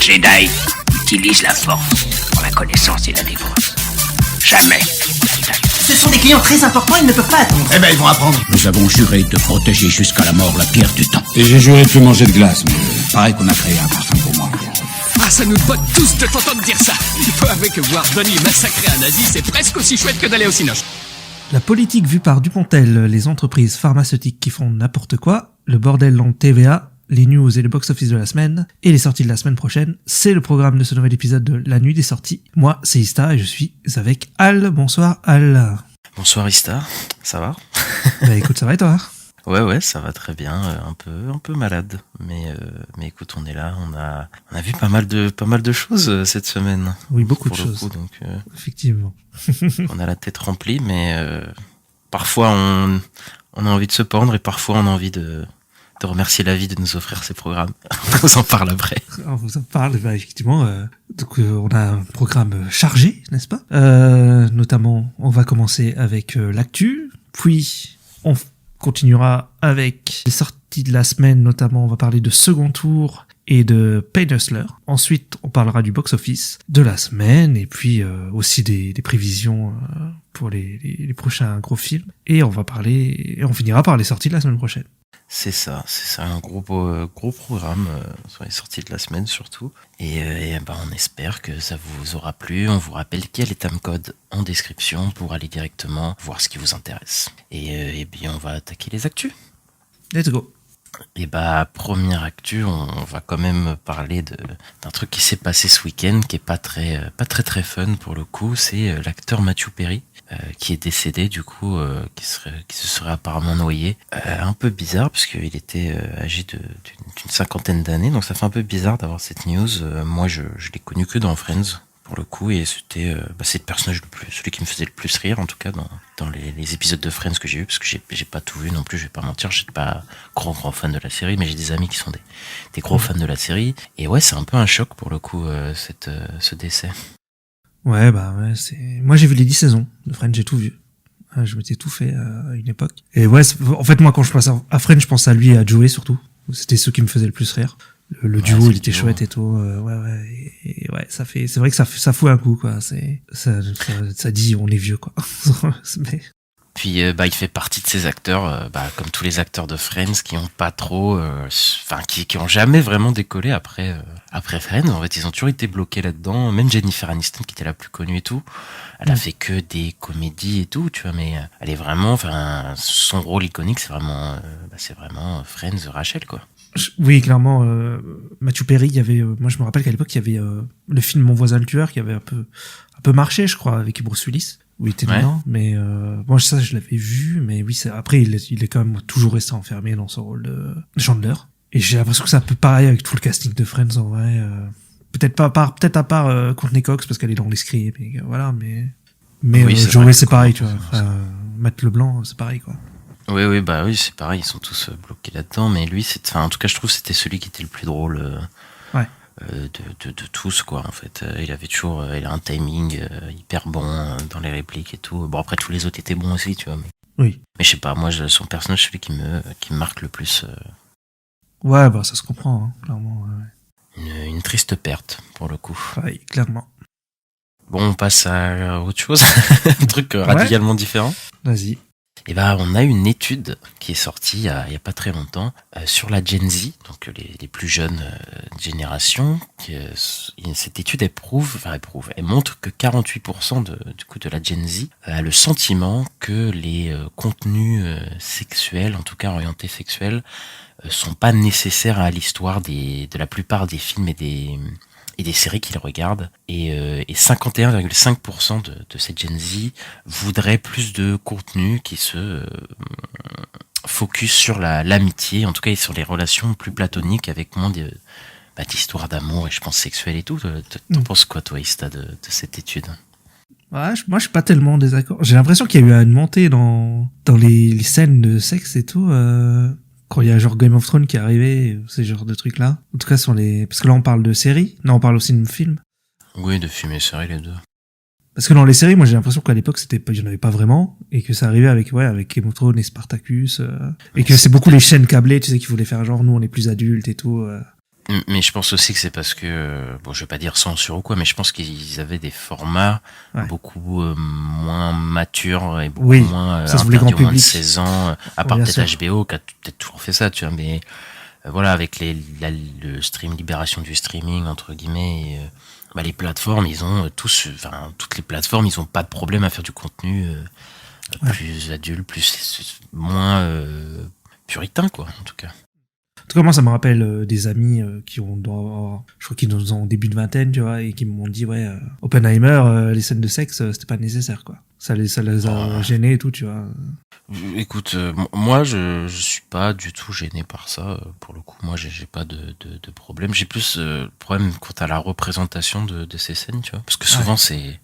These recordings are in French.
Jedi utilise la force pour la connaissance et la défense. Jamais la Jedi. Ce sont des clients très importants, ils ne peuvent pas attendre. Eh ben, ils vont apprendre. Nous avons juré de protéger jusqu'à la mort la pierre du temps. Et j'ai juré de plus manger de glace, mais pareil qu'on a créé un parfum pour moi. Ah, ça nous botte tous de t'entendre dire ça. Il faut avouer que voir Donnie massacrer un nazi, c'est presque aussi chouette que d'aller au cinoche. La politique vue par Dupontel, les entreprises pharmaceutiques qui font n'importe quoi, le bordel dans le TVA, les news et le box-office de la semaine, et les sorties de la semaine prochaine, c'est le programme de ce nouvel épisode de La Nuit des Sorties. Moi, c'est Ista et je suis avec Al. Bonsoir Al. Bonsoir Ista, ça va? Bah écoute, ça va et toi? Ouais, ça va très bien, un peu malade, mais écoute, on est là, on a vu pas mal de choses cette semaine. Oui, beaucoup de pour le choses. coup, donc, Effectivement. on a la tête remplie, mais parfois on a envie de se pendre et parfois on a envie de remercier la vie de nous offrir ces programmes. On vous en parle après. On vous en parle, bah, effectivement. Donc on a un programme chargé, n'est-ce pas? Notamment, on va commencer avec l'actu, puis on continuera avec les sorties de la semaine, notamment on va parler de Second Tour et de Pain Hustler. Ensuite, on parlera du box-office de la semaine et puis aussi des prévisions pour les prochains gros films. Et on finira par les sorties de la semaine prochaine. C'est ça, un gros programme sur les sorties de la semaine surtout. Et on espère que ça vous aura plu. On vous rappelle qu'il y a les timecodes en description pour aller directement voir ce qui vous intéresse. Et bien on va attaquer les actus. Let's go. Et première actu, on va quand même parler d'un truc qui s'est passé ce week-end qui est pas très fun pour le coup. C'est l'acteur Matthew Perry qui est décédé du coup, qui se serait apparemment noyé. Un peu bizarre parce qu'il était âgé d'une cinquantaine d'années, donc ça fait un peu bizarre d'avoir cette news. Moi, je l'ai connu que dans Friends pour le coup, et c'était c'est le personnage celui qui me faisait le plus rire en tout cas dans les épisodes de Friends que j'ai vu, parce que j'ai pas tout vu non plus, je vais pas mentir, je suis pas grand fan de la série, mais j'ai des amis qui sont des gros fans de la série, et ouais, c'est un peu un choc pour le coup ce décès. Ouais, moi j'ai vu les 10 saisons de Friends, j'ai tout vu. Je m'étais tout fait à une époque. Et ouais, en fait moi quand je pense à Friends, je pense à lui et à Joey surtout. C'était ceux qui me faisaient le plus rire. Le duo, il était chouette et tout. Ouais, c'est vrai que ça fout un coup, quoi. Ça dit, on est vieux, quoi. Puis il fait partie de ces acteurs, comme tous les acteurs de Friends, qui ont pas trop, qui ont jamais vraiment décollé après Friends. En fait, ils ont toujours été bloqués là-dedans. Même Jennifer Aniston, qui était la plus connue et tout, elle a fait que des comédies et tout, tu vois. Mais elle est vraiment, son rôle iconique, c'est vraiment Friends, Rachel, quoi. Oui, clairement, Matthew Perry, il y avait, moi je me rappelle qu'à l'époque, il y avait le film Mon voisin le tueur qui avait un peu marché, je crois, avec Bruce Willis, où il était dedans, mais moi ça je l'avais vu, mais oui, après il est quand même toujours resté enfermé dans son rôle de Chandler, et j'ai l'impression que c'est un peu pareil avec tout le casting de Friends en vrai, peut-être à part Courtney Cox parce qu'elle est dans les scripts, mais voilà, mais oui, Joey c'est pareil, tu vois, Matt LeBlanc c'est pareil, quoi. Oui, c'est pareil, ils sont tous bloqués là-dedans, mais lui, en tout cas, je trouve que c'était celui qui était le plus drôle de tous, quoi, en fait. Il a un timing hyper bon dans les répliques et tout. Bon, après, tous les autres étaient bons aussi, tu vois. Oui. Mais je sais pas, moi, son personnage, celui qui me marque le plus. Ouais, ça se comprend, hein, clairement. Ouais. Une triste perte, pour le coup. Oui, clairement. Bon, on passe à autre chose, un truc radicalement différent. Vas-y. Et on a une étude qui est sortie il y a pas très longtemps sur la Gen Z, donc les plus jeunes générations. Cette étude elle montre que 48% de la Gen Z a le sentiment que les contenus sexuels, en tout cas orientés sexuels, sont pas nécessaires à l'histoire de la plupart des films et des séries qu'ils regardent, et 51,5% de cette Gen Z voudraient plus de contenu qui se focus sur l'amitié, en tout cas, et sur les relations plus platoniques, avec moins d'histoires d'amour et je pense sexuelles et tout. T'en penses quoi, toi, Ista, de cette étude? Ouais, moi je suis pas tellement en désaccord. J'ai l'impression qu'il y a eu une montée dans les scènes de sexe et tout, quand il y a genre Game of Thrones qui est arrivé, ces genres de trucs là. En tout cas parce que là on parle de séries, non on parle aussi de films. Oui, de films et séries, les deux. Parce que dans les séries, moi j'ai l'impression qu'à l'époque il y en avait pas vraiment, et que ça arrivait avec Game of Thrones et Spartacus, et que c'est beaucoup les chaînes câblées, tu sais, qui voulaient faire genre nous on est plus adultes et tout. Mais je pense aussi que c'est parce que, bon, je vais pas dire censure ou quoi, mais je pense qu'ils avaient des formats beaucoup moins matures et beaucoup moins ça se voulait interdits grand aux moins de public. 16 ans, à part Bien peut-être sûr. HBO qui a peut-être toujours fait ça, tu vois, mais voilà, avec le libération du streaming, entre guillemets, et, les plateformes, ils ont toutes les plateformes, ils ont pas de problème à faire du contenu plus adulte, moins puritain, quoi, en tout cas. En tout cas, moi, ça me rappelle des amis qui doivent avoir, je crois qu'ils nous ont au début de vingtaine, tu vois, et qui m'ont dit, Oppenheimer, les scènes de sexe, c'était pas nécessaire, quoi. Ça les a gênés et tout, tu vois. Écoute, moi, je suis pas du tout gêné par ça. Pour le coup, moi, j'ai pas de problème. J'ai plus problème quant à la représentation de ces scènes, tu vois, parce que souvent c'est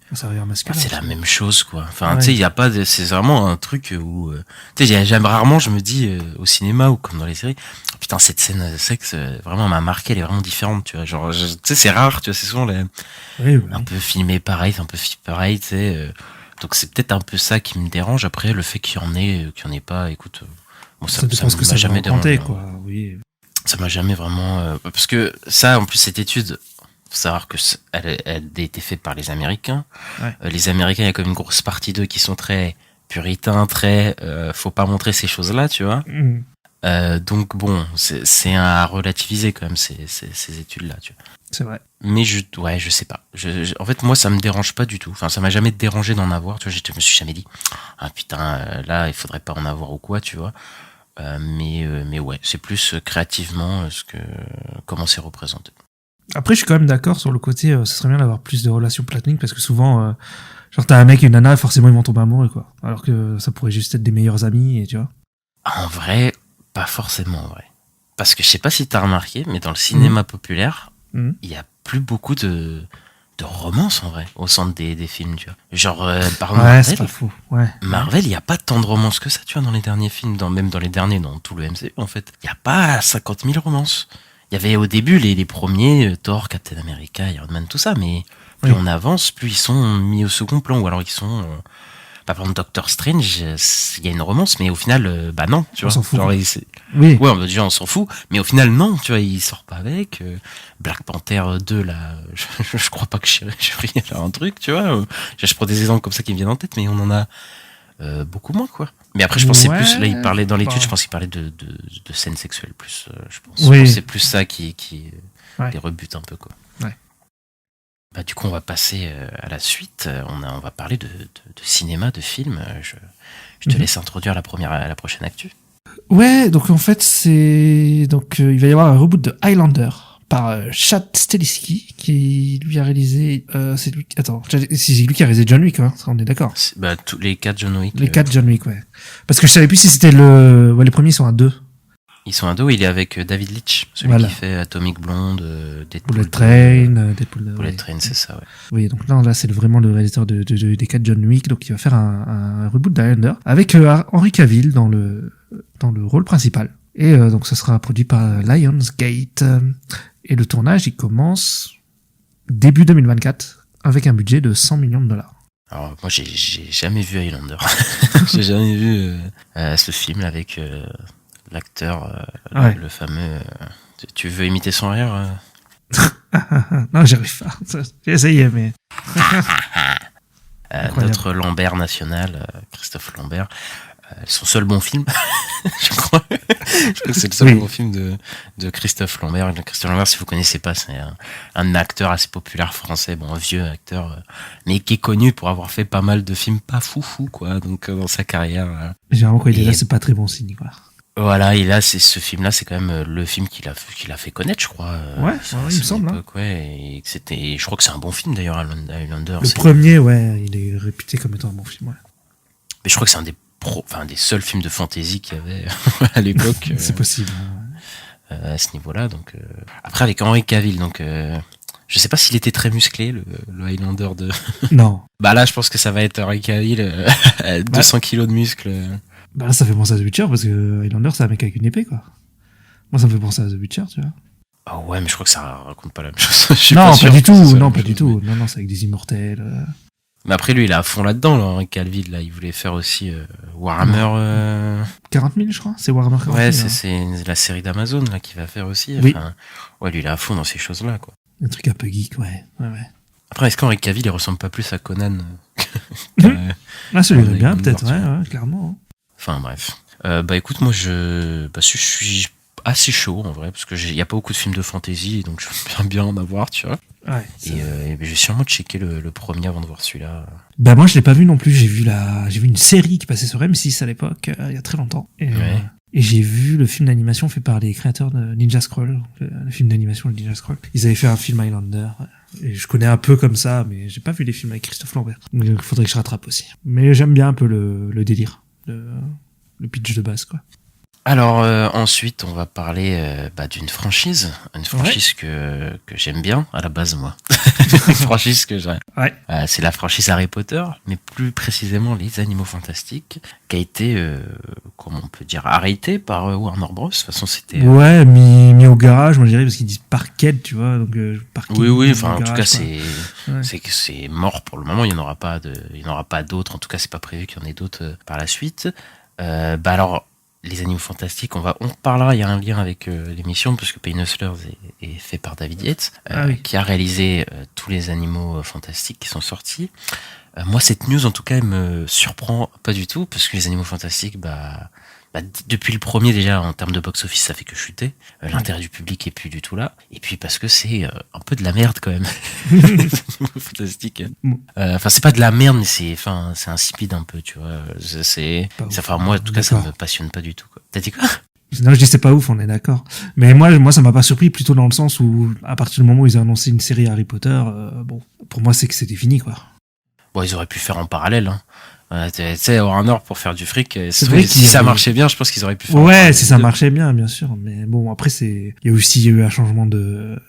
masculin. c'est la même chose, quoi. Enfin, tu sais, il y a pas c'est vraiment un truc où tu sais, j'aime rarement, je me dis au cinéma ou comme dans les séries, oh, putain, cette scène de sexe vraiment m'a marqué, elle est vraiment différente, tu vois. Genre, tu sais, c'est rare, tu vois, c'est souvent un peu filmé pareil, un peu pareil, tu sais. Donc c'est peut-être un peu ça qui me dérange. Après, le fait qu'il y en ait pas, écoute, bon, ça m'a jamais dérangé, quoi. Oui. Ça m'a jamais vraiment parce que ça, en plus, cette étude, faut savoir que elle a été faite par les Américains. Les Américains, il y a comme une grosse partie d'eux qui sont très puritains, très faut pas montrer ces choses-là, tu vois. Donc bon, c'est à relativiser quand même ces études-là, tu vois. C'est vrai. Mais je sais pas. En fait, moi, ça me dérange pas du tout. Enfin, ça m'a jamais dérangé d'en avoir. Tu vois, je me suis jamais dit, ah putain, là, il faudrait pas en avoir ou quoi, tu vois. Mais ouais, c'est plus créativement comment c'est représenté. Après, je suis quand même d'accord sur le côté, ce serait bien d'avoir plus de relations platoniques parce que souvent, genre t'as un mec et une nana, forcément ils vont tomber amoureux, quoi. Alors que ça pourrait juste être des meilleurs amis, et tu vois. En vrai, pas forcément en vrai. Parce que je sais pas si t'as remarqué, mais dans le cinéma populaire, il y a plus beaucoup de romance en vrai au centre des films, tu vois. Genre par exemple Marvel, c'est pas fou. Marvel, il y a pas tant de romances que ça, tu vois, dans les derniers films, même dans les derniers, dans tout le MCU en fait. Il y a pas 50 000 romances. Il y avait au début les premiers Thor, Captain America, Iron Man, tout ça, mais plus on avance, plus ils sont mis au second plan, ou alors ils sont par exemple Doctor Strange, il y a une romance, mais au final non, tu vois. On s'en fout. Genre, Oui. Ouais, déjà on s'en fout, mais au final non, tu vois, il sort pas avec. Black Panther 2 là, je crois pas que Shuri elle a un truc, tu vois. Je prends des exemples comme ça qui me viennent en tête, mais on en a beaucoup moins, quoi. Mais après je pense que c'est plus, là il parlait dans l'étude, je pense qu'il parlait de scènes sexuelles plus, je pense. Oui. Je pense que c'est plus ça qui les rebute un peu, quoi. Bah, du coup, on va passer à la suite. On va parler de cinéma, de films. Je te laisse introduire la prochaine actu. Ouais, donc en fait, il va y avoir un reboot de Highlander par Chad Stahelski qui lui a réalisé. C'est lui qui a réalisé John Wick, hein, on est d'accord. Tous les 4 John Wick. Les 4 John Wick, ouais. Parce que je savais plus si c'était les premiers sont à 2. Ils sont à 2, il est avec David Leitch, celui qui fait Atomic Blonde, Deadpool. Bullet Train, Deadpool. Bullet Train, c'est ça, ouais. Oui, donc là c'est vraiment le réalisateur des 4 John Wick, donc il va faire un reboot d'Highlander avec Henry Cavill dans le rôle principal. Et donc ça sera produit par Lionsgate. Et le tournage, il commence début 2024 avec un budget de $100 millions. Alors moi j'ai jamais vu Highlander. J'ai jamais vu ce film avec l'acteur, le fameux. Tu veux imiter son rire Non, j'arrive pas. J'ai essayé, mais. Notre Lambert national, Christophe Lambert. Son seul bon film, je crois. Je crois que c'est le seul bon film de Christophe Lambert. Christophe Lambert, si vous connaissez pas, c'est un acteur assez populaire français, un vieux acteur, mais qui est connu pour avoir fait pas mal de films pas foufou, quoi. Donc dans sa carrière. Généralement quand il est là, c'est pas très bon signe, quoi. Voilà, et là, ce film-là, c'est quand même le film qu'il a fait connaître, je crois. Il me semble. Époque, et je crois que c'est un bon film d'ailleurs, Highlander. Le premier, il est réputé comme étant un bon film, ouais. Mais je crois que c'est un des seuls films de fantasy qu'il y avait à l'époque. C'est possible. À ce niveau-là, donc. Après, avec Henry Cavill, donc. Je sais pas s'il était très musclé, le Highlander de. Non. Bah là, je pense que ça va être Henry Cavill, 200 kilos de muscles. Bah là, ça fait penser à The Witcher, parce que Highlander, c'est un mec avec une épée, quoi. Moi, ça me fait penser à The Witcher, tu vois. Ah ouais, mais je crois que ça raconte pas la même chose. Non, pas du tout. Non, pas du tout. Non, c'est avec des immortels. Mais après, lui, il est à fond là-dedans, là, Henry Cavill, là. Il voulait faire aussi Warhammer... 40 000, je crois. C'est Warhammer 40 000. Ouais, hein. c'est la série d'Amazon, là, qu'il va faire aussi. Oui. Enfin, ouais, lui, il est à fond dans ces choses-là, quoi. Un truc un peu geek, ouais. Après, est-ce qu'Henry Cavill, il ressemble pas plus à Conan Ah, ça lui irait bien, Avec peut-être, Moore, ouais, clairement. Enfin, bref. Bah, écoute, moi, je suis assez chaud, en vrai, parce que y a pas beaucoup de films de fantasy, donc je veux bien en avoir, tu vois. Ouais. Et je vais sûrement checker le premier avant de voir celui-là. Bah moi je l'ai pas vu non plus, j'ai vu une série qui passait sur M6 à l'époque, il y a très longtemps. Et j'ai vu le film d'animation fait par les créateurs de Ninja Scroll, le film d'animation de Ninja Scroll. Ils avaient fait un film Highlander, et je connais un peu comme ça, mais j'ai pas vu les films avec Christophe Lambert. Donc il faudrait que je rattrape aussi. Mais j'aime bien un peu le délire, le pitch de base, quoi. Alors ensuite, on va parler d'une franchise, que j'aime bien à la base, moi. Une franchise que j'aime. Ouais. C'est la franchise Harry Potter, mais plus précisément les Animaux Fantastiques, qui a été, comment on peut dire, arrêté par Warner Bros. De toute façon, c'était. Ouais, mis au garage, moi je dirais, parce qu'ils disent Parkhead, tu vois, donc Parkhead. Oui, enfin en tout cas, Ouais. c'est que c'est mort pour le moment. Il n'y en aura pas d'autres. En tout cas, c'est pas prévu qu'il y en ait d'autres par la suite. Alors. Les Animaux Fantastiques, on parlera, il y a un lien avec l'émission, parce que Payne Hustlers est fait par David Yates, qui a réalisé tous les Animaux Fantastiques qui sont sortis. Moi, cette news, en tout cas, elle me surprend pas du tout, parce que les Animaux Fantastiques, depuis le premier, déjà, en termes de box-office, ça fait que chuter. L'intérêt du public est plus du tout là. Et puis, parce que c'est un peu de la merde, quand même. Les Animaux Fantastiques. Enfin, c'est pas de la merde, mais c'est insipide un peu, tu vois. Moi, en tout cas, ça me passionne pas du tout, quoi. T'as dit quoi? Non, je dis c'est pas ouf, on est d'accord. Mais moi, ça m'a pas surpris, plutôt dans le sens où, à partir du moment où ils ont annoncé une série Harry Potter, pour moi, c'est que c'était fini, quoi. Bon, ils auraient pu faire en parallèle, hein. Tu sais, Warner pour faire du fric, vrai si ça marchait bien, je pense qu'ils auraient pu faire. Ouais, si ça marchait bien, bien sûr. Mais bon, après, il y a eu un changement de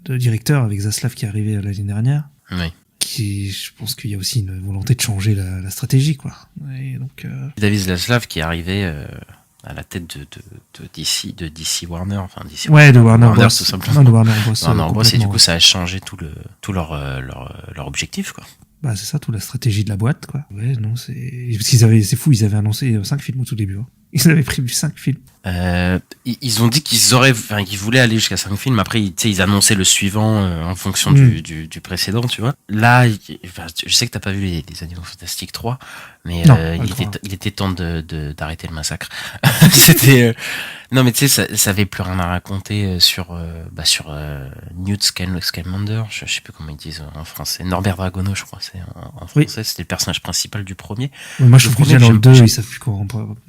directeur avec Zaslav qui est arrivé l'année dernière. Oui. Je pense qu'il y a aussi une volonté de changer la stratégie, quoi. Et donc, David Zaslav qui est arrivé à la tête de DC Warner, enfin DC. Ouais, de Warner Bros. Tout simplement. Non, de Warner Bros. Warner Bros. Et du coup, ça a changé tout leur objectif, quoi. Bah, c'est ça, toute la stratégie de la boîte, quoi. Ouais, non, c'est c'est fou, ils avaient annoncé 5 films au tout début, hein. Ils avaient prévu 5 films. Ils ont dit qu'ils voulaient aller jusqu'à 5 films. Après, ils annonçaient le suivant en fonction du précédent, tu vois. Là, je sais que t'as pas vu les Animaux Fantastiques 3, mais non, il était temps d'arrêter le massacre. C'était non, mais tu sais, ça avait plus rien à raconter sur Newt Scamander. Je sais plus comment ils disent en français. Norbert Dragono, je crois, c'est en français. Oui. C'était le personnage principal du premier. Ouais, moi, je trouve que déjà dans le 2, ils savent plus quoi.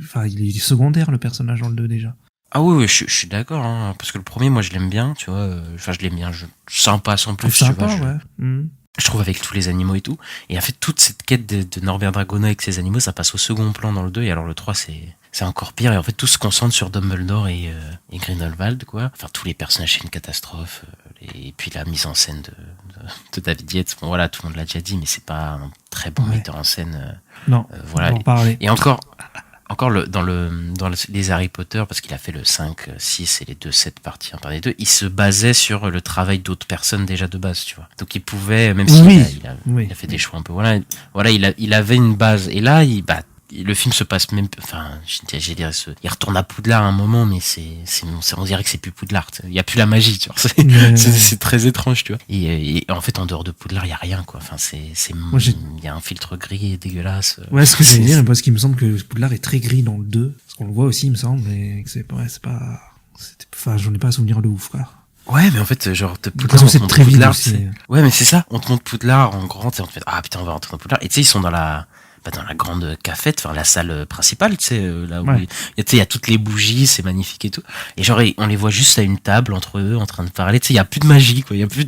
Enfin, il est secondaire, le personnage dans le 2 déjà. Ah oui, je suis d'accord, hein, parce que le premier, moi, je l'aime bien, tu vois. Enfin, je l'aime bien, sympa sans plus, sympa, tu vois. Ouais. Je trouve avec tous les animaux et tout. Et en fait, toute cette quête de Norbert Dragono avec ses animaux, ça passe au second plan dans le 2, et alors le 3, c'est encore pire. Et en fait, tout se concentre sur Dumbledore et Grindelwald, quoi. Enfin, tous les personnages, c'est une catastrophe. Et puis la mise en scène de David Yates, bon voilà, tout le monde l'a déjà dit, mais c'est pas un très bon metteur en scène. Non, voilà. on en parler. Et encore dans les Harry Potter, parce qu'il a fait le 5, 6 et les 2, 7 parties par les deux, il se basait sur le travail d'autres personnes déjà de base, tu vois. Donc il pouvait, même s'il il a fait des choix un peu, voilà, il avait une base. Et là, le film se passe même, enfin, j'ai dire, il retourne à Poudlard à un moment, mais on dirait que c'est plus Poudlard. Il y a plus la magie, tu vois. C'est très étrange, tu vois. Et en fait, en dehors de Poudlard, il y a rien, quoi. Enfin, il y a un filtre gris et dégueulasse. Ouais, ce que j'allais dire, parce qu'il me semble que Poudlard est très gris dans le 2. Parce qu'on le voit aussi, il me semble, mais enfin, j'en ai pas à souvenir de ouf, quoi. Ouais, mais en fait, genre, Poudlard, on te montre Poudlard, ouais, mais c'est ça, on te montre Poudlard en grand, et on te fait, ah putain, on va rentrer dans Poudlard. Et tu sais, ils sont dans la grande cafette, enfin la salle principale, tu sais, là où il y a toutes les bougies, c'est magnifique et tout. Et genre on les voit juste à une table entre eux en train de parler, tu sais, il y a plus de magie, quoi, il y a plus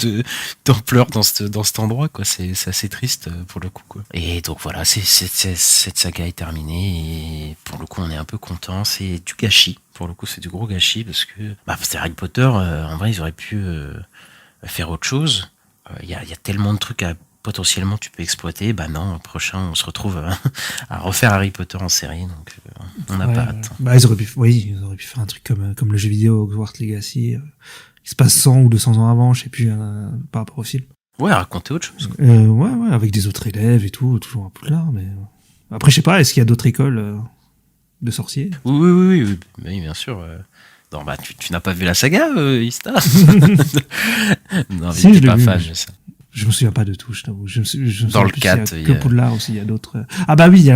d'ampleur dans cet endroit, quoi. C'est assez triste pour le coup, quoi. Et donc voilà, cette saga est terminée et pour le coup on est un peu content, c'est du gâchis. Pour le coup, c'est du gros gâchis parce que c'est Harry Potter, en vrai, ils auraient pu faire autre chose. Il y a tellement de trucs potentiellement tu peux exploiter. Bah non, prochain on se retrouve à refaire Harry Potter en série, donc on n'a pas hâte. Ils auraient pu faire un truc comme le jeu vidéo Hogwarts Legacy, il se passe 100 ou 200 ans avant, je sais plus, par rapport au film. Ouais, raconter autre chose. Ouais, avec des autres élèves et tout, toujours un Poudlard, mais... Après, je sais pas, est-ce qu'il y a d'autres écoles de sorciers? Oui, bien sûr. Non, bah, tu n'as pas vu la saga, Ista? Non, mais Si, t'es je l'ai pas vu, fan, mais je sais. Je me souviens pas de tout, je t'avoue. Je me Dans le souviens plus 4, s'il y a il y a- que Poudlard aussi, il y a d'autres... Ah bah oui, il y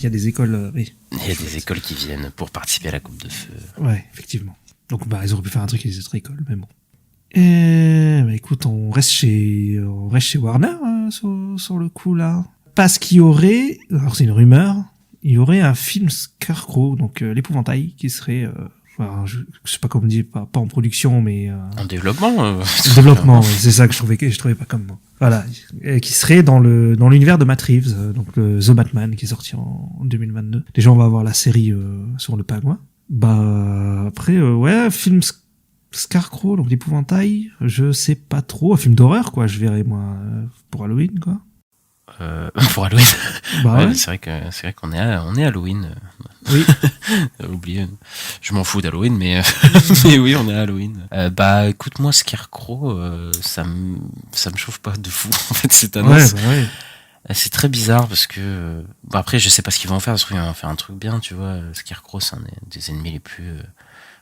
a des écoles... oui. Il y a des écoles qui viennent pour participer à la Coupe de Feu. Ouais, effectivement. Donc bah ils auraient pu faire un truc avec les autres écoles, mais bon. Et bah écoute, on reste chez Warner sur le coup là. Parce qu'il y aurait, alors c'est une rumeur, il y aurait un film Scarecrow, donc l'épouvantail, qui serait, enfin, je sais pas comment on dit, pas en production, mais En développement. développement. Ouais, c'est ça que je trouvais pas comme mot. Voilà, et qui serait dans l'univers de Matt Reeves, donc The Batman, qui est sorti en 2022. Déjà, on va avoir la série sur le Pingouin. Bah après, ouais, film Scarecrow, donc l'épouvantail, je sais pas trop, un film d'horreur quoi, je verrai moi pour Halloween quoi. Pour Halloween. Bah Ouais, ouais. c'est vrai qu'on est Halloween. Oui. Oublié. Je m'en fous d'Halloween, mais mais oui, on est à Halloween. Bah écoute, moi Scarecrow, ça me chauffe pas de fou en fait cette annonce. Ouais. C'est très bizarre parce que bon, après je sais pas ce qu'ils vont faire, parce qu'ils vont faire un truc bien, tu vois. Scarecrow, c'est un des ennemis les plus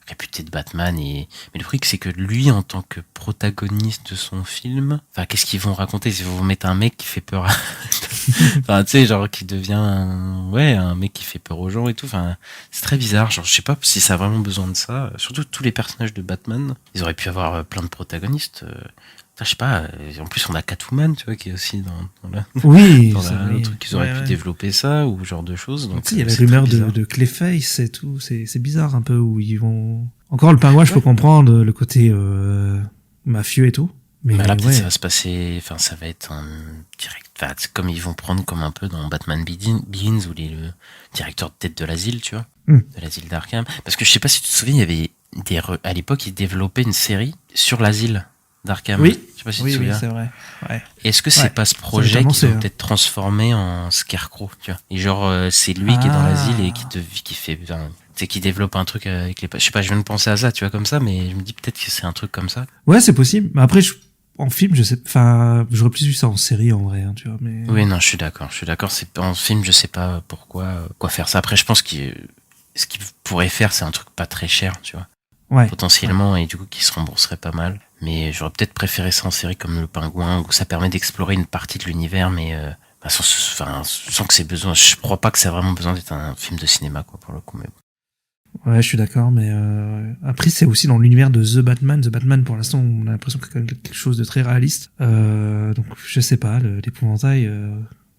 réputés de Batman, mais le truc c'est que lui en tant que protagoniste de son film, enfin qu'est-ce qu'ils vont raconter? Ils vont mettre un mec qui fait peur enfin tu sais, genre qui devient un mec qui fait peur aux gens et tout, enfin c'est très bizarre, genre je sais pas si ça a vraiment besoin de ça, surtout tous les personnages de Batman, ils auraient pu avoir plein de protagonistes. Enfin, je sais pas, en plus on a Catwoman, tu vois, qui est aussi dans Oui, le truc qu'ils auraient pu développer ça, ou ce genre de choses. Donc, tu sais, il y a la c'est rumeur très bizarre. de Clayface et tout, c'est bizarre un peu où ils vont... Encore le pingouin, je peux comprendre le côté mafieux et tout. Mais là, peut-être ouais. ça va se passer, enfin, ça va être un direct, enfin, c'est comme ils vont prendre comme un peu dans Batman Begins, où le directeur de tête de l'asile, tu vois, de l'asile d'Arkham. Parce que je sais pas si tu te souviens, il y avait à l'époque, ils développaient une série sur l'asile d'Arkham. Oui. Je sais pas si tu te souviens. Oui, c'est vrai. Ouais. Est-ce que c'est pas ce projet qu'ils vont peut-être transformer en Scarecrow, tu vois? Et genre, c'est lui qui est dans l'asile et qui fait, enfin, tu sais, qui développe un truc avec les... Je sais pas, je viens de penser à ça, tu vois, comme ça, mais je me dis peut-être que c'est un truc comme ça. Ouais, c'est possible. Mais après, en film, je sais, enfin, j'aurais plus vu ça en série, en vrai, hein, tu vois, mais... Oui, non, je suis d'accord. C'est en film, je sais pas quoi faire ça. Après, je pense ce qu'il pourrait faire, c'est un truc pas très cher, tu vois. Ouais. Potentiellement, et du coup, qui se rembourserait pas mal. Mais j'aurais peut-être préféré ça en série comme Le Pingouin, où ça permet d'explorer une partie de l'univers, mais sans que c'est besoin. Je crois pas que ça a vraiment besoin d'être un film de cinéma, quoi, pour le coup. Mais bon. Ouais, je suis d'accord, mais après, c'est aussi dans l'univers de The Batman. The Batman, pour l'instant, on a l'impression que c'est quand même quelque chose de très réaliste. Donc, je sais pas, l'épouvantail,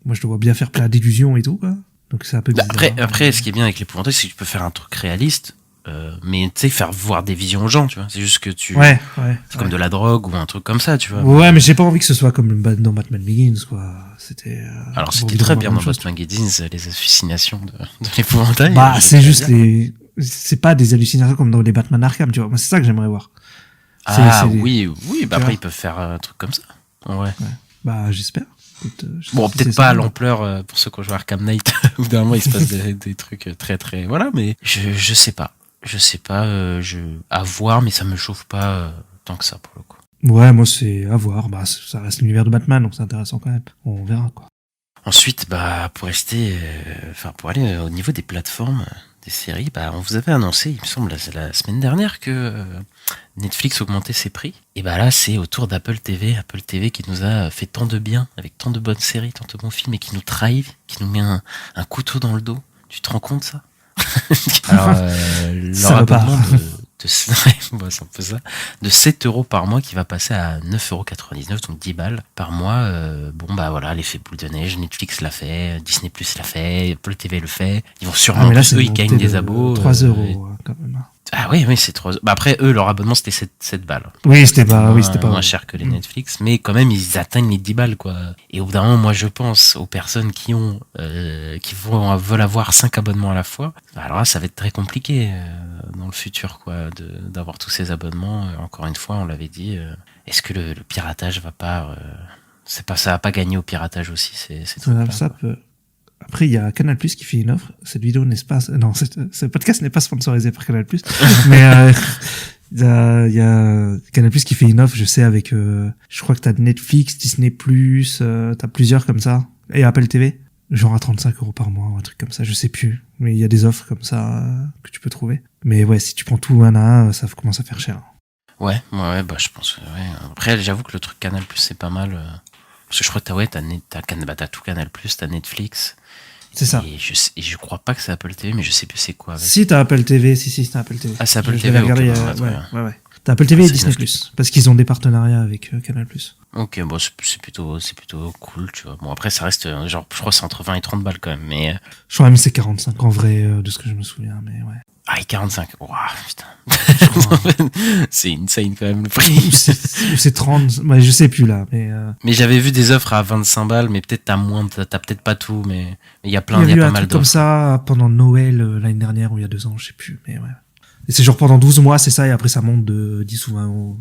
moi, je le vois bien faire plein d'illusions et tout, quoi. Donc, c'est un peu bizarre. Après, ce qui est bien avec l'épouvantail, c'est que tu peux faire un truc réaliste, mais tu sais, faire voir des visions aux gens, tu vois. C'est juste que c'est comme de la drogue ou un truc comme ça, tu vois. Ouais, mais j'ai pas envie que ce soit comme dans Batman Begins, quoi. C'était... Alors, c'était très bien dans Batman Begins, les hallucinations de l'épouvantail. Bah, c'est juste c'est pas des hallucinations comme dans les Batman Arkham, tu vois. Moi, c'est ça que j'aimerais voir. Oui, bah après, ils peuvent faire un truc comme ça. Ouais. Bah, j'espère. Écoute, bon, peut-être pas à l'ampleur pour ceux qui ont joué à Arkham Knight, où d'un moment il se passe des trucs très très... Voilà, mais je sais pas. À voir, mais ça me chauffe pas tant que ça, pour le coup. Ouais, moi, c'est à voir. Bah, ça reste l'univers de Batman, donc c'est intéressant quand même. On verra, quoi. Ensuite, bah, pour aller au niveau des plateformes, des séries, bah, on vous avait annoncé, il me semble, la semaine dernière que Netflix augmentait ses prix. Et bah là, c'est au tour d'Apple TV. Apple TV qui nous a fait tant de bien, avec tant de bonnes séries, tant de bons films, et qui nous trahit, qui nous met un couteau dans le dos. Tu te rends compte, ça? Alors, leur abonnement c'est un peu ça, de 7 € par mois qui va passer à 9,99 €, donc 10 balles par mois. Bon, bah voilà, l'effet boule de neige, Netflix l'a fait, Disney Plus l'a fait, Apple TV le fait. Ils vont sûrement, eux, ils gagnent des abos. 3 € quand même. Ah oui, c'est 3 €. Bah après, eux, leur abonnement, c'était 7 balles. Oui, c'était pas moins cher que les Netflix, mais quand même, ils atteignent les 10 balles, quoi. Et au bout d'un moment, moi, je pense aux personnes qui veulent avoir 5 abonnements à la fois. Alors là, ça va être très compliqué dans le futur, quoi, d'avoir tous ces abonnements. Encore une fois, on l'avait dit. Est-ce que le piratage va pas, ça va pas gagner au piratage aussi, ça peut. Après, il y a Canal+ qui fait une offre. Cette vidéo n'est pas, non, ce podcast n'est pas sponsorisé par Canal+. Mais Il y a Canal+ qui fait une offre, je sais, avec, je crois que t'as Netflix, Disney+, t'as plusieurs comme ça, et Apple TV, genre à 35 € par mois, ou un truc comme ça, je sais plus. Mais il y a des offres comme ça que tu peux trouver. Mais ouais, si tu prends tout un à un, ça commence à faire cher. Ouais, bah je pense. Ouais. Après, j'avoue que le truc Canal+, c'est pas mal. Parce que je crois que t'as tout Canal+, t'as Netflix. C'est ça. Et je crois pas que c'est Apple TV, mais je sais plus c'est quoi. Avec. Si t'as Apple TV, si t'as Apple TV. Ah, c'est Apple Je TV. l'avais regardé, ouais. T'as Apple TV et Disney+, parce qu'ils ont des partenariats avec Canal+. Ok, bon, c'est plutôt cool, tu vois. Bon, après, ça reste, genre, je crois que c'est entre 20 et 30 balles quand même, mais... Je crois même que c'est 45 en vrai, de ce que je me souviens, mais ouais. Ah, et 45. Ouah, putain. C'est insane quand même le prix. Ou c'est 30, ouais, je sais plus là, mais... Mais j'avais vu des offres à 25 balles, mais peut-être t'as peut-être pas tout, mais il y a il y a pas un mal truc d'offres. comme ça pendant Noël l'année dernière ou il y a 2 ans, je sais plus, mais ouais. Et c'est genre pendant 12 mois, c'est ça, et après ça monte de 10 ou 20 €.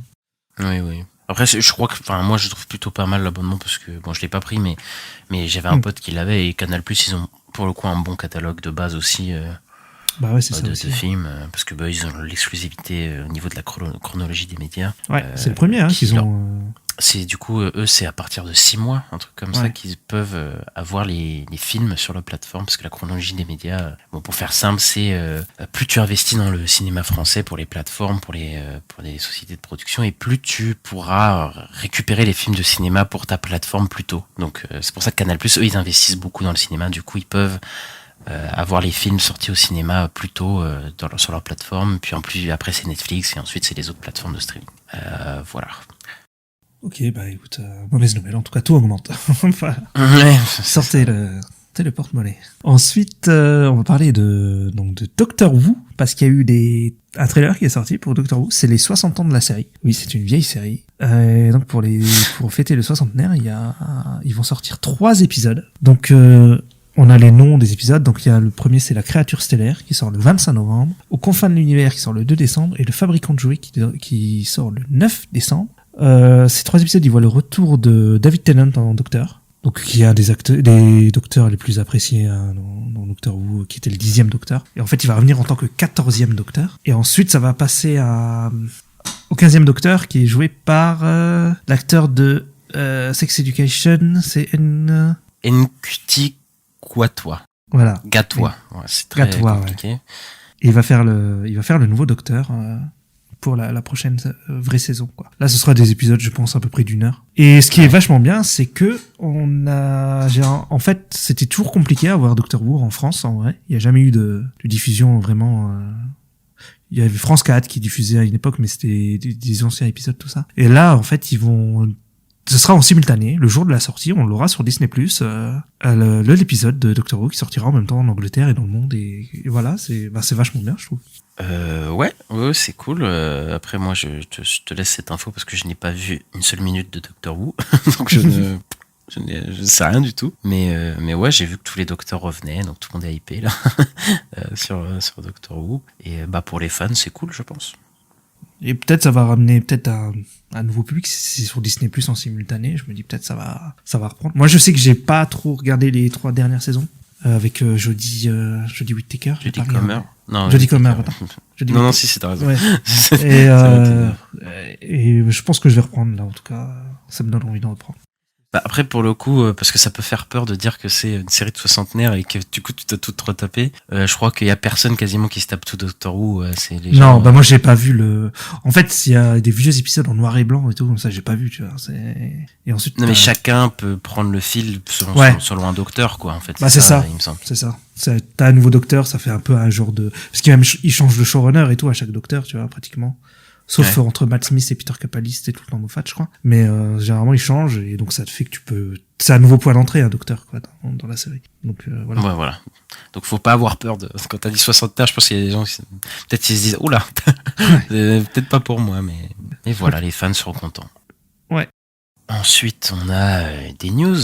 Oui. Après, je crois que, enfin, moi, je trouve plutôt pas mal l'abonnement parce que, bon, je l'ai pas pris, mais j'avais un pote qui l'avait et Canal+, ils ont, pour le coup, un bon catalogue de base aussi, bah ouais, c'est ça de aussi. films, parce que, bah, ils ont l'exclusivité au niveau de la chronologie des médias. Ouais, c'est le premier, qu'ils ont, C'est, du coup, eux, c'est à partir de 6 mois, un truc comme ça, qu'ils peuvent avoir les films sur leur plateforme, parce que la chronologie des médias, bon, pour faire simple, c'est plus tu investis dans le cinéma français pour les plateformes, pour les sociétés de production, et plus tu pourras récupérer les films de cinéma pour ta plateforme plus tôt. Donc, c'est pour ça que Canal+, eux, ils investissent beaucoup dans le cinéma, du coup, ils peuvent avoir les films sortis au cinéma plus tôt sur leur plateforme, puis en plus, après, c'est Netflix, et ensuite, c'est les autres plateformes de streaming. Voilà. Ok, bah écoute, mauvaise nouvelle, en tout cas tout augmente. Enfin, sortez le porte-monnaie. Ensuite, on va parler de Doctor Who, parce qu'il y a eu un trailer qui est sorti pour Doctor Who, c'est les 60 ans de la série. Oui, c'est une vieille série. Donc pour fêter le 60aire, ils vont sortir 3 épisodes. Donc on a les noms des épisodes, donc il y a le premier, c'est La Créature Stellaire, qui sort le 25 novembre, Aux Confins de l'Univers, qui sort le 2 décembre, et Le Fabricant de Jouets, qui sort le 9 décembre. Ces 3 épisodes, ils voient le retour de David Tennant en Docteur, donc qui est un des docteurs les plus appréciés dans Doctor Who, qui était le 10e Docteur. Et en fait, il va revenir en tant que 14e Docteur. Et ensuite, ça va passer au 15e Docteur, qui est joué par l'acteur de Sex Education, c'est Ncuti Gatwa. Voilà. Gatwa. Ouais, c'est très compliqué. Ouais. Et il va faire le nouveau Docteur pour la prochaine vraie saison, quoi. Là, ce sera des épisodes, je pense, à peu près d'1 heure. Et ce qui est vachement bien, c'est que en fait, c'était toujours compliqué à voir Doctor Who en France, en vrai. Il n'y a jamais eu de diffusion vraiment. Il y avait France 4 qui diffusait à une époque, mais c'était des anciens épisodes, tout ça. Et là, en fait, ce sera en simultané, le jour de la sortie, on l'aura sur Disney+, l'épisode de Doctor Who qui sortira en même temps en Angleterre et dans le monde, et voilà, c'est vachement bien, je trouve. Ouais, c'est cool. Après, moi, je te laisse cette info parce que je n'ai pas vu une seule minute de Doctor Who, donc je ne sais rien du tout. Mais ouais, j'ai vu que tous les docteurs revenaient, donc tout le monde est hypé là sur Doctor Who. Et bah pour les fans, c'est cool, je pense. Et peut-être ça va ramener un nouveau public si c'est sur Disney+ en simultané. Je me dis peut-être ça va reprendre. Moi, je sais que j'ai pas trop regardé les 3 dernières saisons avec Jodie Whittaker. Jodie Comer. Non, Jodie Comer. Non, si, c'est ta raison. Ouais. Et je pense que je vais reprendre là. En tout cas, ça me donne envie d'en reprendre. Bah après, pour le coup, parce que ça peut faire peur de dire que c'est une série de 60aires et que du coup tu t'as tout retapé. Je crois qu'il y a personne quasiment qui se tape tout Doctor Who. C'est les gens, bah moi j'ai pas vu En fait, il y a des vieux épisodes en noir et blanc et tout, comme ça j'ai pas vu, tu vois. Et ensuite. Non mais chacun peut prendre le fil selon un docteur, quoi. En fait. Bah c'est ça. Il me semble. C'est ça. T'as un nouveau docteur, ça fait un peu un genre de. Parce qu'il change de showrunner et tout à chaque docteur, tu vois, pratiquement. Sauf entre Matt Smith et Peter Capaldi, c'était tout le temps Moffat, je crois. Mais généralement, ils changent, et donc ça te fait que tu peux... C'est un nouveau point d'entrée, un docteur, quoi, dans la série. Donc voilà. Ouais, voilà. Donc faut pas avoir peur de... Quand t'as dit 60 je pense qu'il y a des gens qui... Peut-être ils se disent, oula, peut-être pas pour moi, mais voilà, les fans seront contents. Ouais. Ensuite, on a des news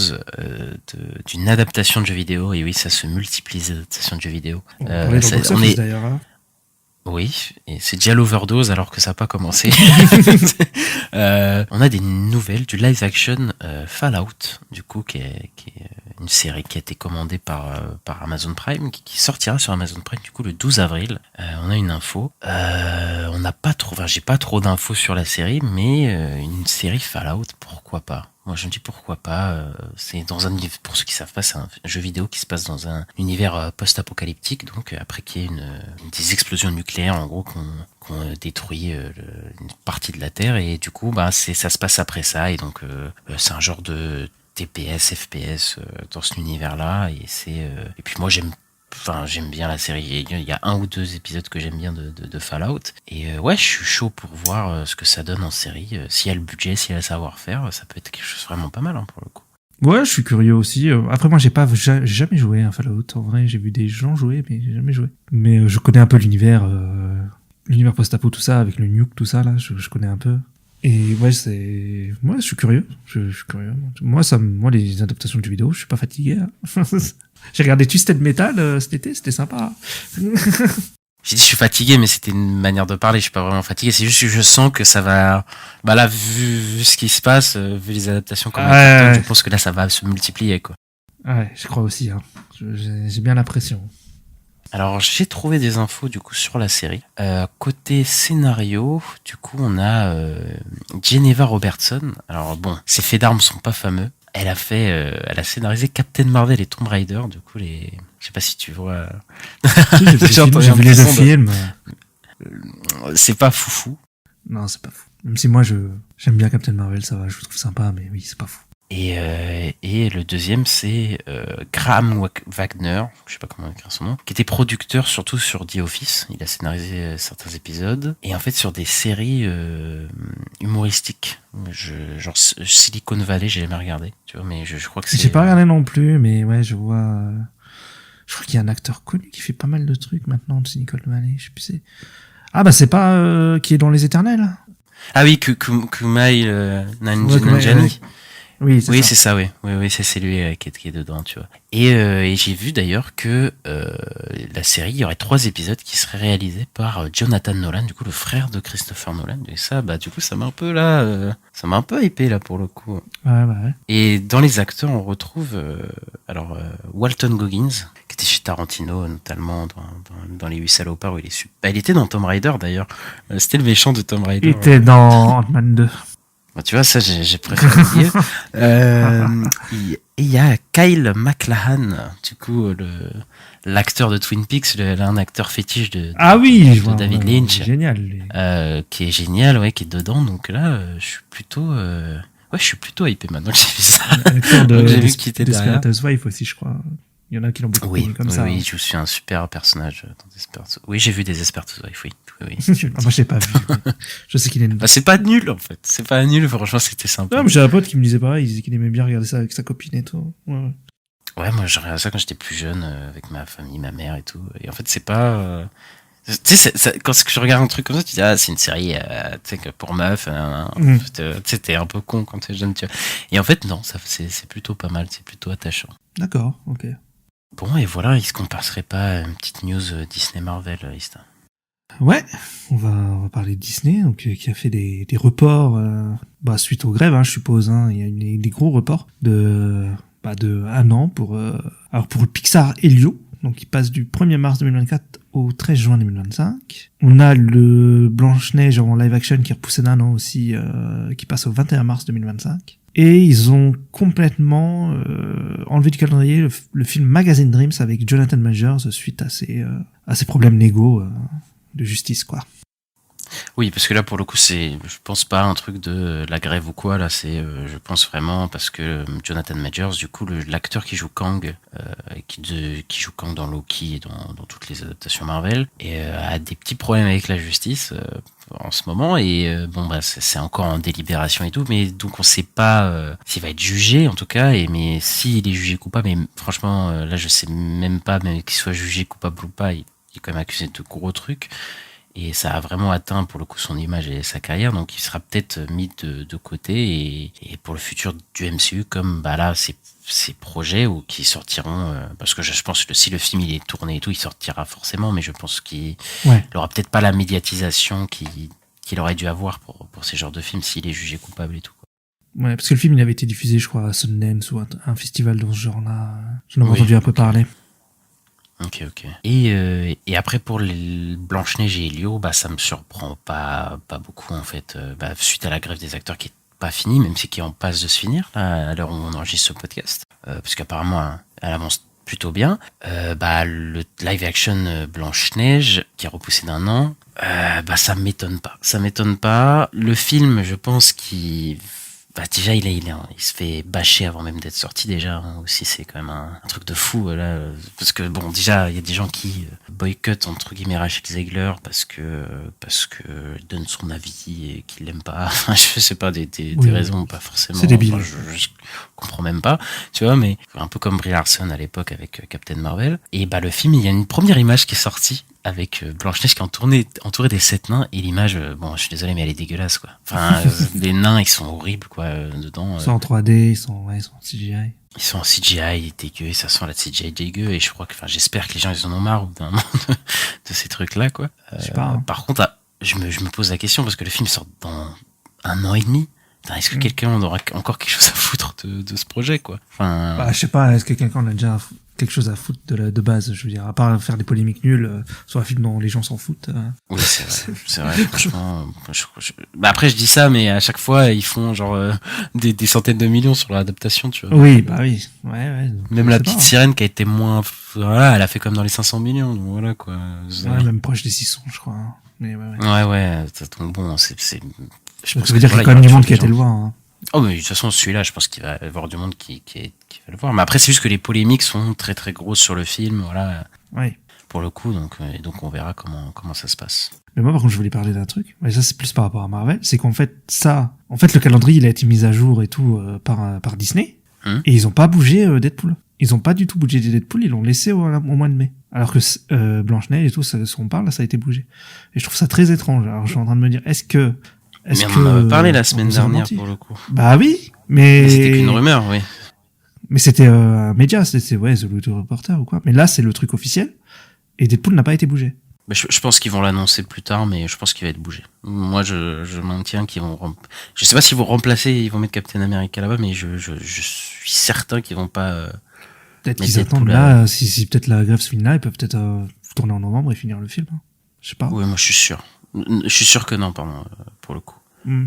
d'une adaptation de jeux vidéo, et oui, ça se multiplie, les adaptations de jeux vidéo. On parlait dans Box Office, d'ailleurs, hein. Oui, et c'est déjà l'overdose alors que ça n'a pas commencé. On a des nouvelles du live action Fallout, du coup, qui est une série qui a été commandée par Amazon Prime, qui sortira sur Amazon Prime du coup le 12 avril. On a une info. On n'a pas trop, enfin, j'ai pas trop d'infos sur la série, mais une série Fallout, pourquoi pas? Moi, je me dis pourquoi pas. C'est dans un, pour ceux qui savent pas, c'est un jeu vidéo qui se passe dans un univers post-apocalyptique. Donc après qu'il y ait des explosions nucléaires, en gros, qu'on détruit une partie de la Terre, et du coup, bah, ça se passe après ça, et donc c'est un genre de TPS, FPS dans cet univers-là, et puis moi j'aime bien la série. Il y a 1 ou 2 épisodes que j'aime bien de Fallout. Et ouais, je suis chaud pour voir ce que ça donne en série. S'il y a le budget, s'il y a le savoir-faire, ça peut être quelque chose de vraiment pas mal pour le coup. Ouais, je suis curieux aussi. Après, moi, j'ai jamais joué à Fallout. En vrai, j'ai vu des gens jouer, mais j'ai jamais joué. Mais je connais un peu l'univers post-apo, tout ça, avec le nuke, tout ça, là, je connais un peu. Et ouais, moi, je suis curieux. Je suis curieux. Moi, les adaptations de jeux vidéo, je suis pas fatigué. Hein. J'ai regardé Twisted Metal cet été, c'était sympa. J'ai dit je suis fatigué, mais c'était une manière de parler. Je suis pas vraiment fatigué. C'est juste que je sens que ça va. Bah là, vu ce qui se passe, vu les adaptations comme je pense que là, ça va se multiplier, quoi. Ouais, je crois aussi. Hein. J'ai bien l'impression. Alors, j'ai trouvé des infos du coup sur la série. Côté scénario, du coup, on a Geneva Robertson. Alors bon, ses faits d'armes sont pas fameux. Elle a scénarisé Captain Marvel et Tomb Raider. Du coup, je sais pas si tu vois. J'ai vu les 2 films. C'est pas foufou. Non, c'est pas fou. Même si moi, j'aime bien Captain Marvel, ça va, je le trouve sympa, mais oui, c'est pas fou. Et le deuxième, c'est Graham Wagner, je sais pas comment écrire son nom, qui était producteur surtout sur The Office. Il a scénarisé certains épisodes, et en fait sur des séries humoristiques, genre Silicon Valley, j'ai jamais regardé, tu vois, mais je crois que c'est... J'ai pas regardé non plus, mais ouais, je vois... Je crois qu'il y a un acteur connu qui fait pas mal de trucs maintenant de Silicon Valley, je sais plus c'est... Ah bah c'est pas qui est dans Les Éternels. Ah oui, Kumail Nanjiani. Oui, c'est ça, oui, c'est lui qui est dedans, tu vois. Et j'ai vu d'ailleurs que la série, il y aurait 3 épisodes qui seraient réalisés par Jonathan Nolan, du coup le frère de Christopher Nolan. Et ça, bah du coup, ça m'a un peu hypé là pour le coup. Ouais. Et dans les acteurs, on retrouve Walton Goggins, qui était chez Tarantino, notamment dans Les 8 salopards, où il est super. Il était dans Tomb Raider d'ailleurs. C'était le méchant de Tomb Raider. Il était dans Ant-Man 2. Bah, tu vois, ça, j'ai préféré dire. Et il y a Kyle MacLachlan, du coup, l'acteur de Twin Peaks, un acteur fétiche de David Lynch. Génial. Qui est génial, ouais, qui est dedans. Donc là, je suis plutôt hypé maintenant que j'ai vu ça. L'acteur j'ai vu qu'il était derrière. Desperate Housewives aussi, je crois. Il y en a qui l'ont beaucoup connu comme ça. Oui, je suis un super personnage dans Desperate. Oui, j'ai vu des Desperate Housewives, oui. Moi, je l'ai pas vu. Je sais qu'il est. Bah, c'est pas nul, en fait. C'est pas nul, franchement, c'était sympa. Non, mais j'ai un pote qui me disait pareil, il disait qu'il aimait bien regarder ça avec sa copine et tout. Ouais, moi, je regardais ça quand j'étais plus jeune, avec ma famille, ma mère et tout. Et en fait, c'est pas... Tu sais, quand je regarde un truc comme ça, tu dis, ah, c'est une série, tu sais, pour meuf, tu sais, t'es un peu con quand t'es jeune, tu vois. Et en fait, non, c'est plutôt pas mal, c'est plutôt attachant. D'accord, ok. Bon, et voilà, est-ce qu'on passerait pas à une petite news Disney Marvel, Ista? Ouais, on va parler de Disney, donc qui a fait des reports suite aux grèves, je suppose. Il y a des gros reports de 1 an pour le Pixar Helio, donc il passe du 1er mars 2024 au 13 juin 2025. On a le Blanche-Neige en live action qui est repoussé d'1 an aussi, qui passe au 21 mars 2025. Et ils ont complètement enlevé du calendrier le film Magazine Dreams avec Jonathan Majors suite à ses problèmes légaux de justice, quoi. Oui, parce que là, pour le coup, je pense pas un truc de la grève ou quoi, là, je pense vraiment parce que Jonathan Majors, du coup, l'acteur qui joue Kang, qui joue Kang dans Loki et dans toutes les adaptations Marvel, et a des petits problèmes avec la justice en ce moment, et c'est encore en délibération et tout, mais donc on sait pas s'il va être jugé, en tout cas, mais s'il est jugé coupable, mais franchement, là, je sais même pas, même qu'il soit jugé coupable ou pas, il est quand même accusé de gros trucs. Et ça a vraiment atteint pour le coup son image et sa carrière, donc il sera peut-être mis de côté et pour le futur du MCU, comme là ces projets ou qui sortiront, parce que je pense que si le film il est tourné et tout, il sortira forcément, mais je pense qu'il aura peut-être pas la médiatisation qu'il aurait dû avoir pour ces genres de films s'il est jugé coupable et tout. Ouais, parce que le film il avait été diffusé, je crois, à Sundance ou un festival dans ce genre-là. J'en ai entendu un peu parler. Ok. Et après pour les Blanche-Neige et Elio, ça me surprend pas beaucoup en fait. Suite à la grève des acteurs qui est pas finie, même si qui est en passe de se finir là, à l'heure où on enregistre ce podcast, parce qu'apparemment elle avance plutôt bien. Le live action Blanche-Neige qui est repoussé d'1 an, ça m'étonne pas. Le film, je pense qu'il déjà il se fait bâcher avant même d'être sorti déjà, aussi c'est quand même un truc de fou là, parce que bon, déjà il y a des gens qui boycottent entre guillemets Rachel Zegler parce que il donne son avis et qu'il l'aime pas, enfin je sais pas des raisons pas forcément, c'est débile. Je comprends même pas, tu vois, mais un peu comme Brie Larson à l'époque avec Captain Marvel. Et le film, il y a une première image qui est sortie avec Blanche-Neige qui est entourée des 7 nains, et l'image, je suis désolé mais elle est dégueulasse quoi. Enfin les nains ils sont horribles quoi dedans. Ils sont en 3D, ils sont en CGI. Ils sont en CGI dégueu, et ça sent la CGI dégueu, et je crois que, j'espère que les gens ils en ont marre d'un moment de ces trucs là quoi. Je sais pas. Par contre, je me pose la question parce que le film sort dans 1 an et demi. Est-ce que quelqu'un aura encore quelque chose à foutre de ce projet quoi? Enfin, je sais pas, est-ce que quelqu'un a déjà quelque chose à foutre de base, je veux dire, à part faire des polémiques nulles sur un film dont les gens s'en foutent. Oui, c'est vrai, franchement. Après, je dis ça, mais à chaque fois, ils font genre des centaines de millions sur l'adaptation, tu vois. Oui, oui. Ouais. Même la petite sirène qui a été moins, voilà, elle a fait comme dans les 500 millions, donc voilà quoi. Ouais, même proche des 600, je crois. Mais ouais. Donc bon, c'est. Donc ça veut dire qu'il y a quand même du monde qui a été le voir. Hein. Oh, mais de toute façon, celui-là, je pense qu'il va y avoir du monde qui va le voir. Mais après, c'est juste que les polémiques sont très très grosses sur le film, voilà. Oui. Pour le coup, donc on verra comment ça se passe. Mais moi, par contre, je voulais parler d'un truc. Mais ça, c'est plus par rapport à Marvel. C'est qu'en fait, le calendrier, il a été mis à jour et tout par Disney. Et ils ont pas bougé Deadpool. Ils ont pas du tout bougé Deadpool. Ils l'ont laissé au mois de mai. Alors que Blanche-Neige et tout, ce qu'on parle, là, ça a été bougé. Et je trouve ça très étrange. Alors, je suis en train de me dire, mais on en avait parlé la semaine dernière pour le coup. Bah oui, mais c'était qu'une rumeur, oui. Mais c'était un média, c'était The Hollywood Reporter ou quoi. Mais là, c'est le truc officiel. Et Deadpool n'a pas été bougé. Je pense qu'ils vont l'annoncer plus tard, mais je pense qu'il va être bougé. Moi, je maintiens qu'ils vont. Je sais pas s'ils vont remplacer, ils vont mettre Captain America là-bas, mais je suis certain qu'ils vont pas. Peut-être qu'ils attendent là. Si peut-être la grève se finit là, ils peuvent peut-être tourner en novembre et finir le film. Je sais pas. Oui, moi je suis sûr. Je suis sûr que non, pardon, pour le coup.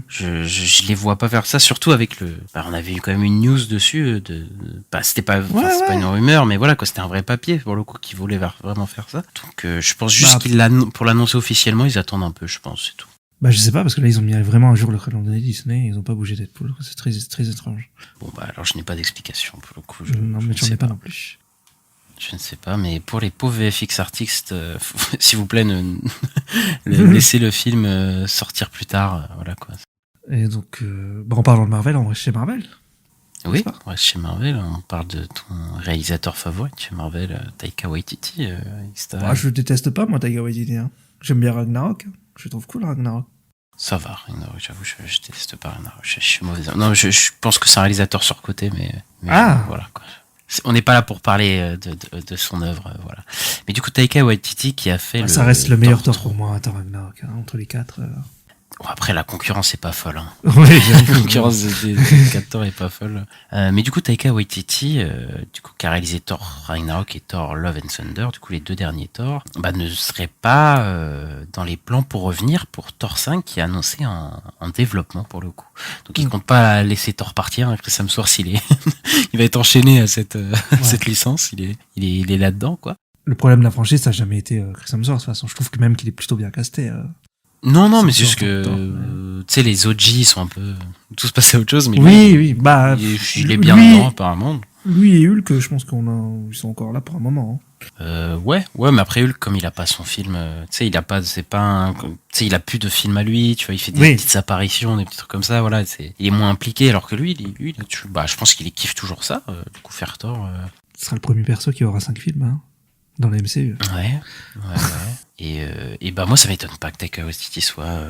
Je les vois pas faire ça, surtout avec on avait eu quand même une news dessus c'était pas c'est pas une rumeur, mais voilà quoi, c'était un vrai papier pour le coup qui voulait vraiment faire ça. Donc je pense juste pour l'annoncer officiellement, ils attendent un peu, je pense, c'est tout. Je sais pas, parce que là ils ont mis vraiment un jour le calendrier Disney, ils ont pas bougé Deadpool, c'est très très étrange. Bon alors je n'ai pas d'explication pour le coup. Non mais j'en ai pas non plus. Je ne sais pas, mais pour les pauvres VFX artistes, s'il vous plaît, laissez le film sortir plus tard, voilà quoi. Et donc, en parlant de Marvel, on reste chez Marvel. Oui, on reste chez Marvel, on parle de ton réalisateur favori chez Marvel, Taika Waititi. Je déteste pas moi Taika Waititi, hein. J'aime bien Ragnarok, je trouve cool Ragnarok. Ça va, Ragnarok, j'avoue, je déteste pas Ragnarok, je suis mauvais. Non, je pense que c'est un réalisateur surcoté, mais voilà quoi. On n'est pas là pour parler de son œuvre, voilà. Mais du coup, Taika Waititi qui a fait ça reste le meilleur Thor pour moi, Ragnarok, hein, entre les 4. Après, la concurrence est pas folle. Hein. Oui, la concurrence des 4 Thor est pas folle. Mais du coup, Taika Waititi, qui a réalisé Thor Ragnarok et Thor Love and Thunder, du coup les 2 derniers Thor, ne serait pas dans les plans pour revenir pour Thor 5 qui est annoncé en développement pour le coup. Donc il compte pas laisser Thor partir. Hein, Chris Hemsworth, il va être enchaîné à cette licence. Il est là-dedans quoi. Le problème de la franchise, ça n'a jamais été Chris Hemsworth. De toute façon, je trouve que même qu'il est plutôt bien casté. Non, mais c'est juste que, tu sais, les OG, ils sont un peu, tous passés à autre chose, mais oui, il est bien dedans, apparemment. Lui et Hulk, je pense ils sont encore là pour un moment. Hein. Ouais, mais après Hulk, comme il a pas son film, tu sais, il a plus de film à lui, tu vois, il fait des petites apparitions, des petits trucs comme ça, voilà, il est moins impliqué, alors que lui, je pense qu'il kiffe toujours ça, du coup, faire Thor. Ce sera le premier perso qui aura 5 films, hein. dans la MCU. Ouais. Et bah moi ça m'étonne pas que Taika Waititi soit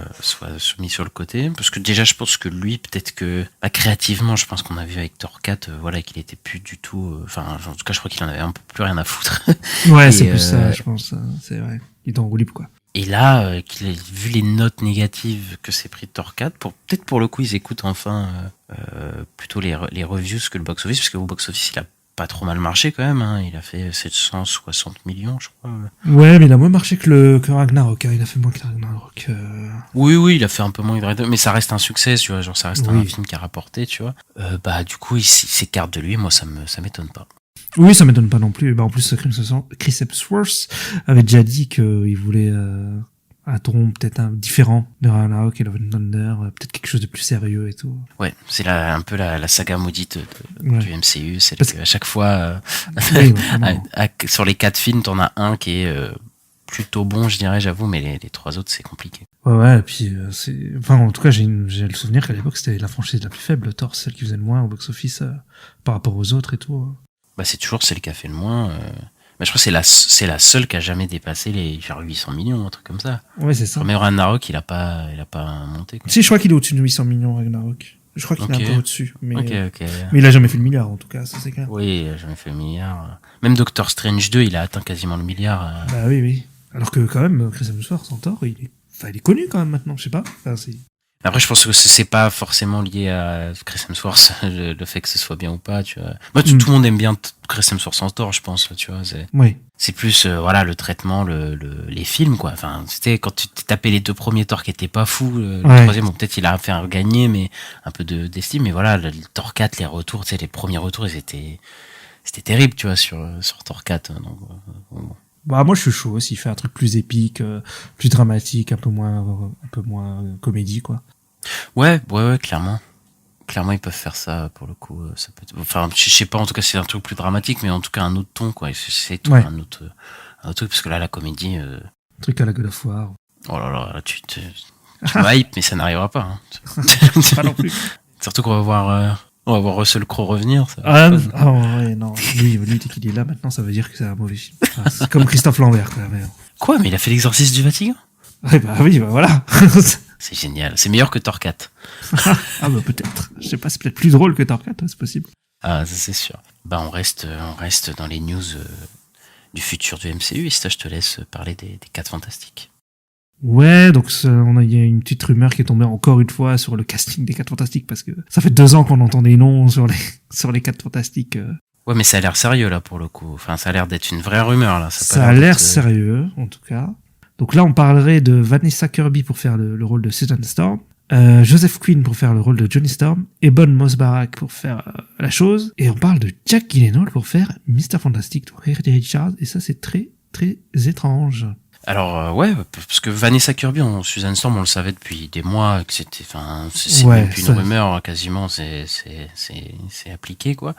soumis sur le côté, parce que déjà je pense que lui peut-être que créativement je pense qu'on a vu avec Thor 4 voilà qu'il était plus du tout enfin en tout cas je crois qu'il en avait un peu plus rien à foutre. Ouais, Et, c'est plus ça, je pense. C'est vrai. Il est en roue libre, quoi. Et là qu'il ait vu les notes négatives que s'est pris Thor 4, peut-être pour le coup ils écoutent enfin plutôt les reviews que le box office, parce que au box office il a pas trop mal marché quand même, hein. Il a fait 760 millions, je crois. Ouais, mais il a moins marché que Ragnarok, hein. Il a fait moins que Ragnarok. Oui, il a fait un peu moins, mais ça reste un succès, tu vois, genre ça reste Oui. un film qui a rapporté, tu vois. Bah du coup, il s'écarte de lui, moi ça m'étonne pas. Oui, ça m'étonne pas non plus. Bah, en plus, Chris Hemsworth avait déjà dit qu'il voulait un ton peut-être différent de Ragnarok et Love and Thunder, peut-être quelque chose de plus sérieux et tout. Ouais, c'est un peu la saga maudite Ouais. du MCU, c'est Parce qu'à chaque fois, Oui, vraiment. sur les 4 films, t'en as un qui est plutôt bon, je dirais, j'avoue, mais les 3 autres, c'est compliqué. Ouais, et puis enfin, en tout cas, j'ai le souvenir qu'à l'époque, c'était la franchise la plus faible, Thor, celle qui faisait le moins au box-office par rapport aux autres et tout. Bah c'est toujours celle qui a fait le moins. Mais je crois que c'est la seule qui a jamais dépassé les genre 800 millions, un truc comme ça. Ouais, c'est ça. Même Ragnarok, il a pas monté, quoi. Si, je crois qu'il est au-dessus de 800 millions, Ragnarok. Je crois qu'il Ok. est un peu au-dessus. Mais Ok. mais il a jamais fait le milliard, en tout cas, ça c'est clair. Oui, il a jamais fait le milliard. Même Doctor Strange 2, il a atteint quasiment le milliard. Bah oui. Alors que quand même, Chris Hemsworth en Thor, il est connu quand même maintenant, je sais pas. Enfin, Après, je pense que c'est pas forcément lié à Chris Hemsworth, le fait que ce soit bien ou pas, tu vois. Moi, tout le monde aime bien Chris Hemsworth en Thor, je pense, tu vois. Oui. C'est plus, voilà, le traitement, les films, quoi. Enfin, c'était quand tu t'es tapé les 2 premiers Thor qui étaient pas fous, le Ouais. 3e, bon, peut-être il a fait un gagner, mais un peu d'estime, mais voilà, le Thor 4, les retours, tu sais, les premiers retours, c'était terrible, tu vois, sur Thor 4. Donc, bon. Bah moi je suis chaud s'il fait un truc plus épique, plus dramatique, un peu moins comédie quoi. Ouais, clairement. Clairement, ils peuvent faire ça, pour le coup. Ça peut enfin, je sais pas, en tout cas, c'est un truc plus dramatique, mais en tout cas, un autre ton, quoi. C'est tout, Ouais. un autre truc, parce que là, la comédie, Un truc à la God of War. oh là là, tu me hype, mais ça n'arrivera pas, hein. Pas non plus. Surtout qu'on va voir Russell Crowe revenir, ça. Ouais, non. Lui dès qu'il est là maintenant, ça veut dire que c'est un mauvais film. Enfin, c'est comme Christophe Lambert quoi. Mais... Quoi, mais il a fait l'exorcisme du Vatican? Ouais, bah oui, bah voilà. C'est génial. C'est meilleur que Thor 4. Ah bah peut-être. Je sais pas, c'est peut-être plus drôle que Thor 4, c'est possible. Ah, ça c'est sûr. Bah, on reste dans les news du futur du MCU, et ça, je te laisse parler des 4 Fantastiques. Ouais, donc il y a une petite rumeur qui est tombée encore une fois sur le casting des 4 Fantastiques, parce que ça fait 2 ans qu'on entend des noms sur les 4 Fantastiques. Ouais, mais ça a l'air sérieux, là, pour le coup. Enfin, ça a l'air d'être une vraie rumeur, là. Ça a l'air sérieux, en tout cas. Donc là, on parlerait de Vanessa Kirby pour faire le rôle de Susan Storm, Joseph Quinn pour faire le rôle de Johnny Storm, Ebon Moss-Bachrach pour faire la chose, et on parle de Jack Gyllenhaal pour faire Mr. Fantastic, donc Reed Richards, et ça, c'est très, très étrange. Alors, ouais, parce que Vanessa Kirby en Susan Storm, on le savait depuis des mois, que c'était, enfin, c'est Ouais, même plus ça... une rumeur, quasiment, c'est appliqué, quoi.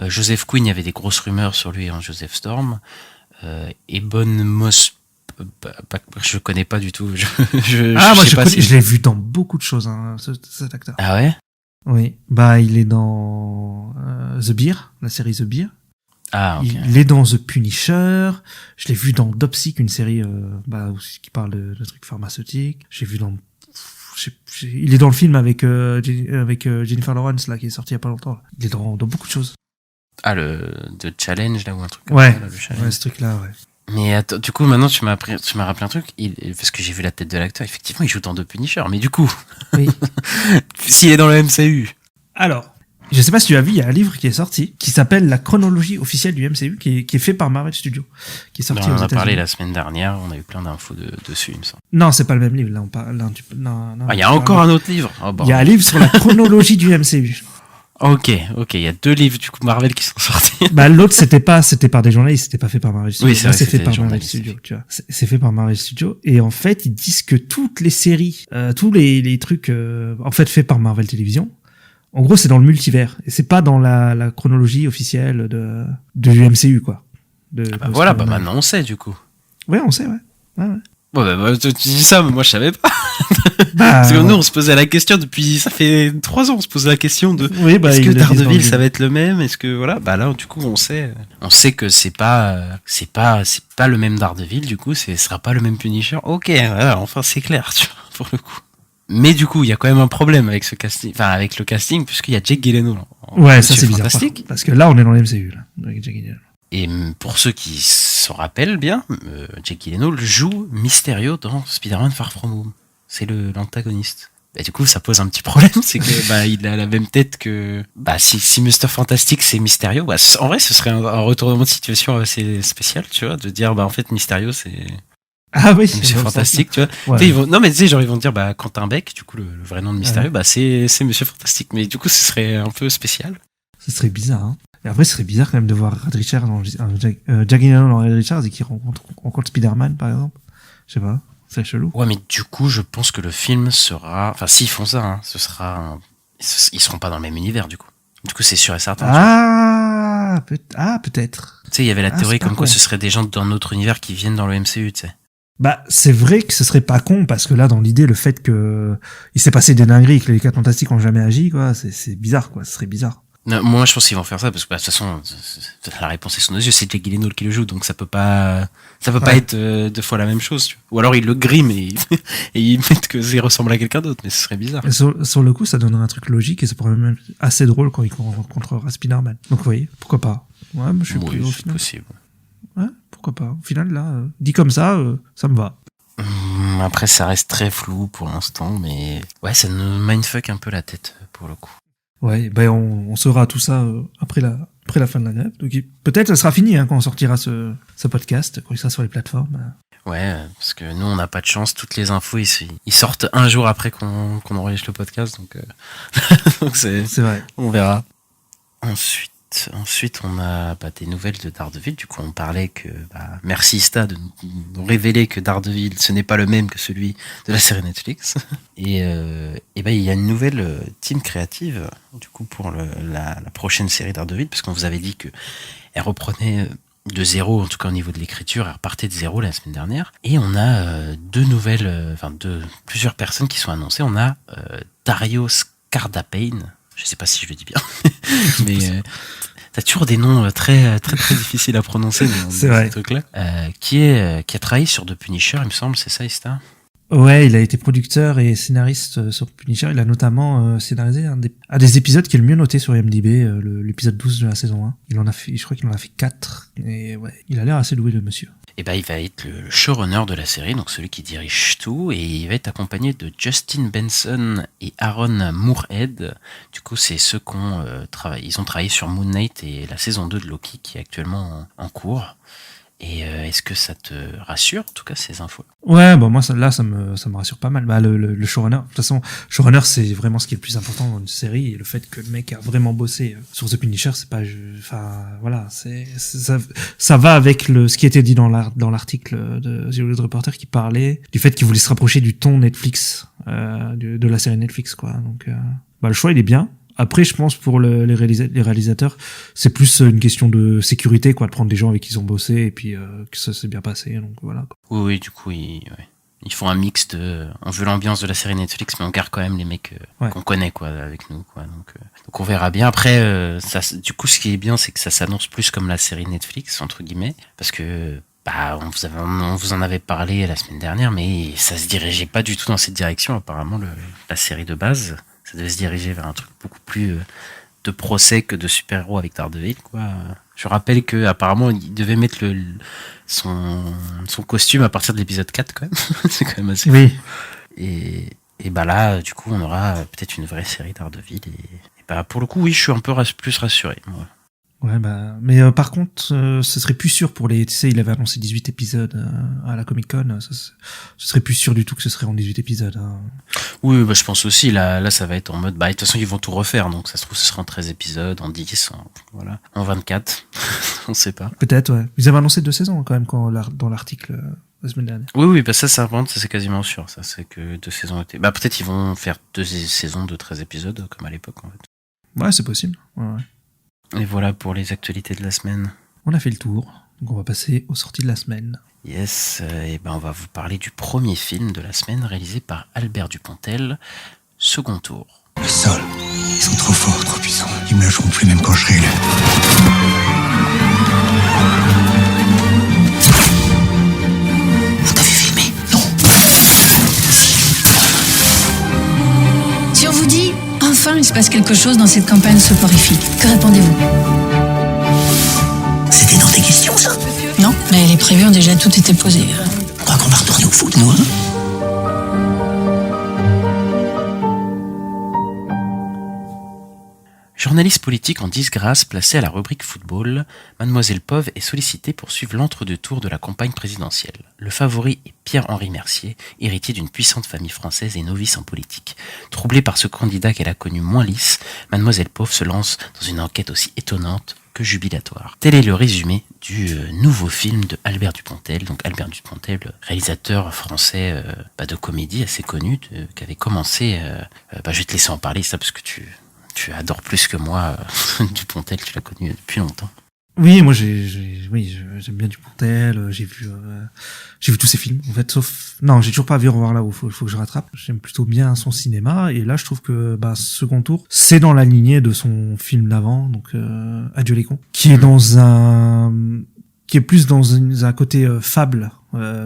Joseph Quinn, il y avait des grosses rumeurs sur lui en Joseph Storm. Ebon Moss, je connais pas du tout. moi, sais je pas je l'ai vu dans beaucoup de choses, hein, cet acteur. Ah ouais? Oui. Bah, il est dans The Bear, la série The Bear. Ah, ok. Il est dans The Punisher. Je l'ai vu dans Dopsic, une série qui parle de trucs pharmaceutiques. J'ai vu dans... il est dans le film avec Jennifer Lawrence, là, qui est sorti il y a pas longtemps. Il est dans beaucoup de choses. Ah, The Challenge, là, ou un truc comme Ouais, ça, là, le challenge. ouais, ce truc-là, ouais. Mais attends, du coup, maintenant, tu m'as rappelé un truc, parce que j'ai vu la tête de l'acteur, effectivement, il joue dans The Punisher, mais du coup, Oui. s'il est dans le MCU. Alors, je sais pas si tu as vu, il y a un livre qui est sorti, qui s'appelle La chronologie officielle du MCU, qui est fait par Marvel Studios, qui est sorti On aux en a États-Unis. parlé la semaine dernière, on a eu plein d'infos dessus, il me semble. Non, c'est pas le même livre, là, on parle, là, non, Ah, il y a encore un autre livre. Oh, bon. Il y a un livre sur la chronologie du MCU. Ok, il y a 2 livres, du coup, Marvel qui sont sortis. Bah, l'autre, c'était par des journalistes, c'était pas fait par Marvel Studios. Oui, c'est Là, vrai, c'est fait c'était par des Marvel journalistes. Studios, tu vois. C'est fait par Marvel Studios. Et en fait, ils disent que toutes les séries, tous les trucs, en fait, faits par Marvel Television, en gros, c'est dans le multivers. Et c'est pas dans la chronologie officielle du MCU, quoi. Voilà, bah maintenant on sait, du coup. Ouais, on sait, ouais. Ouais. Bon, bah, tu dis ça, mais moi je savais pas. Bah, Parce que nous on se posait la question depuis, ça fait 3 ans, on se posait la question de oui, bah, est-ce que ils le disent dans Daredevil le ça livre. va être le même, est-ce que voilà, bah là du coup on sait que c'est pas le même Daredevil, du coup ce sera pas le même Punisher. Ok, voilà, enfin c'est clair, tu vois, pour le coup. Mais du coup il y a quand même un problème avec ce casting, enfin avec le casting, puisqu'il y a Jake Gyllenhaal. Ouais, ça Monsieur c'est bizarre. par Fantastique. contre, parce que là, on est dans l'MCU, là. Avec Jake Gyllenhaal. Et pour ceux qui se rappellent bien, Jake Gyllenhaal joue Mysterio dans Spider-Man Far From Home. C'est l'antagoniste. Bah, du coup, ça pose un petit problème, c'est que bah il a la même tête que bah si Mr Fantastic c'est Mysterio, bah en vrai ce serait un retournement de situation assez spécial, tu vois, de dire bah en fait Mysterio c'est Ah oui, Monsieur Fantastique, tu vois. Ouais. Tu sais, non mais tu sais, genre ils vont dire bah Quentin Beck, du coup le vrai nom de Mysterio, bah c'est Monsieur Fantastique, mais du coup ce serait un peu spécial. Ce serait bizarre, hein. Et après, ce serait bizarre quand même de voir Red Richards Jake Gyllenhaal dans Red Richards et qu'il rencontre Spider-Man, par exemple. Je sais pas. C'est chelou. Ouais, mais du coup, je pense que le film sera... Enfin, s'ils font ça, hein, ce sera... Ils seront pas dans le même univers, du coup. Du coup, c'est sûr et certain. Peut-être. Tu sais, il y avait la théorie c'est pas comme quoi con. ce serait des gens d'un autre univers qui viennent dans le MCU, tu sais. Bah, c'est vrai que ce serait pas con, parce que là, dans l'idée, le fait que il s'est passé des dingueries et que les 4 Fantastiques ont jamais agi, quoi, c'est bizarre, quoi. Ce serait bizarre. Non, moi, je pense qu'ils vont faire ça parce que, bah, de toute façon, la réponse est sous nos yeux, c'est Jake Gyllenhaal qui le joue, donc ça peut pas être 2 fois la même chose, tu vois. Ou alors ils le griment et ils mettent que ça ressemble à quelqu'un d'autre, mais ce serait bizarre. Et sur le coup, ça donnerait un truc logique et ça pourrait même être assez drôle quand il rencontrera Spider-Man. Donc, vous voyez, pourquoi pas. Ouais, moi, je suis plus au Oui, c'est final. possible. Ouais, pourquoi pas. Au final, là, dit comme ça me va. Après, ça reste très flou pour l'instant, mais ouais, ça nous mindfuck un peu la tête, pour le coup. Ouais, ben on saura tout ça après la fin de la grève. Donc peut-être ça sera fini hein, quand on sortira ce podcast, quand il sera sur les plateformes. Ouais, parce que nous, on n'a pas de chance. Toutes les infos, ils sortent un jour après qu'on enregistre le podcast, donc, donc C'est vrai. on verra. Ensuite, on a des nouvelles de Daredevil. Du coup, on parlait que merci Ista de nous révéler que Daredevil, ce n'est pas le même que celui de la série Netflix. Et il y a une nouvelle team créative du coup pour la prochaine série Daredevil, parce qu'on vous avait dit que elle reprenait de zéro, en tout cas au niveau de l'écriture, elle repartait de zéro la semaine dernière. Et on a plusieurs personnes qui sont annoncées. On a Dario Scardapane. Je sais pas si je le dis bien, mais t'as toujours des noms très difficiles à prononcer dans C'est vrai. ces trucs-là. Qui a travaillé sur The Punisher, il me semble, c'est ça, Ista? Ouais, il a été producteur et scénariste sur Punisher. Il a notamment scénarisé un des épisodes qui est le mieux noté sur IMDb, l'épisode 12 de la saison 1. Je crois qu'il en a fait 4. Et ouais, il a l'air assez doué, le monsieur. Et il va être le showrunner de la série, donc celui qui dirige tout, et il va être accompagné de Justin Benson et Aaron Moorhead. Du coup, c'est ceux qui ont ils ont travaillé sur Moon Knight et la saison 2 de Loki, qui est actuellement en cours. Et est-ce que ça te rassure, en tout cas, ces infos? Ouais, bah moi ça me rassure pas mal. Bah le showrunner, de toute façon, showrunner c'est vraiment ce qui est le plus important dans une série, et le fait que le mec a vraiment bossé sur The Punisher, c'est pas enfin voilà, ça va avec ce qui était dit dans l'article de The Hollywood Reporter, qui parlait du fait qu'il voulait se rapprocher du ton Netflix de la série Netflix, quoi. Donc le choix il est bien. Après, je pense pour les réalisateurs, c'est plus une question de sécurité, quoi, de prendre des gens avec qui ils ont bossé et puis que ça s'est bien passé. Donc voilà. Oui, du coup, ils font un mix de. On veut l'ambiance de la série Netflix, mais on garde quand même les mecs qu'on connaît, quoi, avec nous, quoi. Donc on verra bien. Après, du coup, ce qui est bien, c'est que ça s'annonce plus comme la série Netflix, entre guillemets, parce que on vous en avait parlé la semaine dernière, mais ça se dirigeait pas du tout dans cette direction. Apparemment, la série de base, ça devait se diriger vers un truc beaucoup plus de procès que de super-héros avec Daredevil, quoi. Je rappelle que apparemment il devait mettre son costume à partir de l'épisode 4, quand même. C'est quand même assez fou. Et là, du coup, on aura peut-être une vraie série Daredevil. Et pour le coup, oui, je suis un peu plus rassuré. Moi. Ouais, mais par contre, ce serait plus sûr pour tu sais, il avait annoncé 18 épisodes à la Comic-Con, ce serait plus sûr du tout que ce serait en 18 épisodes. Hein. Oui, je pense aussi, là, ça va être en mode, de toute façon, ils vont tout refaire, donc ça se trouve, ce sera en 13 épisodes, en 10, en 24, on sait pas. Peut-être, ouais. Ils avaient annoncé 2 saisons, quand même, dans l'article la semaine dernière. Oui, ça c'est quasiment sûr, ça, c'est que 2 saisons étaient... peut-être ils vont faire 2 saisons de 13 épisodes, comme à l'époque, en fait. Ouais, c'est possible, ouais. Et voilà pour les actualités de la semaine. On a fait le tour. Donc on va passer aux sorties de la semaine. Yes, et ben on va vous parler du premier film de la semaine réalisé par Albert Dupontel, Second Tour. Le sol, ils sont trop forts, trop puissants. Ils me lâcheront plus même quand je serai élu. On t'a vu filmer? Non. Si on vous dit « Enfin, il se passe quelque chose dans cette campagne soporifique », que répondez-vous? C'était dans tes questions, ça? Non, mais les prévus ont déjà tout été posés. On croit qu'on va retourner au foot, nous, hein? Journaliste politique en disgrâce placée à la rubrique football, Mademoiselle Pov est sollicitée pour suivre l'entre-deux-tours de la campagne présidentielle. Le favori est Pierre-Henri Mercier, héritier d'une puissante famille française et novice en politique. Troublée par ce candidat qu'elle a connu moins lisse, Mademoiselle Pov se lance dans une enquête aussi étonnante que jubilatoire. Tel est le résumé du nouveau film de Albert Dupontel. Donc Albert Dupontel, réalisateur français de comédie assez connu, qui avait commencé... je vais te laisser en parler, ça, parce que tu adores plus que moi Dupontel, tu l'as connu depuis longtemps. Oui, moi j'aime bien Dupontel, j'ai vu tous ses films en fait, sauf non, j'ai toujours pas vu Revoir là-haut, faut que je rattrape. J'aime plutôt bien son cinéma et là je trouve que Second Tour, c'est dans la lignée de son film d'avant, donc Adieu les cons, qui est plus dans un côté fable,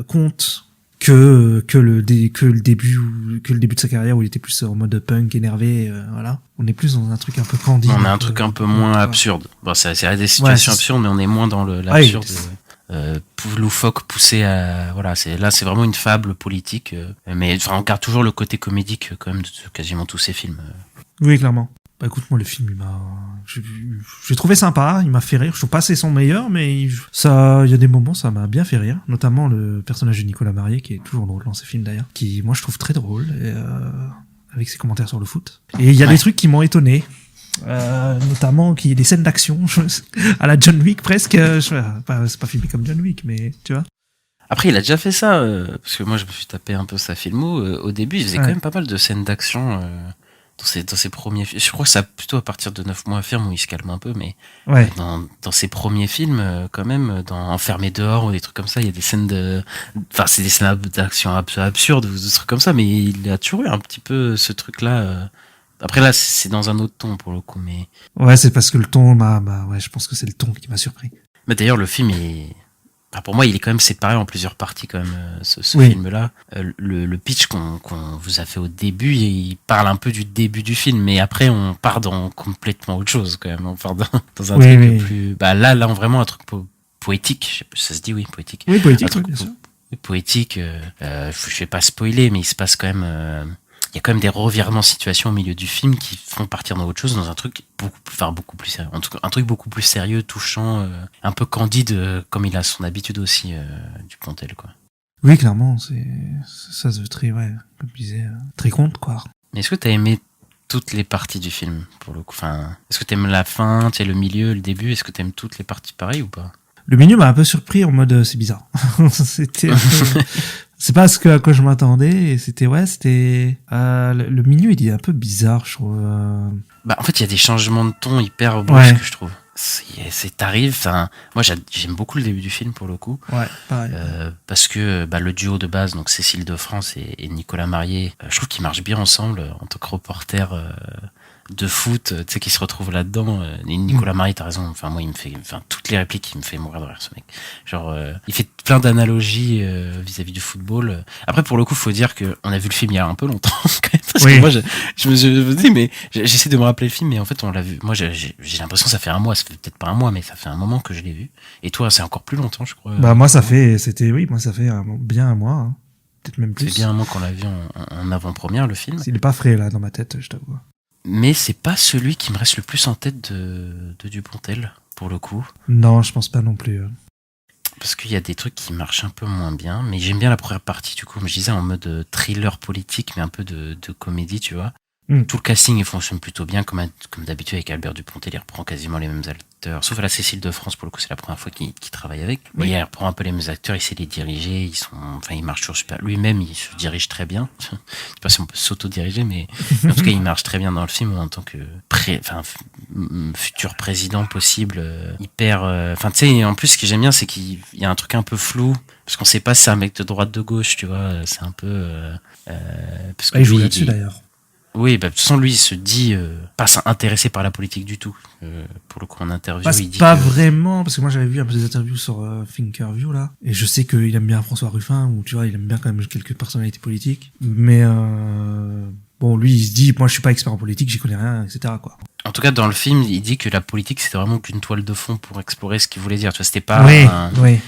conte que le début de sa carrière où il était plus en mode punk énervé, voilà. On est plus dans un truc un peu candide. On a un truc un peu moins absurde. Bon, c'est des situations absurdes, mais on est moins dans l'absurde. Loufoque poussé à c'est vraiment une fable politique, mais on garde toujours le côté comédique quand même de quasiment tous ces films. Oui, clairement. Écoute, moi le film j'ai trouvé sympa, il m'a fait rire. Je trouve pas c'est son meilleur, mais il y a des moments ça m'a bien fait rire, notamment le personnage de Nicolas Marié qui est toujours drôle dans ces films d'ailleurs, qui moi je trouve très drôle et, avec ses commentaires sur le foot. Et il y a des trucs qui m'ont étonné. Notamment qu'il y ait des scènes d'action à la John Wick presque. C'est pas filmé comme John Wick, mais tu vois. Après, il a déjà fait ça, parce que moi je me suis tapé un peu sa filmo. Au début, il faisait quand même pas mal de scènes d'action dans ses premiers films. Je crois que ça plutôt à partir de 9 mois à ferme où il se calme un peu, mais dans ses premiers films, quand même, dans Enfermé dehors ou des trucs comme ça, il y a des scènes c'est des scènes d'action absurdes ou des trucs comme ça, mais il a toujours eu un petit peu ce truc-là. Après là, c'est dans un autre ton pour le coup, mais... Ouais, c'est parce que le ton je pense que c'est le ton qui m'a surpris. Mais d'ailleurs, le film est... pour moi, il est quand même séparé en plusieurs parties quand même, ce film-là. Le pitch qu'on vous a fait au début, il parle un peu du début du film, mais après, on part dans complètement autre chose quand même. On part dans un truc plus... là, vraiment un truc poétique. Ça se dit, oui, poétique. Oui, poétique, bien sûr. Poétique, je vais pas spoiler, mais il se passe quand même... il y a quand même des revirements de situation au milieu du film qui font partir dans autre chose, dans un truc beaucoup plus sérieux. En tout cas, un truc beaucoup plus sérieux, touchant, un peu candide, comme il a son habitude aussi, Dupontel, quoi. Oui, clairement, ça se veut très, comme je disais, très conte, quoi. Mais est-ce que t'as aimé toutes les parties du film, pour le coup? Est-ce que t'aimes la fin, le milieu, le début? Est-ce que t'aimes toutes les parties pareilles ou pas? Le milieu m'a un peu surpris en mode, c'est bizarre. C'était... C'est pas à quoi je m'attendais, et c'était le milieu il est un peu bizarre, je trouve. En fait, il y a des changements de ton hyper brusques, je trouve. Moi j'aime beaucoup le début du film pour le coup. Ouais, pareil. Parce que le duo de base, donc Cécile de France et Nicolas Marié, je trouve qu'ils marchent bien ensemble en tant que reporter de foot, tu sais, qui se retrouve là-dedans. Nicolas Marié, t'as raison, moi il me fait, toutes les répliques, il me fait mourir de rire, ce mec. Genre, il fait plein d'analogies vis-à-vis du football. Après, pour le coup, faut dire que on a vu le film il y a un peu longtemps, quand même, parce que moi, je me dis, mais j'essaie de me rappeler le film, mais en fait, on l'a vu. Moi, j'ai l'impression que ça fait un mois, ça fait peut-être pas un mois, mais ça fait un moment que je l'ai vu. Et toi, c'est encore plus longtemps, je crois. Moi, ça fait bien un mois, hein. Peut-être même plus. C'est bien un mois qu'on l'a vu en avant-première, le film. Il est pas frais, là, dans ma tête, je t'avoue. Mais c'est pas celui qui me reste le plus en tête de Dupontel, pour le coup. Non, je pense pas non plus. Parce qu'il y a des trucs qui marchent un peu moins bien, mais j'aime bien la première partie, du coup, comme je disais, en mode thriller politique, mais un peu de comédie, tu vois. Tout le casting il fonctionne plutôt bien, comme d'habitude avec Albert Dupontel, il reprend quasiment les mêmes acteurs, sauf à la Cécile de France, pour le coup c'est la première fois qu'il travaille avec, mais il reprend un peu les mêmes acteurs, il sait les diriger, il marche toujours super, lui-même il se dirige très bien, je sais pas si on peut s'auto-diriger, mais en tout cas il marche très bien dans le film en tant que futur président possible, hyper, tu sais, en plus ce que j'aime bien c'est qu'il y a un truc un peu flou, parce qu'on sait pas si c'est un mec de droite de gauche, tu vois, c'est un peu parce que il joue là-dessus d'ailleurs. Oui, de toute façon, lui, il se dit pas intéressé par la politique du tout. Pour le coup, en interview, il dit pas vraiment, parce que moi j'avais vu un peu des interviews sur Thinkerview là, et je sais qu'il aime bien François Ruffin, ou tu vois, il aime bien quand même quelques personnalités politiques, mais bon, lui, il se dit, moi je suis pas expert en politique, j'y connais rien, etc. quoi. En tout cas, dans le film, il dit que la politique, c'était vraiment qu'une toile de fond pour explorer ce qu'il voulait dire. Tu vois, c'était pas oui.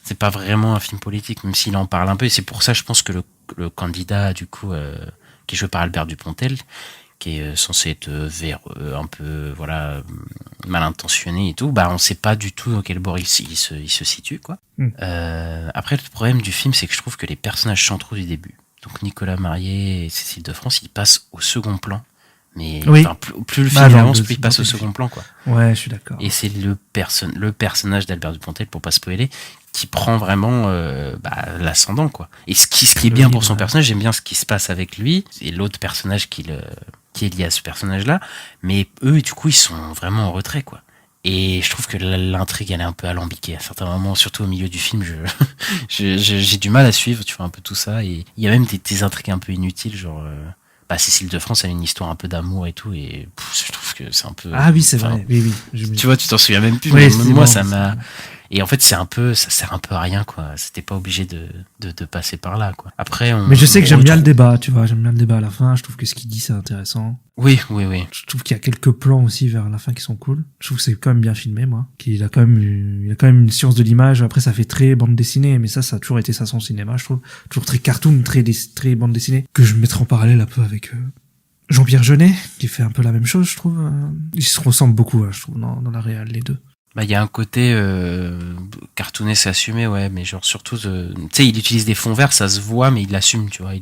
C'est pas vraiment un film politique, même s'il en parle un peu, et c'est pour ça, je pense que le candidat, du coup, qui est joué par Albert Dupontel, qui est censé être véreux, un peu voilà mal intentionné et tout, on sait pas du tout dans quel bord il se situe quoi. Après le problème du film c'est que je trouve que les personnages centraux du début, donc Nicolas Marié et Cécile de France, ils passent au second plan. Mais plus le film avance, plus il passe au second plan quoi. Ouais, je suis d'accord. Et c'est le personnage d'Albert Dupontel, pour pas spoiler, qui prend vraiment l'ascendant quoi. Et ce qui est bien pour son personnage, j'aime bien ce qui se passe avec lui et l'autre personnage qui est lié à ce personnage-là, mais eux du coup ils sont vraiment en retrait quoi. Et je trouve que l'intrigue elle est un peu alambiquée à certains moments, surtout au milieu du film, j'ai du mal à suivre, tu vois, un peu tout ça, et il y a même des intrigues un peu inutiles, genre Cécile de France a une histoire un peu d'amour et tout, et je trouve que c'est un peu... Ah oui, c'est vrai, oui. Tu vois, tu t'en souviens même plus, oui, mais moi ça m'a... Et en fait, ça sert un peu à rien, quoi. C'était pas obligé de passer par là, quoi. Après, mais je sais que j'aime bien le débat, tu vois. J'aime bien le débat à la fin. Je trouve que ce qu'il dit, c'est intéressant. Oui. Je trouve qu'il y a quelques plans aussi vers la fin qui sont cool. Je trouve que c'est quand même bien filmé, moi. Il a quand même une science de l'image. Après, ça fait très bande dessinée, mais ça a toujours été ça son cinéma, je trouve. Toujours très cartoon, très bande dessinée. Que je mettrais en parallèle un peu avec Jean-Pierre Jeunet, qui fait un peu la même chose, je trouve. Ils se ressemblent beaucoup, je trouve, dans la réal, les deux. Il y a un côté cartooné, c'est assumé, ouais, mais genre surtout, tu sais, il utilise des fonds verts, ça se voit, mais il l'assume, tu vois,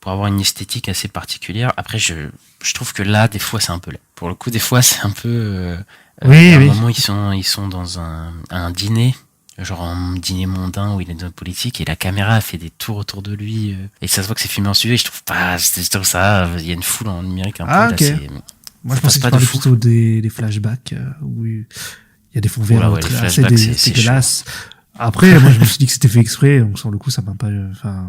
pour avoir une esthétique assez particulière. Après, je trouve que là, des fois, c'est un peu laid. Pour le coup, des fois, c'est un peu... à un moment, ils sont dans un dîner, genre un dîner mondain où il est dans la politique, et la caméra fait des tours autour de lui, et ça se voit que c'est filmé en studio, et je trouve pas, ça, il y a une foule en numérique un peu, là, okay. Moi, je pensais que tu parlais plutôt des flashbacks, où il y a des fonds verts assez dégueulasses. Après, moi, je me suis dit que c'était fait exprès, donc sur le coup, ça m'a pas,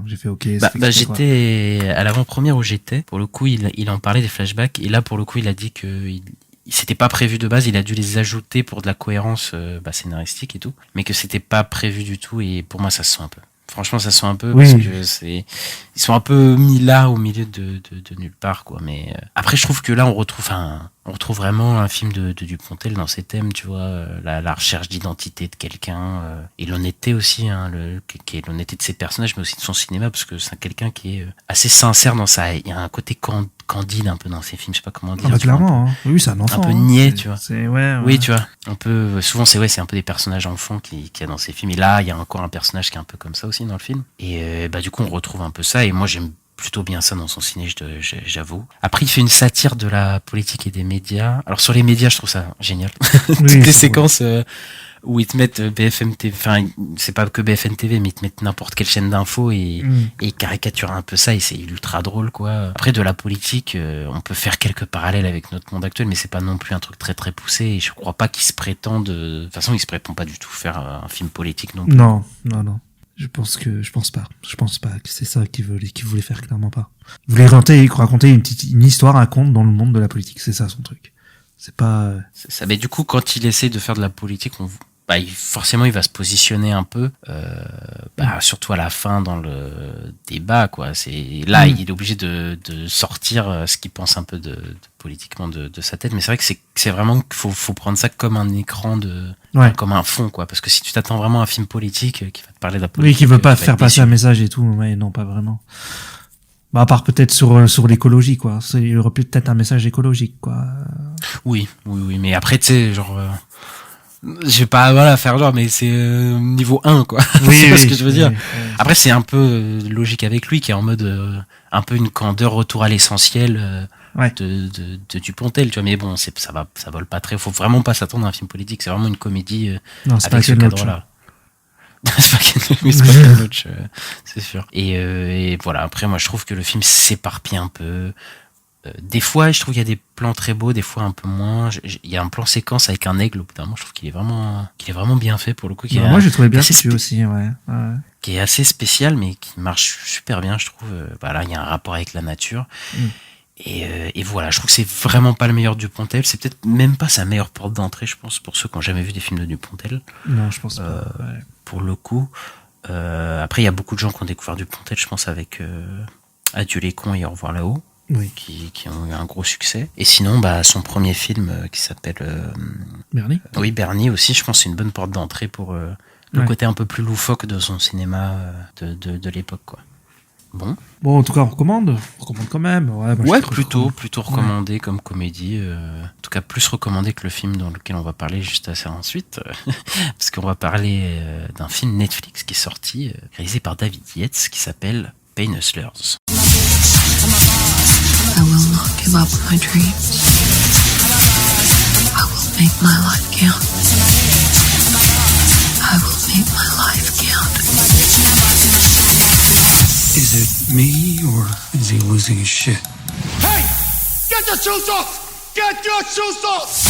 j'ai fait ok. J'étais à l'avant-première où j'étais. Pour le coup, il en parlait des flashbacks, et là, pour le coup, il a dit que c'était pas prévu de base, il a dû les ajouter pour de la cohérence, scénaristique et tout, mais que c'était pas prévu du tout, et pour moi, ça se sent un peu. Franchement, ça sent un peu parce que ils sont un peu mis là au milieu de nulle part, quoi. Mais après, je trouve que là, on retrouve vraiment un film de Dupontel dans ses thèmes, tu vois, la recherche d'identité de quelqu'un, et l'honnêteté aussi, qui est l'honnêteté de ses personnages, mais aussi de son cinéma, parce que c'est quelqu'un qui est assez sincère dans ça. Il y a un côté candide un peu dans ses films, je sais pas comment dire. Clairement, oui, c'est un enfant. Un peu niais, tu vois. Oui, tu vois. Un peu, souvent, c'est un peu des personnages enfants qu'il y a dans ses films. Et là, il y a encore un personnage qui est un peu comme ça aussi dans le film. Et du coup, on retrouve un peu ça. Et moi, j'aime plutôt bien ça dans son ciné, j'avoue. Après, il fait une satire de la politique et des médias. Alors, sur les médias, je trouve ça génial. Toutes les séquences où ils te mettent BFM TV, c'est pas que BFM TV, mais ils te mettent n'importe quelle chaîne d'infos et ils caricaturent un peu ça, et c'est ultra drôle, quoi. Après, de la politique, on peut faire quelques parallèles avec notre monde actuel, mais c'est pas non plus un truc très très poussé, et je crois pas qu'ils se prétendent, de toute façon, ils se prétendent pas du tout faire un film politique non plus. Non. Je pense pas que c'est ça qu'ils voulaient faire, clairement pas. Ils voulaient raconter une histoire, un conte dans le monde de la politique, c'est ça son truc. C'est pas... ça, mais du coup, quand il essaie de faire de la politique, forcément, il va se positionner un peu, surtout à la fin dans le débat, quoi. Là, il est obligé de sortir ce qu'il pense un peu de politiquement de sa tête, mais c'est vrai que c'est vraiment qu'il faut prendre ça comme un écran comme un fond, quoi. Parce que si tu t'attends vraiment à un film politique qui va te parler de la politique, qui veut pas faire passer un message et tout, non, pas vraiment. À part peut-être sur l'écologie, quoi. Il y aurait peut-être un message écologique, quoi. Oui, mais après, tu sais, genre, Je vais pas faire genre, mais c'est niveau 1 quoi. Oui, c'est oui, ce que je veux dire. oui. Après c'est un peu logique avec lui qui est en mode un peu une candeur retour à l'essentiel Ouais. de Dupontel, tu vois. Mais bon, ça vole pas très. Faut vraiment pas s'attendre à un film politique. C'est vraiment une comédie Non, c'est pas avec ce Ken Loach. cadre-là. c'est pas Ken Loach, c'est sûr. Et voilà. Après, moi, je trouve que le film s'éparpille un peu. Des fois, je trouve qu'il y a des plans très beaux, des fois un peu moins. Il y a un plan séquence avec un aigle, au bout d'un moment, je trouve qu'il est vraiment bien fait pour le coup. Moi, j'ai trouvé bien assez foutu aussi, ouais. qui est assez spécial, mais qui marche super bien, je trouve. Voilà, il y a un rapport avec la nature. Et voilà, je trouve que c'est vraiment pas le meilleur Dupontel. C'est peut-être même pas sa meilleure porte d'entrée, je pense, pour ceux qui n'ont jamais vu des films de Dupontel. Non, je pense pas. Ouais. Pour le coup. Après, il y a beaucoup de gens qui ont découvert Dupontel, je pense, avec Adieu les cons et Au revoir là-haut. Oui. Qui ont eu un gros succès. Et sinon, son premier film qui s'appelle Bernie. Oui, Bernie aussi, je pense que c'est une bonne porte d'entrée pour le côté un peu plus loufoque de son cinéma de l'époque, quoi. Bon, en tout cas, on recommande quand même. Ouais, moi, plutôt recommandé comme comédie. En tout cas, plus recommandé que le film dans lequel on va parler juste assez ensuite. Parce qu'on va parler d'un film Netflix qui est sorti, réalisé par David Yates, qui s'appelle Pain Hustlers. I will not give up my dreams. I will make my life count. I will make my life count. Is it me, or is he losing his shit? Hey! Get your shoes off! Get your shoes off!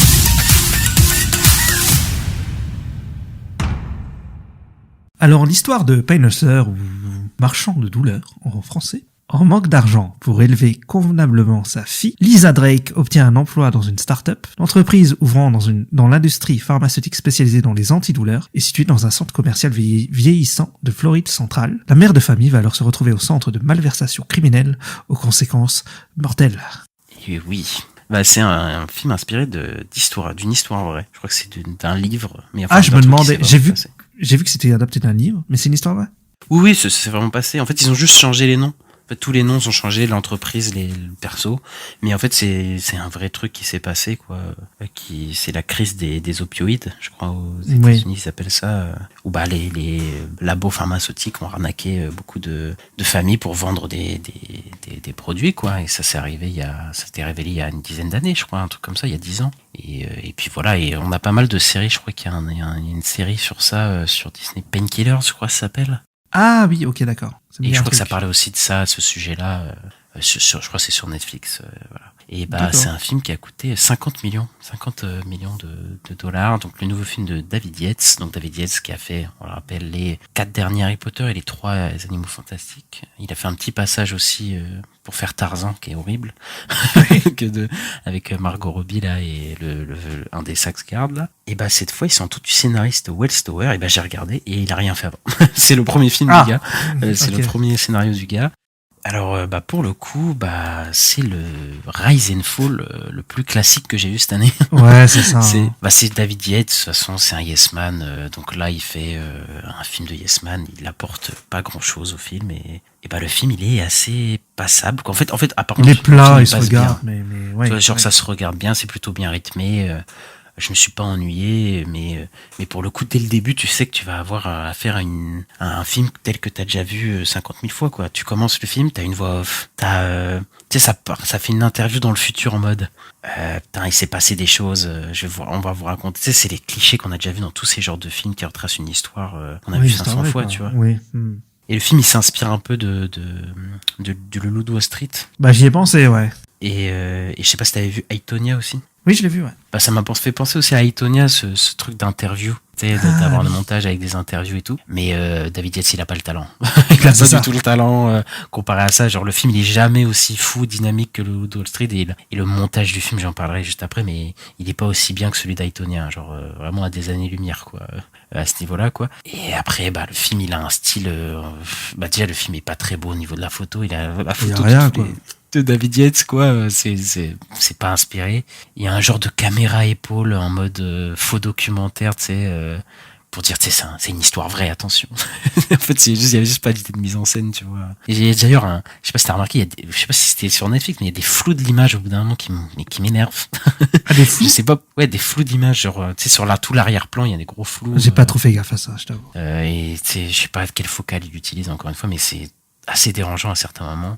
Alors, l'histoire de Pain Hustler, ou marchand de douleur en français, en manque d'argent pour élever convenablement sa fille, Lisa Drake obtient un emploi dans une start-up. L'entreprise ouvrant dans l'industrie pharmaceutique spécialisée dans les antidouleurs est située dans un centre commercial vieillissant de Floride centrale. La mère de famille va alors se retrouver au centre de malversation criminelle aux conséquences mortelles. Et oui. C'est un film inspiré d'une histoire vraie. Je crois que c'est d'un livre. Mais enfin, je me demandais, j'ai vu que c'était adapté d'un livre, mais c'est une histoire vraie? Oui, c'est vraiment passé. En fait, ils ont juste changé les noms. En fait, tous les noms ont changé, l'entreprise, le perso. Mais en fait, c'est un vrai truc qui s'est passé, quoi. C'est la crise des opioïdes, je crois, aux États-Unis, ils appellent ça. Où les labos pharmaceutiques ont arnaqué beaucoup de familles pour vendre des produits, quoi. Et ça s'est révélé il y a une dizaine d'années, je crois, un truc comme ça, il y a 10 ans. Et puis voilà, et on a pas mal de séries, je crois qu'il y a une série sur ça, sur Disney, Painkillers, je crois que ça s'appelle. Ah oui, ok, d'accord. Et je crois que ça parlait aussi de ça, ce sujet-là. Je crois que c'est sur Netflix. Voilà. Et c'est un film qui a coûté 50 millions de dollars. Donc le nouveau film de David Yates. Donc David Yates qui a fait, on le rappelle, les 4 derniers Harry Potter et les 3 Animaux Fantastiques. Il a fait un petit passage aussi pour faire Tarzan, qui est horrible, avec Margot Robbie là et un des Saxguard là. Et cette fois ils sont tous du scénariste Wells Tower. Et j'ai regardé et il a rien fait avant. C'est le premier film du gars. C'est le premier scénario du gars. Alors, pour le coup, c'est le Rise and Fall le plus classique que j'ai vu cette année. Ouais, c'est ça. C'est David Yates, de toute façon, c'est un Yes Man. Donc là, il fait un film de Yes Man. Il apporte pas grand-chose au film. Et le film, il est assez passable. En fait, à part les plats, ils se regardent. Mais ouais, tu vois, ça se regarde bien, c'est plutôt bien rythmé. Je me suis pas ennuyé, mais pour le coup, dès le début, tu sais que tu vas avoir affaire à un film tel que t'as déjà vu 50 000 fois, quoi. Tu commences le film, t'as une voix off, tu sais, ça fait une interview dans le futur en mode, il s'est passé des choses, on va vous raconter. Tu sais, c'est les clichés qu'on a déjà vus dans tous ces genres de films qui retracent une histoire qu'on a vu 500 fois, quoi. Tu vois. Oui. Et le film, il s'inspire un peu de Le Loup de Wall Street. J'y ai pensé, ouais. Et je sais pas si t'avais vu Aitonia aussi. Oui, je l'ai vu, ouais. Ça m'a fait penser aussi à Aitonia, ce truc d'interview, tu sais, d'avoir le montage avec des interviews et tout. Mais David Yates, il a pas le talent. Il a pas du tout le talent comparé à ça. Genre, le film, il est jamais aussi fou, dynamique que le Loup de Wall Street. Et le montage du film, j'en parlerai juste après, mais il est pas aussi bien que celui d'Aitonia. Genre, vraiment à des années-lumière, quoi. À ce niveau-là, quoi. Et après, le film, il a un style... déjà, le film est pas très beau au niveau de la photo. Il a la photo de David Yates, quoi. C'est pas inspiré. Il y a un genre de caméra épaule en mode faux documentaire, tu sais, pour dire, tu sais, c'est une histoire vraie, attention. En fait, il y avait juste pas d'idée de mise en scène, tu vois. Et il y a d'ailleurs je sais pas si t'as remarqué, je sais pas si c'était sur Netflix, mais il y a des flous de l'image au bout d'un moment qui m'énervent. Ah, des flous? Je sais pas, ouais, des flous d'image, genre, tu sais, sur tout l'arrière-plan, il y a des gros flous. J'ai pas trop fait gaffe à ça, je t'avoue. Et tu sais, je sais pas quelle focale il utilise encore une fois, mais c'est assez dérangeant à certains moments.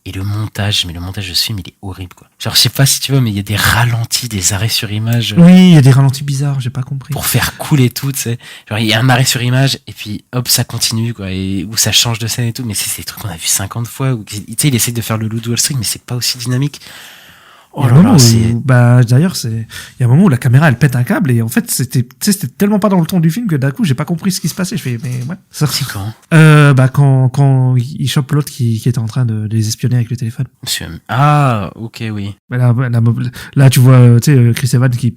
Et le montage de ce film, il est horrible, quoi. Genre, je sais pas si tu vois, mais il y a des ralentis, des arrêts sur image. Oui, il y a des ralentis bizarres, j'ai pas compris. Pour faire couler tout, tu sais. Genre, il y a un arrêt sur image, et puis, hop, ça continue, quoi, et où ça change de scène et tout. Mais c'est des trucs qu'on a vu 50 fois, où, tu sais, il essaie de faire le Loup de Wall Street, mais c'est pas aussi dynamique. Il y a un moment où, d'ailleurs, il y a un moment où la caméra, elle pète un câble, et en fait, c'était tellement pas dans le ton du film que d'un coup, j'ai pas compris ce qui se passait. Je fais, mais ouais. C'est quand? Quand il chope l'autre qui était en train de les espionner avec le téléphone. Ah, ok, oui. Là, tu vois, tu sais, Chris Evans qui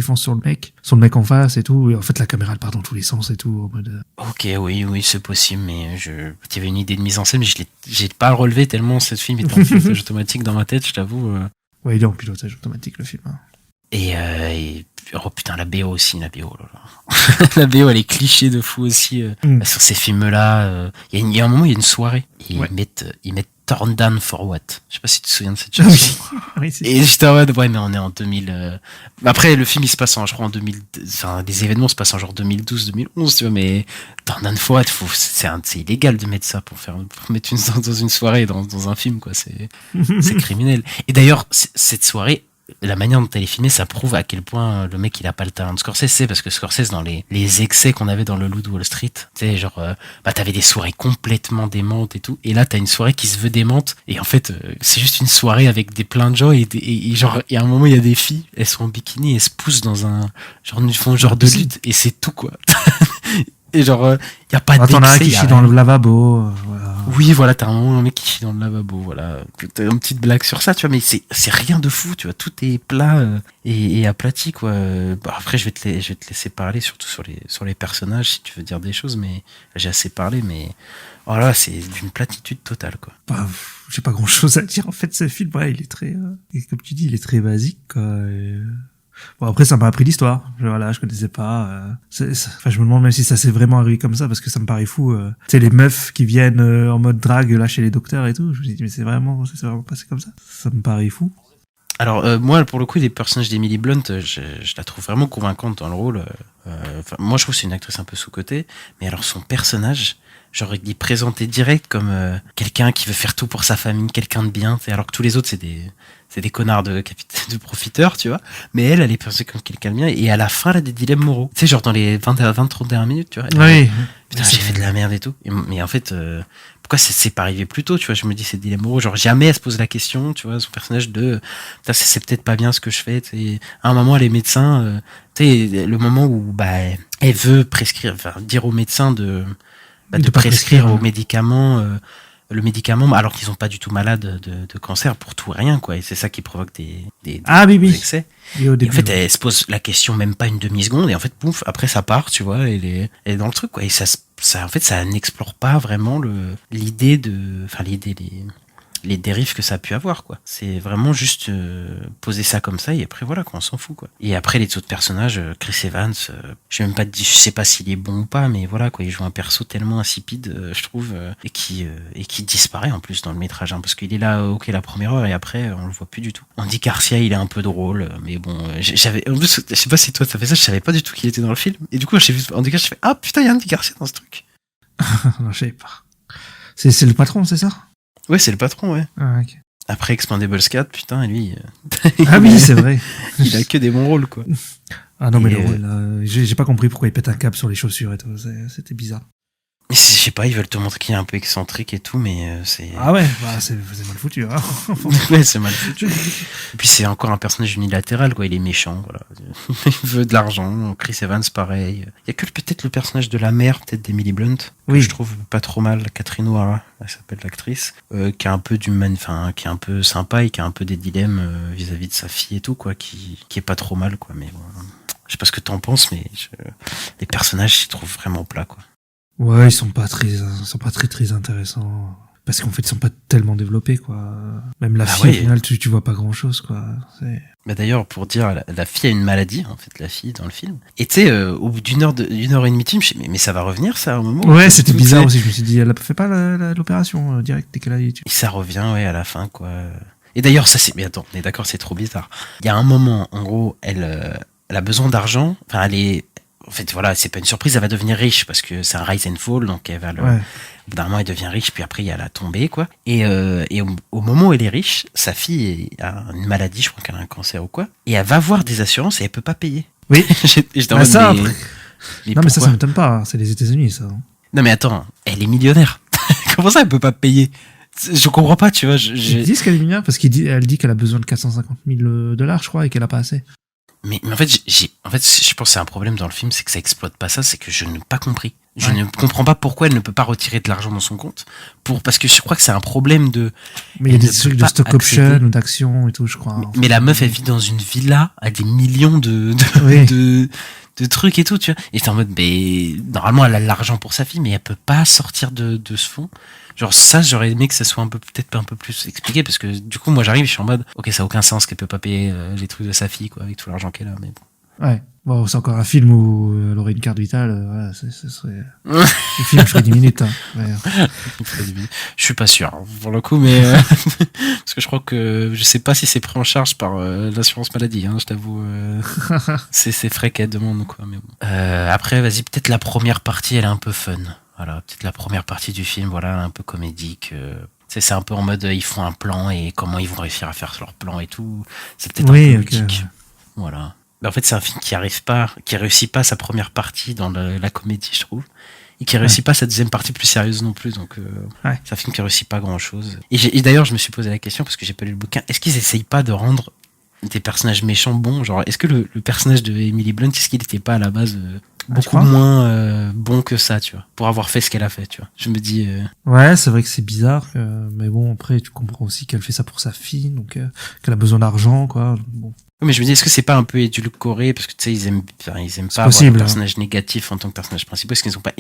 fonce sur le mec en face et tout. Et en fait, la caméra, elle part dans tous les sens et tout, en mode. Ok, oui, c'est possible, mais il y avait une idée de mise en scène, mais j'ai pas relevé tellement ce film était en pilotage automatique dans ma tête, je t'avoue. Ouais, il est en pilotage automatique, le film. Hein. Et oh putain, la BO aussi, la BO, là. La BO, elle est cliché de fou aussi. Sur ces films-là, il y a un moment, il y a une soirée, et ils mettent Turn Down for What. Je sais pas si tu te souviens de cette chanson. Oui, et j'étais en mode, ouais, mais on est en 2000. Après, le film, il se passe je crois, en 2000. Enfin, des événements se passent en genre 2012, 2011, tu vois, mais Turn Down for What, c'est illégal de mettre ça pour mettre dans une soirée, dans un film, quoi. C'est criminel. Et d'ailleurs, cette soirée, la manière dont elle est filmée, ça prouve à quel point le mec il a pas le talent de Scorsese, parce que Scorsese, dans les excès qu'on avait dans le Loup de Wall Street, tu sais, genre t'avais des soirées complètement démentes et tout, et là t'as une soirée qui se veut démente, et en fait c'est juste une soirée avec plein de gens, et genre il y a un moment, il y a des filles, elles sont en bikini, elles se poussent dans un genre de lutte, et c'est tout, quoi. Et genre, y a pas d'excès. T'en as un qui chie dans le lavabo, voilà. Oui, voilà, t'as un mec qui chie dans le lavabo, voilà. T'as une petite blague sur ça, tu vois, mais c'est rien de fou, tu vois. Tout est plat et aplati, quoi. Après, je vais te laisser parler, surtout sur les personnages, si tu veux dire des choses, mais j'ai assez parlé, mais voilà, c'est d'une platitude totale, quoi. J'ai pas grand chose à dire, en fait, ce film, ouais, il est très, comme tu dis, il est très basique, quoi. Bon, après, ça m'a appris l'histoire. Voilà, je connaissais pas. Je me demande même si ça s'est vraiment arrivé comme ça, parce que ça me paraît fou. Tu sais, les meufs qui viennent en mode drague là chez les docteurs et tout. Je me dis, mais c'est vraiment passé comme ça. Ça me paraît fou. Alors, moi, pour le coup, les personnages d'Emily Blunt, je la trouve vraiment convaincante dans le rôle. Moi, je trouve que c'est une actrice un peu sous-cotée. Mais alors, son personnage, genre, il est présenté direct comme quelqu'un qui veut faire tout pour sa famille, quelqu'un de bien. Alors que tous les autres, c'est des connards de profiteurs, tu vois. Mais elle est pensée comme quelqu'un de bien. Et à la fin, elle a des dilemmes moraux. Tu sais, genre dans les 20-30 dernières minutes, tu vois. Oui. Putain, j'ai fait de la merde et tout. Mais en fait, pourquoi c'est pas arrivé plus tôt, tu vois. Je me dis, c'est des dilemmes moraux. Genre, jamais elle se pose la question, tu vois, son personnage de, putain, c'est peut-être pas bien ce que je fais. T'sais. À un moment, elle est médecin. Tu sais, le moment où, elle veut prescrire, enfin, dire au médecin de prescrire aux médicaments, le médicament, alors qu'ils sont pas du tout malades de cancer pour tout et rien, quoi. Et c'est ça qui provoque des excès. Et au début, en fait, elle se pose la question même pas une demi-seconde, et en fait, pouf, après ça part, tu vois, elle est dans le truc, quoi. Et ça, en fait, ça n'explore pas vraiment les dérives que ça a pu avoir, quoi. C'est vraiment juste poser ça comme ça, et après voilà, quoi, on s'en fout, quoi. Et après les autres personnages, Chris Evans, je sais pas s'il est bon ou pas, mais voilà, quoi, il joue un perso tellement insipide, je trouve, et qui disparaît en plus dans le métrage, hein, parce qu'il est là, ok, la première heure, et après on le voit plus du tout. Andy Garcia, il est un peu drôle, mais bon, en plus, je sais pas si toi ça fait ça, je savais pas du tout qu'il était dans le film, et du coup j'ai vu Andy Garcia, je fais, ah putain, il y a Andy Garcia dans ce truc. Non, je savais pas. C'est le patron, c'est ça? Ouais, c'est le patron, ouais. Ah, ok. Après Expendables 4, putain, lui... Ah oui, c'est vrai. Il a que des bons rôles, quoi. Ah non, mais le rôle, là, j'ai pas compris pourquoi il pète un câble sur les chaussures et tout. C'était bizarre. Je sais pas, ils veulent te montrer qu'il est un peu excentrique et tout, mais c'est... Ah ouais, c'est mal foutu, hein. Ouais, c'est mal foutu. Et puis c'est encore un personnage unilatéral, quoi. Il est méchant, voilà. Il veut de l'argent. Chris Evans, pareil. Il y a que peut-être le personnage de la mère, peut-être d'Emily Blunt, que je trouve pas trop mal. Catherine O'Hara, elle s'appelle l'actrice, qui a un peu qui est un peu sympa et qui a un peu des dilemmes vis-à-vis de sa fille et tout, quoi, qui est pas trop mal, quoi. Mais bon, je sais pas ce que t'en penses, mais les personnages, je les trouve vraiment plats, quoi. Ouais, ils sont pas très intéressants. parce qu'en fait ils sont pas tellement développés quoi. Même la fille au final tu vois pas grand chose quoi. Bah d'ailleurs pour dire la fille a une maladie en fait, la fille dans le film. Et tu sais au bout d'une heure et demie de film, je me suis dit, mais ça va revenir ça à un moment. Ouais, c'était bizarre aussi, je me suis dit elle a fait pas l'opération direct dès qu'elle a eu. Et ça revient à la fin quoi. Et d'ailleurs ça c'est, mais attends, on est d'accord, c'est trop bizarre. Il y a un moment en gros elle a besoin d'argent, enfin elle est, en fait voilà, c'est pas une surprise, elle va devenir riche parce que c'est un rise and fall, donc elle va au bout d'un moment elle devient riche, puis après il y a la tombée quoi. Et au moment où elle est riche, sa fille a une maladie, je crois qu'elle a un cancer ou quoi, et elle va voir des assurances et elle peut pas payer. Oui. J'étais en mode, ça, mais non mais ça m'étonne pas, hein. C'est les États-Unis ça. Non mais attends, elle est millionnaire. Comment ça elle peut pas payer? Je comprends pas, tu vois. Ils disent qu'elle est millionnaire parce qu'elle dit qu'elle a besoin de $450 000, je crois, et qu'elle a pas assez. Mais en fait, je pense que c'est un problème dans le film, c'est que ça exploite pas ça, c'est que je n'ai pas compris. Je ne comprends pas pourquoi elle ne peut pas retirer de l'argent dans son compte. Parce que je crois que c'est un problème de. Mais il y a des trucs de stock option ou d'actions et tout, je crois. Mais la meuf, elle vit dans une villa à des millions de trucs et tout, tu vois. Et t'es en mode, mais normalement, elle a l'argent pour sa fille, mais elle peut pas sortir de ce fonds. Genre ça, j'aurais aimé que ça soit peut-être un peu plus expliqué, parce que du coup, moi j'arrive, je suis en mode, ok, ça a aucun sens qu'elle peut pas payer les trucs de sa fille, quoi, avec tout l'argent qu'elle a, mais bon. Ouais. Bon, c'est encore un film où elle aurait une carte vitale, voilà, ce serait... Le film ferait 10 minutes, hein. Ouais. Je suis pas sûr, hein, pour le coup, mais... parce que je crois que... Je sais pas si c'est pris en charge par l'assurance maladie, hein, je t'avoue. C'est frais qu'elle demande, quoi, mais bon. Après, vas-y, peut-être la première partie, elle est un peu fun. Voilà, peut-être la première partie du film, voilà, un peu comédique. C'est un peu en mode, ils font un plan et comment ils vont réussir à faire leur plan et tout. C'est peut-être un peu ludique. Voilà. Mais en fait, c'est un film qui réussit pas sa première partie dans la comédie, je trouve. Et qui réussit pas sa deuxième partie plus sérieuse non plus. Donc, c'est un film qui réussit pas grand-chose. Et d'ailleurs, je me suis posé la question, parce que j'ai pas lu le bouquin, est-ce qu'ils essayent pas de rendre des personnages méchants bons? Genre, est-ce que le personnage de Emily Blunt, est-ce qu'il était pas à la base... beaucoup moins bon que ça, tu vois, pour avoir fait ce qu'elle a fait, tu vois. Je me dis... Ouais, c'est vrai que c'est bizarre, mais bon, après, tu comprends aussi qu'elle fait ça pour sa fille, donc qu'elle a besoin d'argent, quoi. Bon. Mais je me dis, est-ce que c'est pas un peu édulcoré, parce que tu sais, ils aiment pas avoir le personnage négatif en tant que personnage principal, est-ce qu'ils ont pas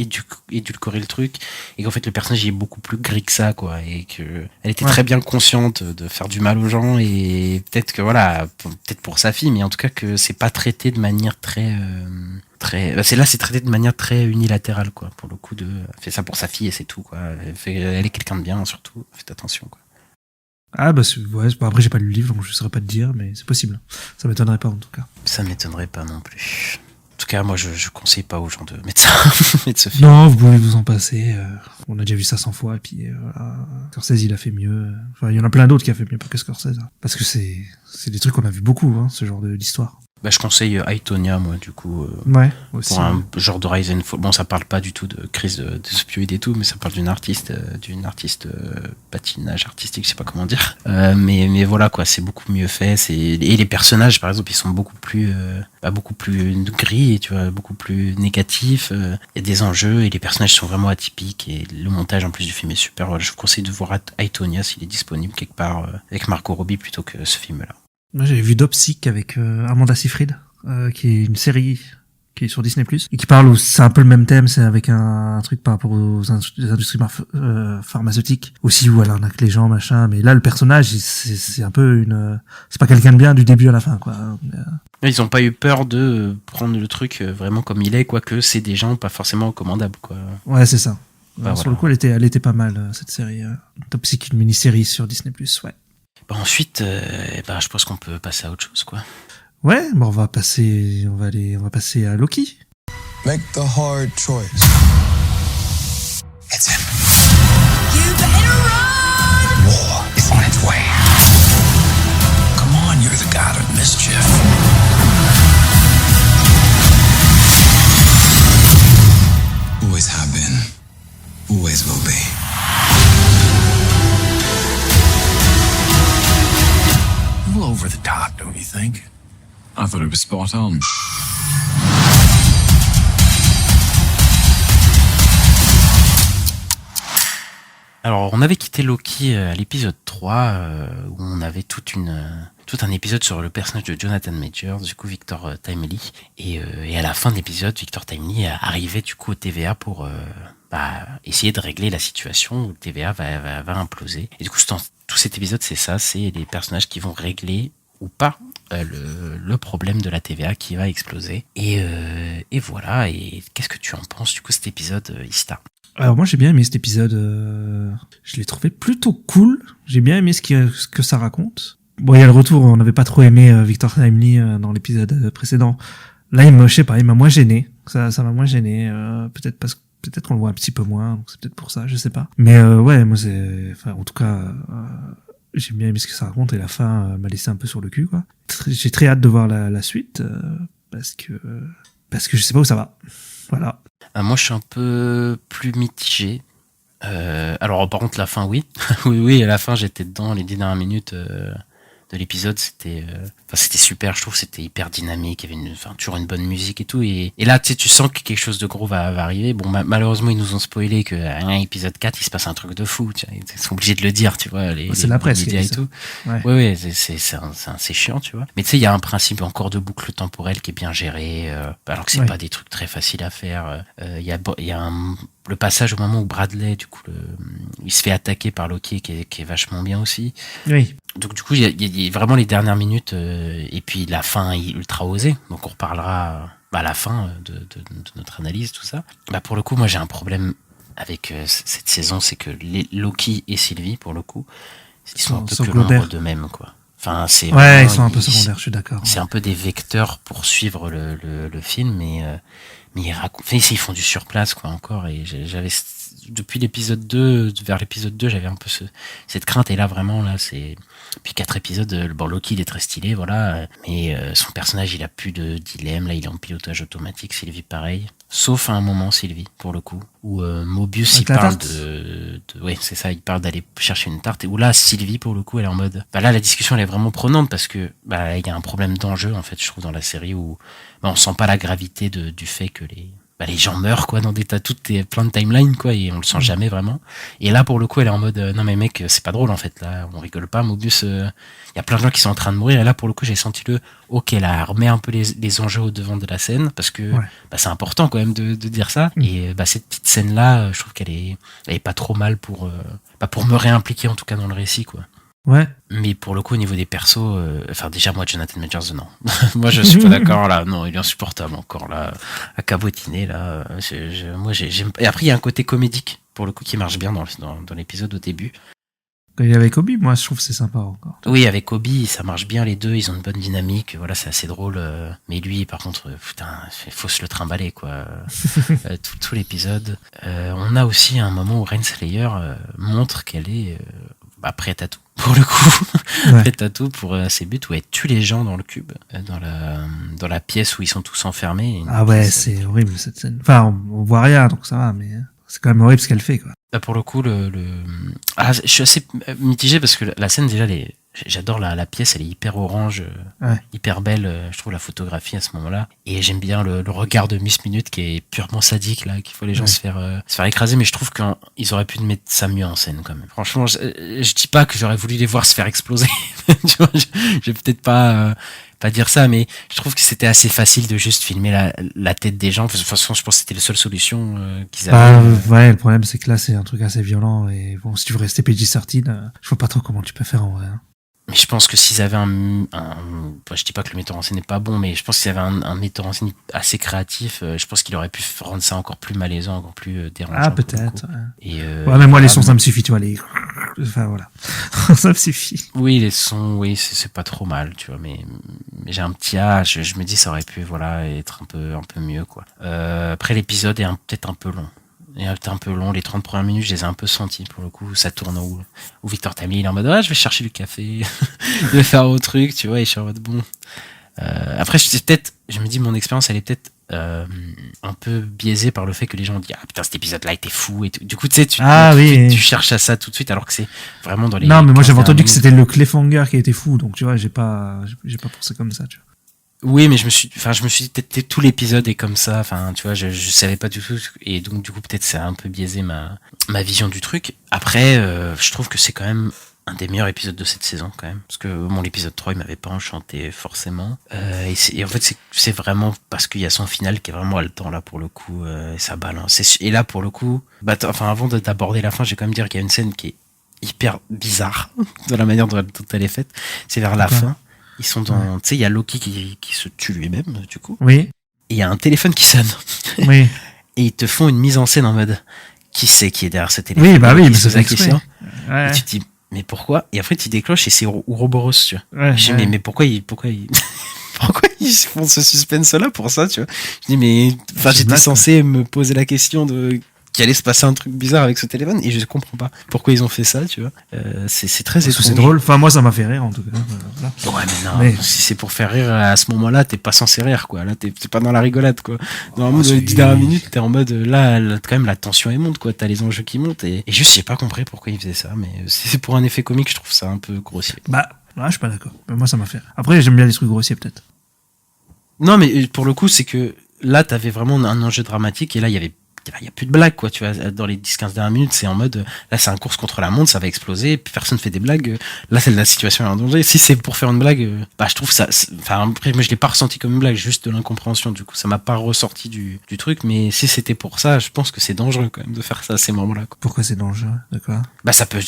édulcoré le truc, et qu'en fait, le personnage est beaucoup plus gris que ça, quoi, et que elle était très bien consciente de faire du mal aux gens, et peut-être que voilà, peut-être pour sa fille, mais en tout cas que c'est pas traité de manière très c'est traité de manière très unilatérale, quoi, pour le coup, elle fait ça pour sa fille et c'est tout, quoi. Elle est quelqu'un de bien, surtout, faites attention, quoi. Ah bah après j'ai pas lu le livre, donc je saurais pas te dire, mais c'est possible. Ça m'étonnerait pas en tout cas. Ça m'étonnerait pas non plus. En tout cas, moi je conseille pas aux gens de mettre ce film. Non, vous pouvez vous en passer. On a déjà vu ça 100 fois, et puis voilà. Scorsese il a fait mieux. Enfin, il y en a plein d'autres qui a fait mieux que Scorsese. Hein. Parce que c'est des trucs qu'on a vu beaucoup, hein, ce genre d'histoire. Bah, je conseille I, Tonya, moi, du coup. Ouais, aussi. Pour un genre de rise and fall. Bon, ça parle pas du tout de crise de opioïdes et tout, mais ça parle d'une artiste patinage artistique, je sais pas comment dire. Mais voilà, quoi, c'est beaucoup mieux fait. Et les personnages, par exemple, ils sont beaucoup plus gris, tu vois, beaucoup plus négatifs. Il y a des enjeux et les personnages sont vraiment atypiques et le montage, en plus du film, est super. Voilà, je vous conseille de voir I, Tonya s'il est disponible quelque part avec Margot Robbie plutôt que ce film-là. Moi, j'avais vu Dopsic avec Amanda Seyfried, qui est une série qui est sur Disney+, et qui parle, c'est un peu le même thème, c'est avec un truc par rapport aux industries pharmaceutiques, aussi où elle arnaque les gens, machin, mais là, le personnage, c'est un peu c'est pas quelqu'un de bien du début à la fin, quoi. Ils ont pas eu peur de prendre le truc vraiment comme il est, quoique c'est des gens pas forcément recommandables, quoi. Ouais, c'est ça. Bah, sur le coup, elle était pas mal, cette série. Dopsic, une mini-série sur Disney+, ouais. Bah ensuite, je pense qu'on peut passer à autre chose, quoi. Ouais, bon, on va passer à Loki. Make the hard choice. It's him. You better run! War is on its way. Come on, you're the god of mischief. Always have been. Always will be. A little over the top, don't you think? I thought it was spot on. Alors, on avait quitté Loki à l'épisode 3, où on avait tout un épisode sur le personnage de Jonathan Majors, du coup Victor Timely, et à la fin de l'épisode, Victor Timely arrivait du coup au TVA pour essayer de régler la situation où TVA va imploser. Et du coup, tout cet épisode, c'est ça, c'est les personnages qui vont régler ou pas le problème de la TVA qui va exploser. Et voilà. Et qu'est-ce que tu en penses du coup cet épisode, Ista? Alors moi j'ai bien aimé cet épisode. Je l'ai trouvé plutôt cool. J'ai bien aimé ce que ça raconte. Bon, il y a le retour. On n'avait pas trop aimé Victor Timely dans l'épisode précédent. Là, je sais pas, il m'a moins gêné. Ça m'a moins gêné. Peut-être qu'on le voit un petit peu moins. Donc c'est peut-être pour ça, je sais pas. Mais ouais, moi en tout cas. J'ai bien aimé ce que ça raconte et la fin m'a laissé un peu sur le cul, quoi. J'ai très hâte de voir la suite parce que je sais pas où ça va. Voilà. Moi, je suis un peu plus mitigé. Alors, par contre, la fin, oui. oui, à la fin, j'étais dedans les 10 dernières minutes de l'épisode. C'était super, je trouve. C'était hyper dynamique. Il y avait toujours une bonne musique et tout. Et là, tu sens que quelque chose de gros va arriver. Bon, malheureusement, ils nous ont spoilé que épisode 4, il se passe un truc de fou. Ils sont obligés de le dire, tu vois. C'est la presse, médias et tout. Ouais, c'est chiant, tu vois. Mais tu sais, il y a un principe encore de boucle temporelle qui est bien géré, alors que c'est pas des trucs très faciles à faire. Il y a le passage au moment où Bradley, du coup, il se fait attaquer par Loki, qui est vachement bien aussi. Oui. Donc du coup, il y a vraiment les dernières minutes, et puis la fin ultra osée. Donc on reparlera à la fin de notre analyse, tout ça. Pour le coup, moi j'ai un problème avec cette saison, c'est que Loki et Sylvie, pour le coup, ils sont un peu que l'ombre d'eux-mêmes, quoi. Enfin, c'est ils sont un peu secondaires, je suis d'accord. C'est un peu des vecteurs pour suivre le film, mais ils font du surplace, quoi, encore. Et j'avais, depuis l'épisode 2, vers l'épisode 2, j'avais un peu cette crainte. Et là, vraiment, puis 4 épisodes, Loki, il est très stylé, voilà. Mais son personnage, il a plus de dilemme. Là, il est en pilotage automatique. Sylvie, pareil. Sauf à un moment, Sylvie, pour le coup, où Mobius, il parle ouais, c'est ça, il parle d'aller chercher une tarte. Et où là, Sylvie, pour le coup, elle est en mode... là, la discussion, elle est vraiment prenante parce que il y a un problème d'enjeu, en fait, je trouve, dans la série où on sent pas la gravité du fait que les gens meurent, quoi, dans des tas, plein de timelines, quoi, et on le sent jamais vraiment. Et là, pour le coup, elle est en mode, non mais mec, c'est pas drôle, en fait, là, on rigole pas, Mobius, il y a plein de gens qui sont en train de mourir, et là, pour le coup, j'ai senti ok, là, elle remet un peu les enjeux au devant de la scène, parce que, c'est important, quand même, de dire ça, et, cette petite scène-là, je trouve qu'elle est pas trop mal pour me réimpliquer, en tout cas, dans le récit, quoi. Ouais. Mais pour le coup, au niveau des persos, déjà, moi, Jonathan Majors, non. Moi, je suis pas d'accord, là. Non, il est insupportable, encore, là, à cabotiner, là. Moi, j'aime. Et après, il y a un côté comédique, pour le coup, qui marche bien dans l'épisode au début. Quand il est avec Obi, moi, je trouve que c'est sympa, encore. Oui, avec Obi, ça marche bien, les deux, ils ont une bonne dynamique, voilà, c'est assez drôle. Mais lui, par contre, il faut se le trimballer, quoi. Tout l'épisode. On a aussi un moment où Renslayer montre qu'elle est prête à tout. Pour le coup, prête à tout pour ses buts, où elle tue les gens dans le cube, dans la pièce où ils sont tous enfermés. C'est horrible cette scène. Enfin, on voit rien, donc ça va, mais c'est quand même horrible ce qu'elle fait, quoi. Pour le coup, je suis assez mitigé parce que la scène, déjà, j'adore la pièce, elle est hyper orange, hyper belle, je trouve, la photographie à ce moment-là. Et j'aime bien le regard de Miss Minute qui est purement sadique, là, qu'il faut les gens se faire écraser, mais je trouve qu'ils auraient pu mettre ça mieux en scène, quand même. Franchement, je dis pas que j'aurais voulu les voir se faire exploser. Tu vois, je vais peut-être pas dire ça, mais je trouve que c'était assez facile de juste filmer la tête des gens. De toute façon, je pense que c'était la seule solution qu'ils avaient. Le problème, c'est que là, c'est un truc assez violent, et bon, si tu veux rester PG-13, je vois pas trop comment tu peux faire en vrai. Mais je pense que s'ils avaient je dis pas que le metteur en scène n'est pas bon, mais je pense qu'ils avaient un metteur en scène assez créatif, je pense qu'il aurait pu rendre ça encore plus malaisant, encore plus dérangeant. Ah, peut-être. Mais moi, les sons, ça me suffit, tu vois, enfin, voilà. Ça me suffit. Oui, les sons, oui, c'est pas trop mal, tu vois, mais j'ai un petit je me dis, ça aurait pu, voilà, être un peu mieux, quoi. Après, l'épisode est peut-être un peu long. Il est un peu long, les 30 premières minutes, je les ai un peu sentis, pour le coup, ça tourne où Victor Timely, il est en mode, je vais chercher du café, je vais faire autre truc, tu vois, et je suis en mode, bon. Après, je me dis, mon expérience, elle est peut-être un peu biaisée par le fait que les gens disent, putain, cet épisode-là était fou, et tout. Du coup, tu sais, tu cherches à ça tout de suite, alors que c'est vraiment dans les... Non, mais moi, j'avais entendu que c'était le cliffhanger qui était fou, donc, tu vois, j'ai pas pensé comme ça, tu vois. Oui, mais je me suis dit peut-être tout l'épisode est comme ça, enfin, tu vois, je savais pas du tout, et donc, du coup, peut-être ça a un peu biaisé ma vision du truc. Après, je trouve que c'est quand même un des meilleurs épisodes de cette saison quand même, parce que l'épisode 3 il m'avait pas enchanté forcément, et en fait c'est vraiment parce qu'il y a son final qui est vraiment haletant là pour le coup, et ça balance, et là pour le coup, avant d'aborder la fin, je vais quand même dire qu'il y a une scène qui est hyper bizarre dans la manière dont elle est faite. C'est vers la fin, ils sont dans, tu sais, il y a Loki qui se tue lui-même du coup, Oui. et il y a un téléphone qui sonne, Oui. et ils te font une mise en scène en mode qui c'est qui est derrière ce téléphone. Oui, bah oui, qui mais se pose c'est la exprès. question. Ouais. Et tu te dis mais pourquoi? Et après tu déclenches et c'est Ouroboros, tu vois. Ouais, Je dis ouais. mais pourquoi ils pourquoi ils font ce suspense là pour ça, tu vois. Je dis mais C'est j'étais blague, censé me poser la question de qu'il allait se passer un truc bizarre avec ce téléphone et je comprends pas pourquoi ils ont fait ça, tu vois. C'est très Parce que étrange. c'est drôle. Enfin, moi, ça m'a fait rire, en tout cas. Voilà. Ouais, mais non, Mais- si c'est pour faire rire à ce moment-là, t'es pas censé rire, quoi. Là, t'es pas dans la rigolade, quoi. Normalement, dans les 10 dernières minutes, t'es en mode, là, quand même, la tension, elle monte, quoi. T'as les enjeux qui montent, et juste, j'ai pas compris pourquoi ils faisaient ça, mais si c'est pour un effet comique, je trouve ça un peu grossier. Bah, là, je suis pas d'accord. Mais moi, ça m'a fait rire. Après, j'aime bien les trucs grossiers, peut-être. Non, mais pour le coup, c'est que là, t'avais vraiment un enjeu dramatique, et là, il y a plus de blagues, quoi, tu vois. Dans les 10-15 dernières minutes, c'est en mode, là, c'est un course contre la montre, ça va exploser, puis personne fait des blagues. Là, c'est la situation est en danger. Si c'est pour faire une blague, je trouve ça, enfin, après, moi, je l'ai pas ressenti comme une blague, juste de l'incompréhension, du coup, ça m'a pas ressorti du truc, mais si c'était pour ça, je pense que c'est dangereux, quand même, de faire ça à ces moments-là, quoi. Pourquoi c'est dangereux? D'accord. Ça peut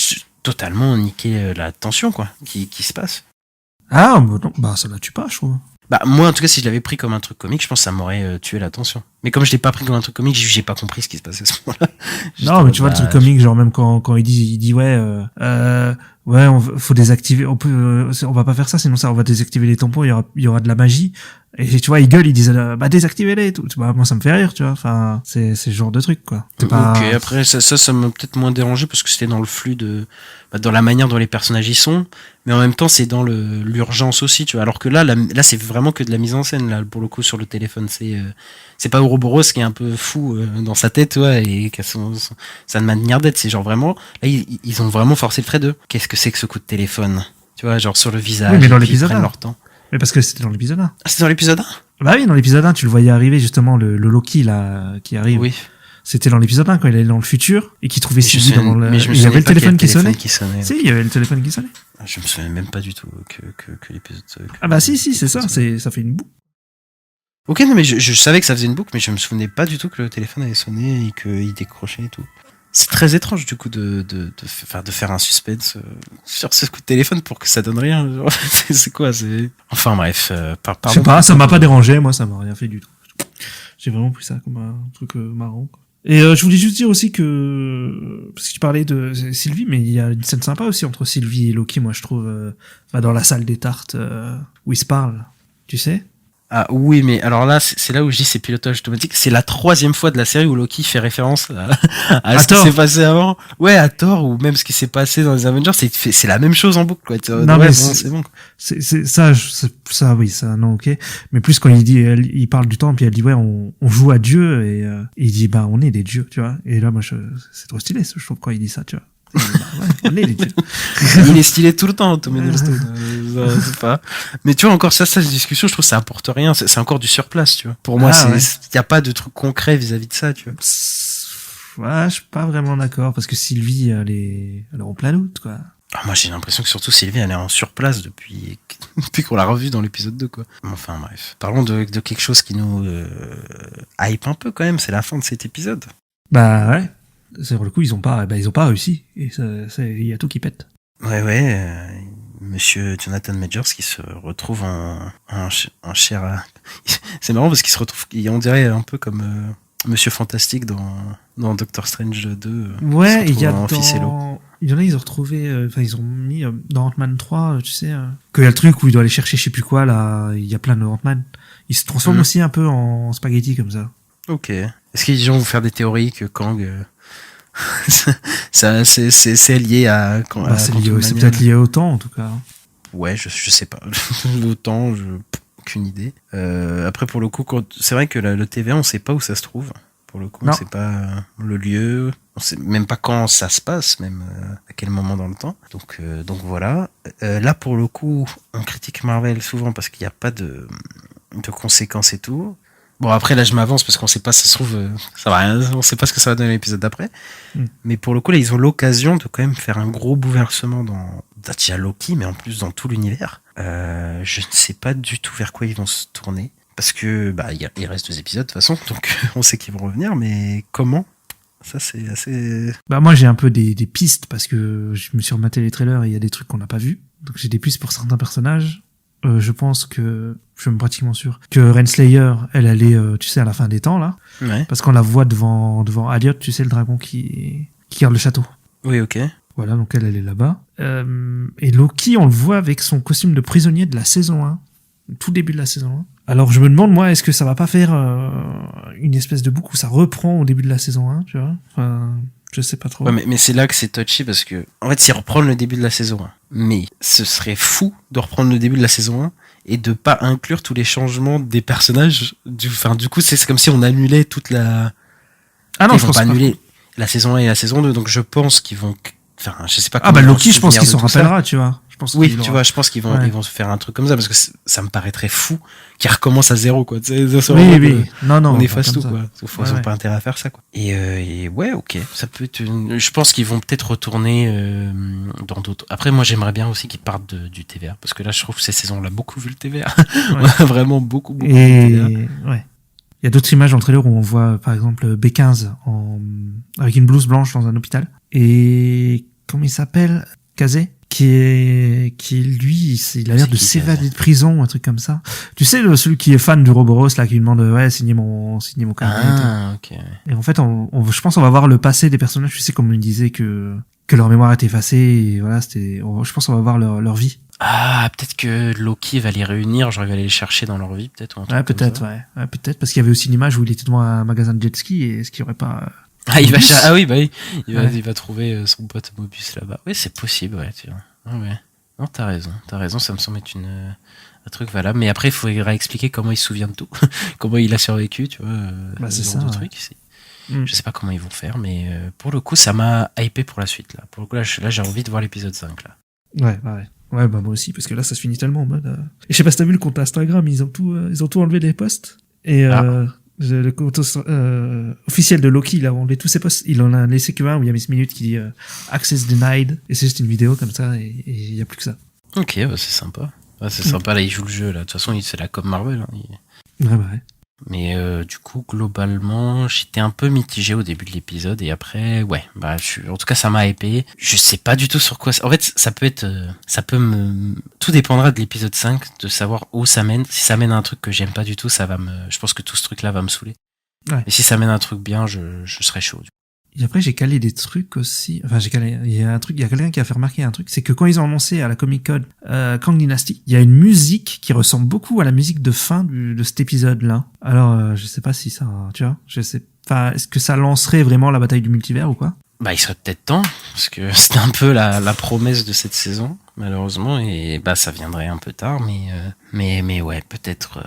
totalement niquer la tension, quoi, qui se passe. Ah, bah non, bah, ça la tue pas, je trouve. Moi, en tout cas, si je l'avais pris comme un truc comique, je pense que ça m'aurait tué la tension. Mais comme je l'ai pas pris comme un truc comique, j'ai pas compris ce qui se passait à ce moment-là. Non, mais tu vois, le truc comique, genre, même quand il dit, ouais, faut désactiver, on va pas faire ça, sinon on va désactiver les tampons, il y aura de la magie. Et tu vois, ils gueulent, ils disent, désactivez-les et tout. Bah, moi, ça me fait rire, tu vois. Enfin, c'est ce genre de truc, quoi. C'est pas... Ok, après, ça m'a peut-être moins dérangé parce que c'était dans le flux dans la manière dont les personnages y sont. Mais en même temps, c'est dans l'urgence aussi, tu vois. Alors que là, c'est vraiment que de la mise en scène, là, pour le coup, sur le téléphone. C'est pas Ouroboros qui est un peu fou dans sa tête, ouais, et qui a sa manière d'être. C'est genre vraiment, là, ils ont vraiment forcé le trait de, qu'est-ce que c'est que ce coup de téléphone? Tu vois, genre sur le visage. Oui, mais dans et puis ils l'épisode prennent 1. leur temps. Mais parce que c'était dans l'épisode 1. Ah, c'est dans l'épisode 1? Bah oui, dans l'épisode 1, tu le voyais arriver, justement, le Loki, là, qui arrive. Oui. C'était dans l'épisode 1, quand il allait dans le futur, et qu'il trouvait Sylvie dans le... Mais je me il y avait souvenais le pas qu'il y téléphone qui avait sonnait. qui sonnait. Si, il y avait le téléphone qui sonnait. Je me souviens même pas du tout que l'épisode. Ah bah si, c'est ça, ça fait une boucle. Ok, non, mais je savais que ça faisait une boucle, mais je me souvenais pas du tout que le téléphone avait sonné et qu'il décrochait et tout. C'est très étrange, du coup, de faire un suspense sur ce coup de téléphone pour que ça donne rien. Genre, c'est quoi, Enfin, bref, Je sais pas, ça m'a pas dérangé, moi, ça m'a rien fait du tout. J'ai vraiment pris ça comme un truc marrant, quoi. Et je voulais juste dire aussi que, parce que tu parlais de Sylvie, mais il y a une scène sympa aussi entre Sylvie et Loki, moi je trouve, dans la salle des tartes, où ils se parlent, tu sais. Ah oui, mais alors là, c'est là où je dis c'est pilotage automatique. C'est la 3e fois de la série où Loki fait référence à ce qui s'est passé avant. Ouais, à Thor, ou même ce qui s'est passé dans les Avengers, c'est la même chose en boucle, quoi. Non, mais c'est bon. C'est ça, oui, ça, non, ok. Mais plus quand il parle du temps, puis elle dit, ouais, on joue à Dieu, et il dit, bah, on est des dieux, tu vois. Et là, moi, c'est trop stylé, je trouve, quand il dit ça, tu vois. Ouais, on est des dieux. Il est stylé tout le temps, Tom Hiddleston. C'est pas. Mais tu vois, encore cette discussion, je trouve que ça apporte rien. C'est encore du surplace, tu vois. Pour moi, y a pas de truc concret vis-à-vis de ça, tu vois. Ouais, je suis pas vraiment d'accord, parce que Sylvie, elle est en plein doute, quoi. Moi, j'ai l'impression que surtout Sylvie, elle est en surplace depuis qu'on l'a revue dans l'épisode 2, quoi. Enfin, bref. Parlons de quelque chose qui nous hype un peu, quand même. C'est la fin de cet épisode. Bah, ouais. Sur le coup, ils ont pas réussi. Et il y a tout qui pète. Ouais, Monsieur Jonathan Majors qui se retrouve en chair à... C'est marrant parce qu'il se retrouve, on dirait un peu comme Monsieur Fantastique dans Doctor Strange 2. Ouais, il y a il y en a, ils ont retrouvé, ils ont mis dans Ant-Man 3, tu sais, qu'il y a le truc où il doit aller chercher je sais plus quoi, là, il y a plein de Ant-Man. Il se transforme aussi un peu en spaghetti comme ça. Ok. Est-ce qu'ils vont vous faire des théories que Kang... c'est lié à... c'est peut-être lié au temps, en tout cas. Ouais, je sais pas. Le temps, aucune idée. Après, pour le coup, c'est vrai que le TVA, on sait pas où ça se trouve. Pour le coup, on sait pas le lieu, on sait même pas quand ça se passe, même à quel moment dans le temps. Donc voilà. Là, pour le coup, on critique Marvel souvent parce qu'il n'y a pas de conséquences et tout. Bon, après, là, je m'avance parce qu'on sait pas, ça se trouve, ça va rien, on sait pas ce que ça va donner l'épisode d'après. Mais pour le coup, là, ils ont l'occasion de quand même faire un gros bouleversement dans déjà Loki, mais en plus dans tout l'univers. Je ne sais pas du tout vers quoi ils vont se tourner. Parce que, il reste 2 épisodes, de toute façon, donc on sait qu'ils vont revenir, mais comment? Ça, c'est assez... Moi, j'ai un peu des pistes, parce que je me suis rematé les trailers et il y a des trucs qu'on n'a pas vus. Donc, j'ai des pistes pour certains personnages. Je pense que, je suis pratiquement sûr, que Renslayer, elle allait, tu sais, à la fin des temps, là. Ouais. Parce qu'on la voit devant Aliot, tu sais, le dragon qui garde le château. Oui, ok. Voilà, donc elle est là-bas. Et Loki, on le voit avec son costume de prisonnier de la saison 1. Tout début de la saison 1. Alors, je me demande, moi, est-ce que ça va pas faire une espèce de boucle où ça reprend au début de la saison 1, tu vois? Enfin, je sais pas trop. Ouais, mais c'est là que c'est touchy parce que, en fait, c'est reprendre le début de la saison 1. Mais ce serait fou de reprendre le début de la saison 1 et de pas inclure tous les changements des personnages. Du coup, c'est comme si on annulait toute la... Ah non, ils je vont pense pas pas annuler la saison 1 et la saison 2. Donc, je pense qu'ils vont... Enfin, je sais pas. Loki, je pense qu'il s'en rappellera, tu vois. Je pense oui, tu vois, je pense qu'ils vont se faire un truc comme ça parce que ça me paraîtrait fou qu'ils recommencent à zéro, quoi. Oui. Non, on efface tout, quoi. Ils ont ouais. pas intérêt à faire ça, quoi. Et ouais, ok. Ça peut être je pense qu'ils vont peut-être retourner dans d'autres. Après, moi, j'aimerais bien aussi qu'ils partent du TVA parce que là, je trouve que ces saisons, on l'a beaucoup vu le TVA. Ouais. On a vraiment beaucoup vu et... le TVA. Ouais. Il y a d'autres images dans le trailer où on voit, par exemple, B15 avec une blouse blanche dans un hôpital. Et comment il s'appelle? Kazé, qui lui, il a l'air de s'évader de prison, un truc comme ça. Tu sais, celui qui est fan du Roboros, là, qui lui demande, signez mon carnet. Ah, ok. Et en fait, je pense qu'on va voir le passé des personnages. Tu sais, comme on lui disait que leur mémoire était effacée, et voilà, je pense qu'on va voir leur vie. Ah, peut-être que Loki va les réunir, genre il va aller les chercher dans leur vie, peut-être. Ou un truc peut-être, comme ça. ouais, peut-être, parce qu'il y avait aussi une image où il était devant un magasin de jet ski, et est-ce qu'il y aurait pas... oui, il va trouver son pote Mobius là-bas. Oui, c'est possible, ouais, tu vois. Ouais. Non, t'as raison, ça me semble être un truc valable. Mais après, il faudrait expliquer comment il se souvient de tout, comment il a survécu, tu vois. C'est ça. Truc. Je sais pas comment ils vont faire, mais pour le coup, ça m'a hypé pour la suite, là. Pour le coup, là, j'ai envie de voir l'épisode 5, là. Ouais, moi aussi, parce que là, ça se finit tellement en mode... Et je sais pas si t'as vu le compte Instagram, ils ont tout enlevé les posts. Et le compte officiel de Loki, il a enlevé tous ses posts. Il en a laissé qu'un où il y a Miss Minute qui dit Access denied. Et c'est juste une vidéo comme ça, et il y a plus que ça. Ok, c'est sympa. C'est sympa, là, il joue le jeu, là. De toute façon, c'est là comme Marvel. Hein. Ouais. Mais du coup, globalement, j'étais un peu mitigé au début de l'épisode et après, en tout cas, ça m'a hypé. Je sais pas du tout sur quoi. En fait, tout dépendra de l'épisode 5, de savoir où ça mène. Si ça mène à un truc que j'aime pas du tout, je pense que tout ce truc-là va me saouler. Ouais. Et si ça mène à un truc bien, je serais chaud. Et après, j'ai calé des trucs aussi. Enfin, il y a quelqu'un qui a fait remarquer un truc, c'est que quand ils ont annoncé à la Comic-Con Kang Dynasty, il y a une musique qui ressemble beaucoup à la musique de fin de cet épisode-là. Alors, je sais pas si ça, tu vois, est-ce que ça lancerait vraiment la bataille du multivers ou quoi? Il serait peut-être temps, parce que c'était un peu la promesse de cette saison, malheureusement, et ça viendrait un peu tard, mais ouais, peut-être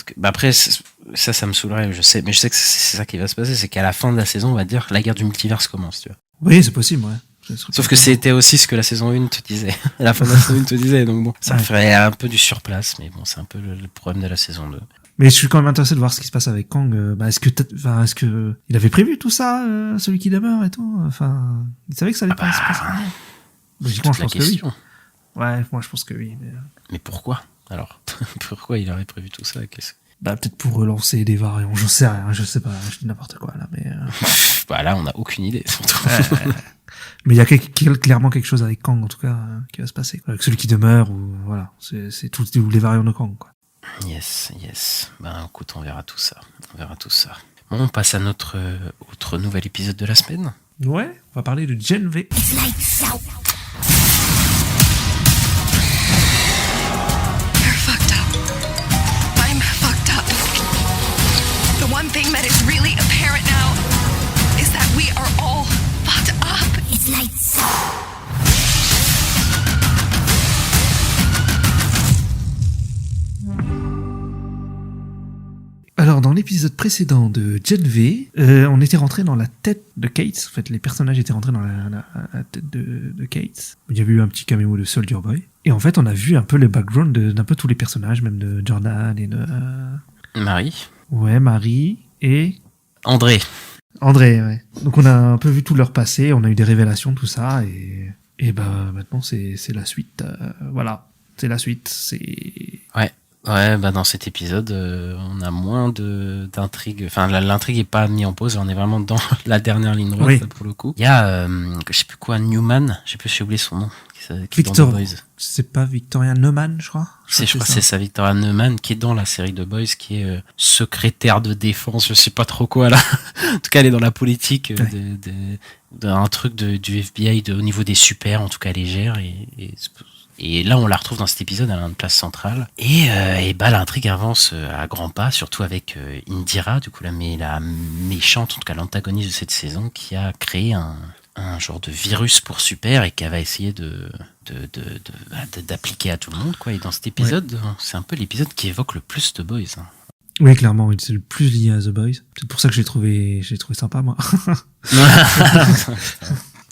que... après, ça me saoulerait, je sais, mais je sais que c'est ça qui va se passer, c'est qu'à la fin de la saison, on va dire, la guerre du multivers commence, tu vois. Oui, c'est possible, ouais. Sauf que c'était aussi ce que la saison 1 te disait, la fin de la saison 1 te disait, donc bon, ça me ferait un peu du surplace, mais bon, c'est un peu le problème de la saison 2. Mais je suis quand même intéressé de voir ce qui se passe avec Kang. Est-ce que il avait prévu tout ça, celui qui demeure et tout? Enfin, il savait que ça allait pas se passer. Logiquement, je pense que oui. Ouais, moi je pense que oui. Mais pourquoi? Alors, pourquoi il aurait prévu tout ça? Peut-être pour relancer des variants. J'en sais rien. Je sais pas. Je dis n'importe quoi là, mais. Là, on a aucune idée. Mais il y a clairement quelque chose avec Kang en tout cas qui va se passer. Avec celui qui demeure ou voilà, c'est tous les variants de Kang quoi. Yes. Écoute, on verra tout ça. Bon, on passe à notre autre nouvel épisode de la semaine. Ouais, on va parler de Gen V. You're fucked up. I'm fucked up. The one thing that is really apparent now is that we are all fucked up. It's lights out. Alors, dans l'épisode précédent de Gen V, on était rentré dans la tête de Kate. En fait, les personnages étaient rentrés dans la tête de Kate. Il y avait eu un petit caméo de Soldier Boy. Et en fait, on a vu un peu le background d'un peu tous les personnages, même de Jordan et de... Marie. Ouais, Marie et André. André, ouais. Donc on a un peu vu tout leur passé, on a eu des révélations, tout ça, et bah maintenant c'est la suite. Voilà, c'est la suite. Ouais, bah dans cet épisode, on a moins d'intrigue. Enfin, l'intrigue est pas mise en pause. On est vraiment dans la dernière ligne droite, oui. Là, pour le coup. Il y a, je sais plus quoi, Newman. Je sais plus, j'ai oublié son nom. Qui Victor. Est dans The Boys. C'est pas Victoria Neumann, je crois. Je crois que c'est ça, Victoria Neumann, qui est dans la série The Boys, qui est secrétaire de défense. Je sais pas trop quoi là. En tout cas, elle est dans la politique d'un truc du FBI au niveau des super. En tout cas, elle est gère et là, on la retrouve dans cet épisode, elle a une place centrale. Et bah, l'intrigue avance à grands pas, surtout avec Indira, du coup, la méchante, en tout cas l'antagoniste de cette saison, qui a créé un genre de virus pour super et qu'elle va essayer d'appliquer à tout le monde, quoi. Et dans cet épisode, c'est un peu l'épisode qui évoque le plus The Boys. Hein. Oui, clairement, c'est le plus lié à The Boys. C'est pour ça que j'ai trouvé sympa, moi. Ça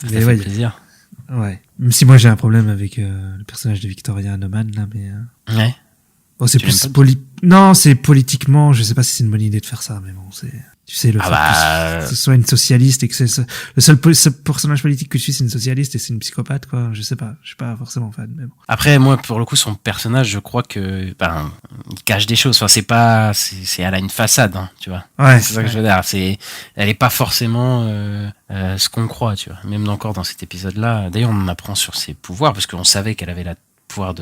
fait plaisir. Ouais. Même si moi j'ai un problème avec le personnage de Victoria Neumann là, mais. Ouais. Bon, c'est plus non, c'est politiquement. Je sais pas si c'est une bonne idée de faire ça, mais bon, c'est. Tu sais, le fait que ce soit une socialiste et que c'est le seul personnage politique que tu suis, c'est une socialiste et c'est une psychopathe, quoi. Je sais pas, je suis pas forcément fan, mais bon. Après, moi, pour le coup, son personnage, je crois que, il cache des choses. Enfin, elle a une façade, hein, tu vois. Ouais. C'est ça que je veux dire. Elle est pas forcément, ce qu'on croit, tu vois. Même encore dans cet épisode-là. D'ailleurs, on en apprend sur ses pouvoirs parce qu'on savait qu'elle avait le pouvoir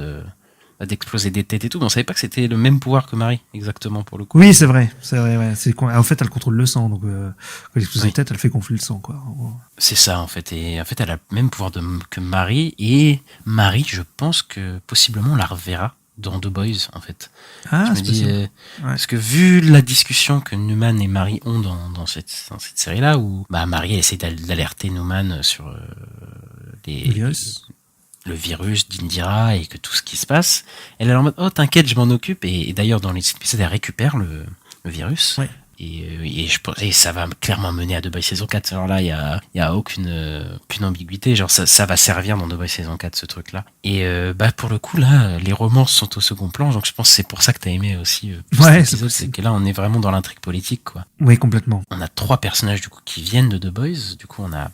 d'exploser des têtes et tout, mais on savait pas que c'était le même pouvoir que Marie, exactement, pour le coup. Oui, c'est vrai, ouais. En fait, elle contrôle le sang, donc quand elle explose des têtes, elle fait gonfler le sang, quoi. C'est ça, en fait. Et en fait, elle a le même pouvoir que Marie, et Marie, je pense que possiblement on la reverra dans The Boys, en fait. Ah, je me dis, parce que vu la discussion que Newman et Marie ont dans cette série-là, où Marie elle essaie d'alerter Newman sur le virus d'Indira et que tout ce qui se passe, elle est en mode, oh t'inquiète, je m'en occupe, et d'ailleurs dans les épisodes elle récupère le virus. Ouais. Et ça va clairement mener à The Boys saison 4. Alors là, il y a aucune ambiguïté. Genre, ça va servir dans The Boys saison 4, ce truc-là. Et, pour le coup, là, les romances sont au second plan. Donc, je pense que c'est pour ça que t'as aimé aussi, cet épisode. C'est que là, on est vraiment dans l'intrigue politique, quoi. Oui, complètement. On a 3 personnages, du coup, qui viennent de The Boys. Du coup, on a,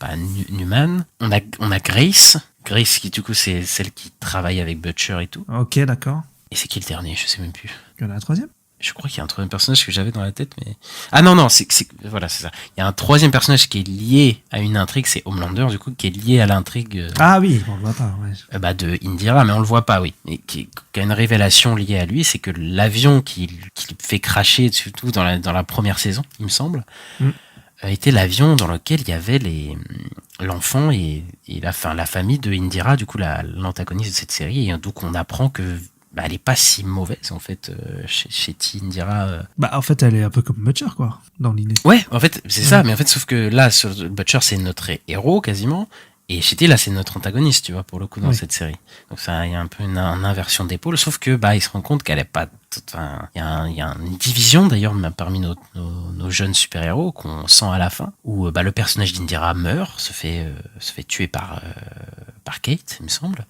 Newman. On a Grace. Grace, qui, du coup, c'est celle qui travaille avec Butcher et tout. Ok, d'accord. Et c'est qui le dernier? Je sais même plus. Il y en a un troisième? Je crois qu'il y a un troisième personnage que j'avais dans la tête, mais... Ah non, voilà, c'est ça. Il y a un troisième personnage qui est lié à une intrigue, c'est Homelander, du coup, qui est lié à l'intrigue... Ah oui, on le voit pas, ouais. De Indira, mais on le voit pas, oui. Et qui a une révélation liée à lui, c'est que l'avion qui fait cracher, surtout dans la première saison, il me semble, était l'avion dans lequel il y avait l'enfant et la famille de Indira, du coup, l'antagoniste de cette série, et donc on apprend que elle est pas si mauvaise en fait chez Indira. En fait elle est un peu comme Butcher, quoi, dans l'idée. Ouais, en fait c'est ça, mais en fait sauf que là sur Butcher c'est notre héros quasiment, et Shetty là c'est notre antagoniste, tu vois, pour le coup dans cette série. Donc ça, il y a un peu une inversion d'épaule, sauf que il se rend compte qu'elle est pas, il y a une division d'ailleurs parmi nos jeunes super héros qu'on sent à la fin, où le personnage d'Indira meurt, se fait tuer par Kate, il me semble,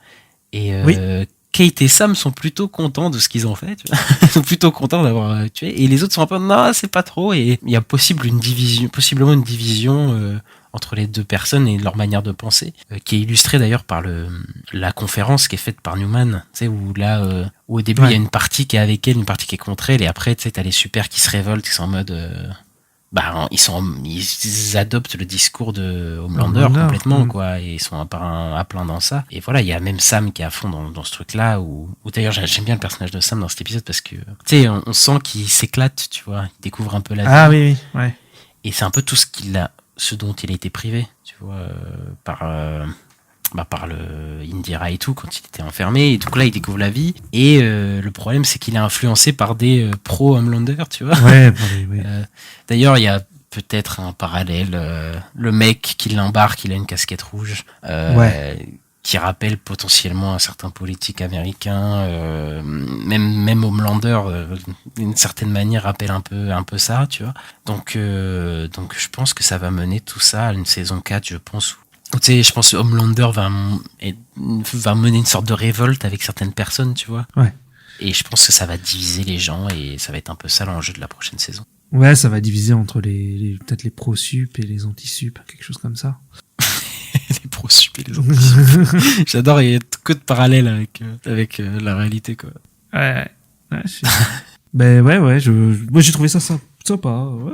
et Kate et Sam sont plutôt contents de ce qu'ils ont fait, tu vois. Ils sont plutôt contents d'avoir tué, et les autres sont un peu non, c'est pas trop, et il y a possiblement une division entre les deux personnes et leur manière de penser, qui est illustrée d'ailleurs par la conférence qui est faite par Newman, tu sais, où au début il y a une partie qui est avec elle, une partie qui est contre elle, et après tu sais t'as les super qui se révoltent, qui sont en mode ils adoptent le discours de Homelander complètement, quoi, et ils sont à plein dans ça. Et voilà, il y a même Sam qui est à fond dans ce truc-là, où d'ailleurs j'aime bien le personnage de Sam dans cet épisode parce que, tu sais, on sent qu'il s'éclate, tu vois, il découvre un peu la vie. Ah oui, ouais. Et c'est un peu tout ce dont il a été privé, tu vois, par le Indira et tout, quand il était enfermé, et donc là il découvre la vie, et le problème c'est qu'il est influencé par des pro Homelander, tu vois. Ouais. D'ailleurs il y a peut-être un parallèle, le mec qui l'embarque, il a une casquette rouge, qui rappelle potentiellement un certain politique américain, même Homelander d'une certaine manière rappelle un peu ça, tu vois. Donc je pense que ça va mener tout ça à une saison 4, je pense. Tu sais, je pense que Homelander va mener une sorte de révolte avec certaines personnes, tu vois. Ouais. Et je pense que ça va diviser les gens, et ça va être un peu ça l'enjeu de la prochaine saison. Ouais, ça va diviser entre peut-être les pro-sup et les anti-sup, quelque chose comme ça. Les pro-sup et les anti-sup. J'adore, il y a que de parallèles avec la réalité, quoi. Ouais. Ben ouais, moi j'ai trouvé ça sympa. Ouais,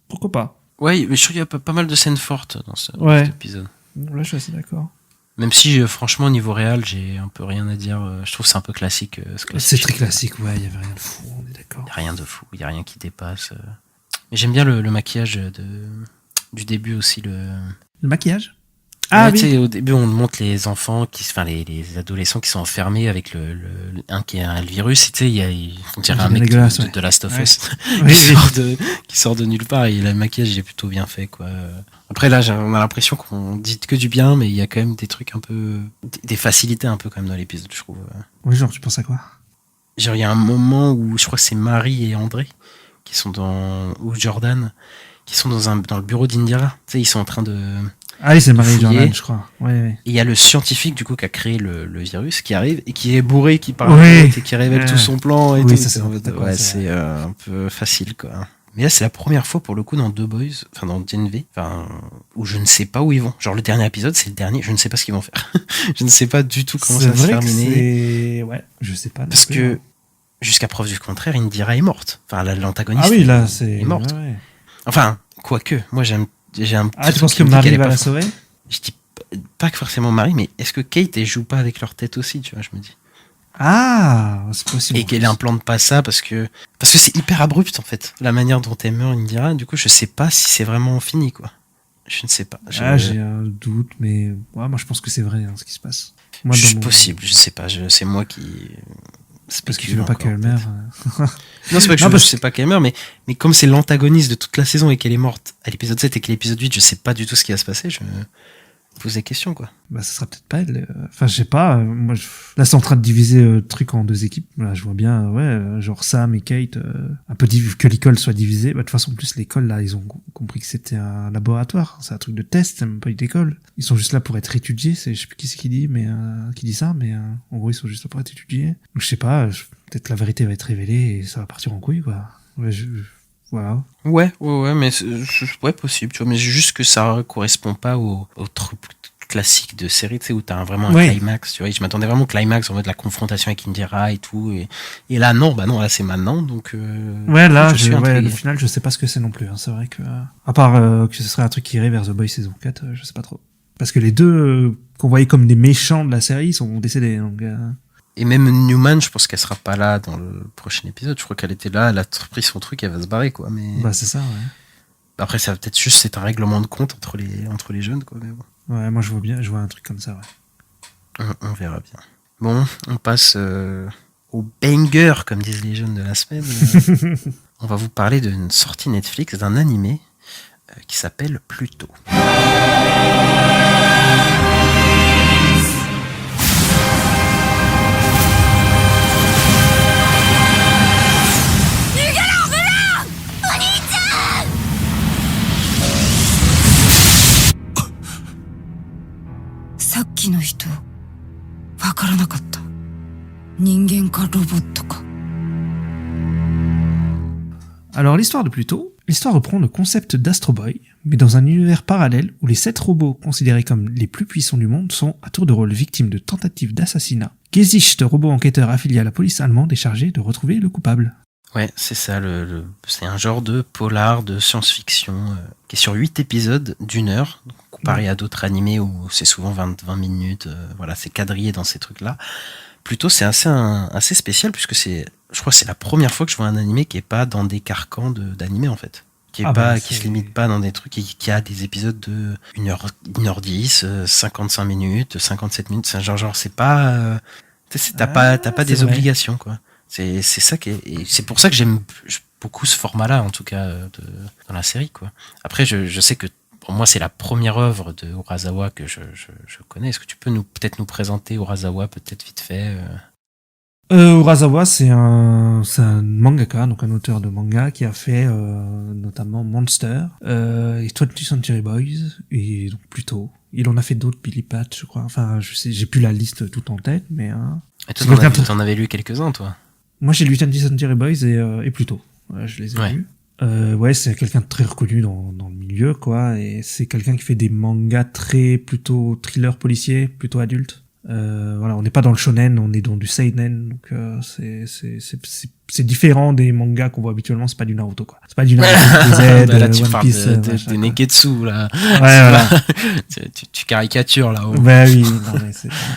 pourquoi pas. Ouais, mais je trouve qu'il y a pas mal de scènes fortes dans cet épisode. Là, je suis assez d'accord. Même si, franchement, au niveau réel, j'ai un peu rien à dire. Je trouve que c'est un peu classique. C'est très classique, ouais, il y avait rien de fou, on est d'accord. Il n'y a rien de fou, il n'y a rien qui dépasse. Mais j'aime bien le maquillage du début aussi. Le maquillage? Ah oui. Tu sais, au début, on montre les enfants, les adolescents qui sont enfermés avec un qui a le virus. Et tu sais, on dirait un mec de Last of Us qui sort de nulle part. Et le maquillage, il est plutôt bien fait, quoi. Après, là, on a l'impression qu'on dit que du bien, mais il y a quand même des trucs un peu, des facilités un peu quand même dans l'épisode, je trouve. Oui, genre, tu penses à quoi? Genre, il y a un moment où je crois que c'est Marie et André qui sont ou Jordan, qui sont dans le bureau d'Indira. Tu sais, ils sont en train de. Ah oui, c'est Marie Jordan, je crois. Ouais. Et il y a le scientifique, du coup, qui a créé le virus, qui arrive et qui est bourré, qui parle et qui révèle tout son plan et tout. Ça, c'est un peu facile, quoi. Mais là, c'est la première fois, pour le coup, dans The Boys, enfin, dans GNV, où je ne sais pas où ils vont. Genre, le dernier épisode, c'est le dernier, je ne sais pas ce qu'ils vont faire. Je ne sais pas du tout comment ça va se terminer. Ouais, je sais pas. Parce que, jusqu'à preuve du contraire, Indira est morte. Enfin, l'antagoniste est morte. Ouais. Enfin, quoique, moi, j'ai un tu penses que Marie va la sauver? Je dis pas que forcément Marie, mais est-ce que Kate, elle joue pas avec leur tête aussi, tu vois, je me dis. Ah, c'est possible. Et qu'elle implante pas ça parce que c'est hyper abrupt, en fait, la manière dont elle meurt, Indira. Du coup, je sais pas si c'est vraiment fini, quoi. Je ne sais pas. J'ai un doute, mais moi, je pense que c'est vrai, ce qui se passe. Moi, possible, je sais pas. C'est moi qui. C'est parce que tu veux pas qu'elle meure. Non, c'est pas que je sais pas qu'elle meurt, mais comme c'est l'antagoniste de toute la saison et qu'elle est morte à l'épisode 7 et qu'à l'épisode 8, je sais pas du tout ce qui va se passer, je me pose des questions, quoi. Bah, ça sera peut-être pas elle. Enfin, je sais pas. Moi, là, c'est en train de diviser le truc en deux équipes. Là, je vois bien, genre Sam et Kate, un peu que l'école soit divisée. Bah, de toute façon, en plus, l'école, là, ils ont compris que c'était un laboratoire. C'est un truc de test, c'est même pas une école. Ils sont juste là pour être étudiés. Je sais plus qui c'est qui dit ça, mais en gros, ils sont juste là pour être étudiés. Donc, je sais pas, peut-être la vérité va être révélée et ça va partir en couille, quoi. Voilà. Ouais, mais possible, tu vois, mais juste que ça correspond pas au truc classique de série, tu sais, où t'as vraiment un climax, tu vois. Je m'attendais vraiment au climax, en mode la confrontation avec Indira et tout, et là, non, là, c'est maintenant, donc, ouais, là, au final, je sais pas ce que c'est non plus, hein. C'est vrai que, à part, que ce serait un truc qui irait vers The Boys saison 4, je sais pas trop. Parce que les deux, qu'on voyait comme des méchants de la série, sont décédés, donc, Et même Newman, je pense qu'elle sera pas là dans le prochain épisode. Je crois qu'elle était là, elle a pris son truc, elle va se barrer, quoi. Mais bah, c'est ça, ouais. Après, ça va peut-être juste, c'est un règlement de compte entre les jeunes, quoi. Mais bon. Ouais, moi je vois un truc comme ça, ouais. On verra bien. Bon, on passe au banger, comme disent les jeunes de la semaine. On va vous parler d'une sortie Netflix d'un animé qui s'appelle Pluto. Alors l'histoire de Pluto, l'histoire reprend le concept d'Astro Boy, mais dans un univers parallèle où les 7 robots considérés comme les plus puissants du monde sont à tour de rôle victimes de tentatives d'assassinat. Gesicht, robot enquêteur affilié à la police allemande, est chargé de retrouver le coupable. Ouais, c'est ça, c'est un genre de polar de science-fiction qui est sur 8 épisodes d'1 heure, comparé à d'autres animés où c'est souvent 20 minutes, voilà, c'est quadrillé dans ces trucs-là. Plutôt, c'est assez spécial puisque je crois que c'est la première fois que je vois un animé qui est pas dans des carcans d'animé, en fait. Qui se limite pas dans des trucs, qui a des épisodes de 1h10, 55 minutes, 57 minutes, c'est genre, c'est pas, t'as pas des obligations, quoi. C'est ça et c'est pour ça que j'aime beaucoup ce format-là, en tout cas, dans la série, quoi. Après, je sais que pour moi, c'est la première œuvre de Urasawa que je connais. Est-ce que tu peux peut-être nous présenter Urasawa, peut-être vite fait Urasawa, c'est un mangaka, donc un auteur de manga qui a fait notamment Monster et 20th Century Boys et donc Pluto. Il en a fait d'autres, Billy Bat, je crois. Enfin, j'ai plus la liste tout en tête, mais. Et toi, t'en avais lu quelques-uns, toi? Moi, j'ai lu 20th Century Boys et Pluto. Ouais, je les ai lus. Ouais, c'est quelqu'un de très reconnu dans le milieu, quoi, et c'est quelqu'un qui fait des mangas très plutôt thriller policier, plutôt adulte. Voilà, on n'est pas dans le shonen, on est dans du seinen, donc c'est différent des mangas qu'on voit habituellement. C'est pas du Naruto, quoi. C'est pas du Naruto, Z, là, tu One parles Piece, de Neketsu, là. Ouais, voilà. tu caricatures, là. Bah oui, non, mais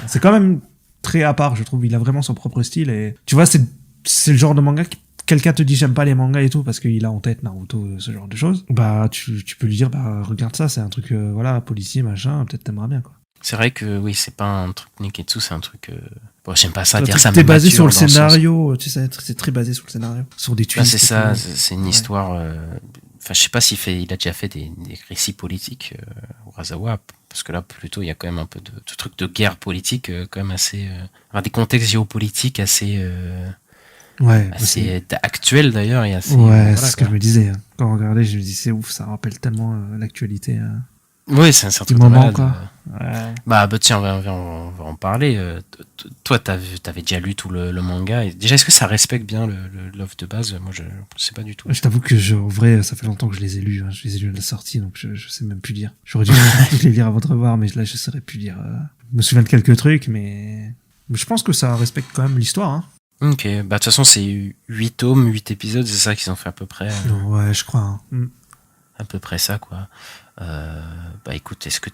c'est quand même très à part, je trouve. Il a vraiment son propre style, et tu vois, c'est le genre de manga qui, quelqu'un te dit j'aime pas les mangas et tout parce qu'il a en tête Naruto, ce genre de choses, bah tu peux lui dire bah regarde ça, c'est un truc voilà, policier machin, peut-être t'aimeras bien, quoi. C'est vrai que oui, c'est pas un truc Neketsu, c'est un truc bon, j'aime pas ça C'est dire ça, mais basé sur le scénario, tu sais, c'est très basé sur le scénario, sur des twists. Bah, c'est ça, c'est une histoire enfin je sais pas il a déjà fait des récits politiques Urasawa, parce que là plutôt il y a quand même un peu de trucs de guerre politique quand même assez des contextes géopolitiques assez ouais, assez actuel d'ailleurs, et assez, ouais, voilà, c'est ce que je me disais quand on regardait, je me dis c'est ouf, ça rappelle tellement l'actualité. Oui, c'est un certain moment, malade. quoi. Ouais. Bah tiens, on va en parler. Toi, t'avais déjà lu tout le manga. Et déjà, est-ce que ça respecte bien l'œuvre de base? Moi, je sais pas du tout. Je t'avoue que en vrai, ça fait longtemps que je les ai lus. Hein. Je les ai lus à la sortie, donc je sais même plus dire. J'aurais dû les lire avant de revoir, mais là, je saurais plus dire. Je me souviens de quelques trucs, mais je pense que ça respecte quand même l'histoire. Hein. Ok, bah de toute façon, c'est 8 tomes, 8 épisodes, c'est ça qu'ils ont fait à peu près. Ouais, je crois. Hein. À peu près ça, quoi. Bah écoute, est-ce que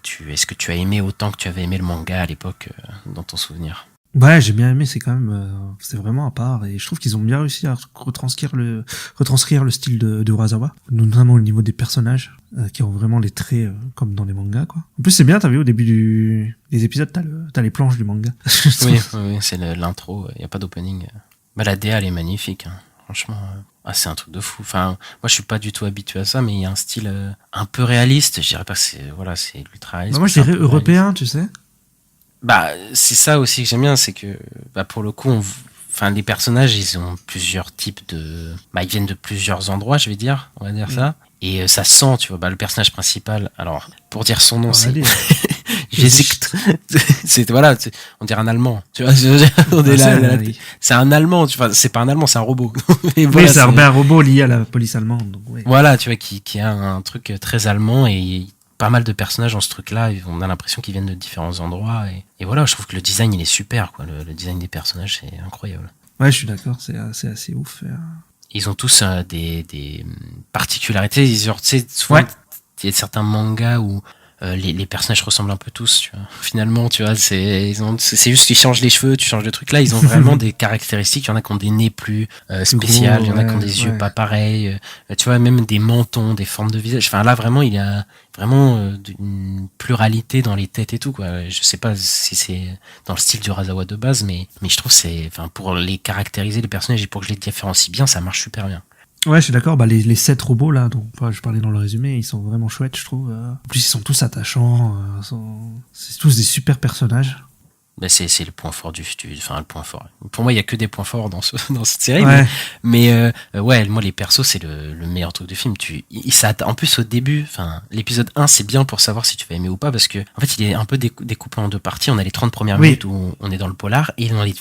tu as aimé autant que tu avais aimé le manga à l'époque, dans ton souvenir? Ouais, j'ai bien aimé, c'est quand même c'est vraiment à part, et je trouve qu'ils ont bien réussi à retranscrire le style de Urasawa, notamment au niveau des personnages qui ont vraiment les traits comme dans les mangas, quoi. En plus, c'est bien, t'as vu au début des épisodes, t'as les planches du manga. Oui, c'est l'intro, il y a pas d'opening. Bah la DA elle est magnifique, hein. Franchement, c'est un truc de fou. Enfin, moi je suis pas du tout habitué à ça, mais il y a un style un peu réaliste. Je dirais pas que c'est ultra réaliste. Bah moi je dirais européen, tu sais. Bah c'est ça aussi que j'aime bien, c'est que pour le coup, les personnages ils ont plusieurs types de, ils viennent de plusieurs endroits, je vais dire, on va dire ça. Et ça sent, tu vois, le personnage principal. Alors pour dire son nom, c'est J'hésite. On dirait un Allemand. Tu vois, c'est un Allemand. Tu vois, c'est pas un Allemand, c'est un robot. Mais voilà, oui, c'est un robot lié à la police allemande. Donc, ouais. Voilà, tu vois, qui a un truc très allemand, et pas mal de personnages dans ce truc-là. On a l'impression qu'ils viennent de différents endroits, et voilà, je trouve que le design il est super, quoi. Le design des personnages c'est incroyable. Ouais, je suis d'accord, c'est assez ouf. Ils ont tous des particularités. Tu sais, souvent, il y a certains mangas où les personnages ressemblent un peu tous, tu vois. Finalement, tu vois, c'est juste qu'ils changent les cheveux, tu changes de truc. Là, ils ont vraiment des caractéristiques. Il y en a qui ont des nez plus spéciales, il y en a qui ont des yeux pas pareils. Tu vois, même des mentons, des formes de visage. Enfin, là, vraiment, il y a vraiment une pluralité dans les têtes et tout, quoi. Je sais pas si c'est dans le style du Urasawa de base, mais je trouve pour les caractériser, les personnages, et pour que je les différencie bien, ça marche super bien. Ouais, je suis d'accord. Les 7 robots là, dont je parlais dans le résumé, ils sont vraiment chouettes, je trouve. En plus, ils sont tous attachants. C'est tous des super personnages. C'est le point fort le point fort. Pour moi, il y a que des points forts dans cette série. Ouais. Mais moi, les persos, c'est le meilleur truc du film. En plus, au début, l'épisode 1, c'est bien pour savoir si tu vas aimer ou pas, parce que, en fait, il est un peu découpé en deux parties. On a les 30 premières minutes où on est dans le polar, et dans les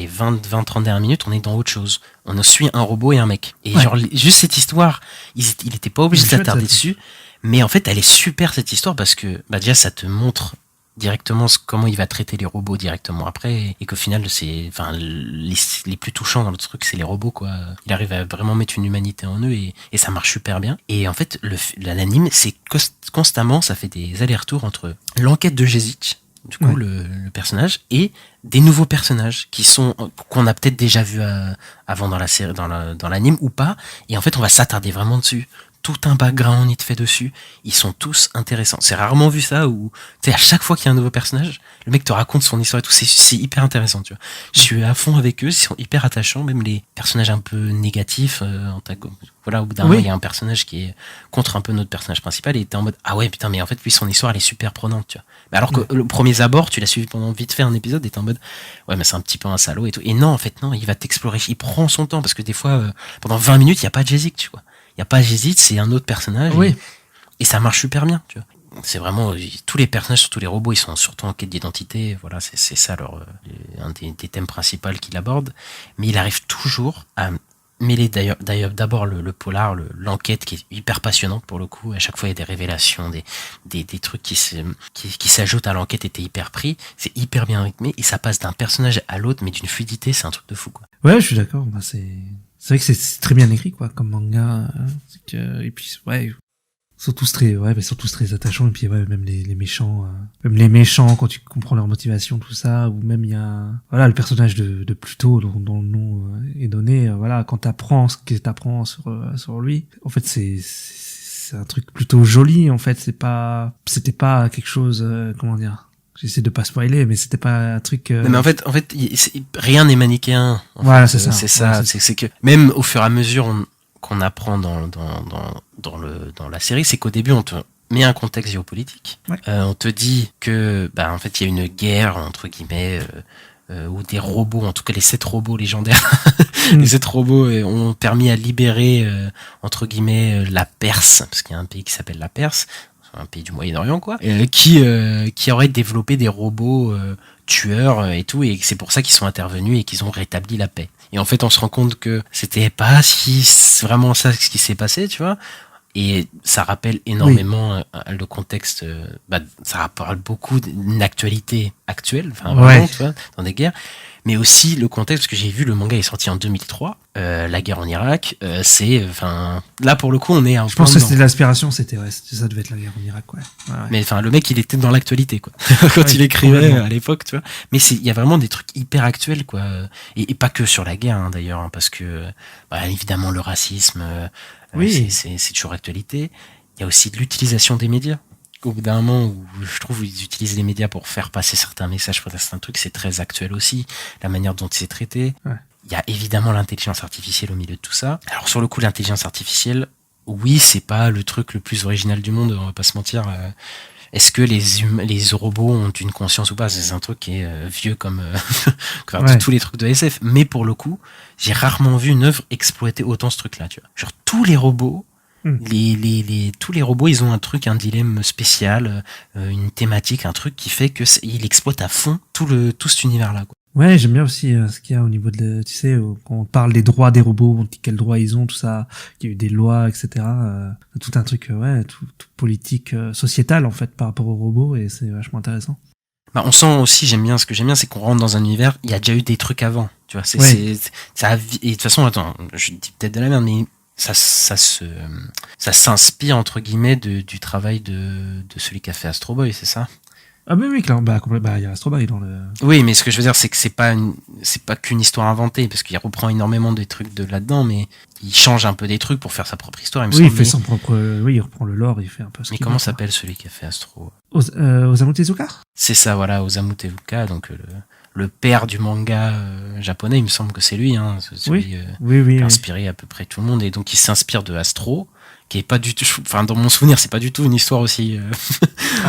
20-30 dernières minutes, on est dans autre chose. On suit un robot et un mec. Et juste cette histoire, il était pas obligé de s'attarder dessus. Mais en fait, elle est super, cette histoire, parce que, déjà, ça te montre directement comment il va traiter les robots directement après, et qu'au final les plus touchants dans le truc c'est les robots, quoi. Il arrive à vraiment mettre une humanité en eux, et ça marche super bien. Et en fait l'anime c'est constamment, ça fait des allers-retours entre l'enquête de Jezic, du coup le personnage, et des nouveaux personnages qu'on a peut-être déjà vu avant dans la série, dans l'anime ou pas, et en fait on va s'attarder vraiment dessus. Tout un background il te fait dessus, ils sont tous intéressants. C'est rarement vu ça, où tu sais, à chaque fois qu'il y a un nouveau personnage, le mec te raconte son histoire et tout, c'est hyper intéressant, tu vois. Je suis à fond avec eux, ils sont hyper attachants, même les personnages un peu négatifs, voilà, au bout d'un moment il y a un personnage qui est contre un peu notre personnage principal, et t'es en mode ah ouais putain, mais en fait lui son histoire elle est super prenante, tu vois. Mais alors que le premier abord, tu l'as suivi pendant vite fait un épisode, et t'es en mode ouais mais c'est un petit peu un salaud et tout. Et non, en fait non, il va t'explorer, il prend son temps, parce que des fois pendant 20 minutes il y a pas de Jezic, tu vois. Il y a pas Jezic, c'est un autre personnage, et ça marche super bien, tu vois. C'est vraiment tous les personnages, surtout les robots, ils sont surtout en quête d'identité. Voilà, c'est ça un des thèmes principaux qu'il aborde. Mais il arrive toujours à mêler d'ailleurs d'abord le polar, l'enquête qui est hyper passionnante pour le coup. À chaque fois il y a des révélations, des trucs qui s'ajoutent à l'enquête, et t'es hyper pris. C'est hyper bien rythmé et ça passe d'un personnage à l'autre, mais d'une fluidité, c'est un truc de fou quoi. Ouais, je suis d'accord. Bah, c'est vrai que c'est très bien écrit quoi, comme manga. Et puis ouais. Surtout très attachant, et puis ouais, même les méchants, quand tu comprends leur motivation, tout ça, ou même il y a, voilà, le personnage de Pluto, dont le nom est donné, voilà, quand t'apprends ce que t'apprends sur lui, en fait, c'est un truc plutôt joli, en fait, c'était pas quelque chose, comment dire, j'essaie de pas spoiler, mais c'était pas un truc, Non, mais en fait, rien n'est manichéen. Voilà, c'est ça. C'est ça, c'est que, même au fur et à mesure, qu'on apprend dans la série, c'est qu'au début on te met un contexte géopolitique. Ouais. On te dit que en fait il y a une guerre entre guillemets où des robots, en tout cas les 7 robots légendaires, les 7 robots ont permis à libérer entre guillemets la Perse, parce qu'il y a un pays qui s'appelle la Perse, un pays du Moyen-Orient quoi, qui aurait développé des robots tueurs et tout, et c'est pour ça qu'ils sont intervenus et qu'ils ont rétabli la paix. Et en fait, on se rend compte que c'était pas vraiment ça ce qui s'est passé, tu vois. Et ça rappelle énormément le contexte. Ça parle beaucoup d'une actualité actuelle, enfin vraiment, tu vois, dans des guerres. Mais aussi le contexte, parce que j'ai vu le manga est sorti en 2003, la guerre en Irak, là pour le coup on est un peu. Je pense que c'était l'inspiration, ça devait être la guerre en Irak, ouais. Mais enfin le mec il était dans l'actualité quoi, quand il écrivait à l'époque, tu vois. Mais il y a vraiment des trucs hyper actuels quoi, et pas que sur la guerre hein, d'ailleurs, hein, parce que évidemment le racisme, c'est toujours actualité. Il y a aussi de l'utilisation des médias. Au bout d'un moment où je trouve ils utilisent les médias pour faire passer certains messages, pour certains trucs, c'est très actuel aussi, la manière dont c'est traité. Ouais. Il y a évidemment l'intelligence artificielle au milieu de tout ça. Alors sur le coup, l'intelligence artificielle, oui, c'est pas le truc le plus original du monde, on va pas se mentir. Est-ce que les robots ont une conscience ou pas? C'est un truc qui est vieux comme tous les trucs de SF. Mais pour le coup, j'ai rarement vu une œuvre exploiter autant ce truc-là, tu vois. Genre tous les robots, tous les robots, ils ont un dilemme spécial, une thématique, un truc qui fait que ils exploitent à fond tout cet univers-là, quoi. Ouais, j'aime bien aussi ce qu'il y a au niveau de, tu sais, quand on parle des droits des robots, on dit quels droits ils ont, tout ça, il y a eu des lois, etc. Tout un truc, tout politique, sociétal en fait par rapport aux robots, et c'est vachement intéressant. On sent aussi, ce que j'aime bien, c'est qu'on rentre dans un univers, il y a déjà eu des trucs avant, tu vois. Et de toute façon, attends, je dis peut-être de la merde, mais ça s'inspire entre guillemets du travail de celui qui a fait Astro Boy, c'est ça? Ah oui, clairement, il y a Astro Boy dans le... Oui, mais ce que je veux dire, c'est que c'est pas qu'une histoire inventée, parce qu'il reprend énormément des trucs de là-dedans, mais il change un peu des trucs pour faire sa propre histoire, il fait son propre... Oui, il reprend le lore, il fait un peu ce mais qu'il comment veut, s'appelle celui qui a fait Astro? Osamu Tezuka? C'est ça, voilà, Osamu Tezuka, donc le père du manga japonais, il me semble que c'est lui, hein, celui qui a inspiré à peu près tout le monde, et donc il s'inspire de Astro, qui est pas du tout, enfin dans mon souvenir, c'est pas du tout une histoire aussi.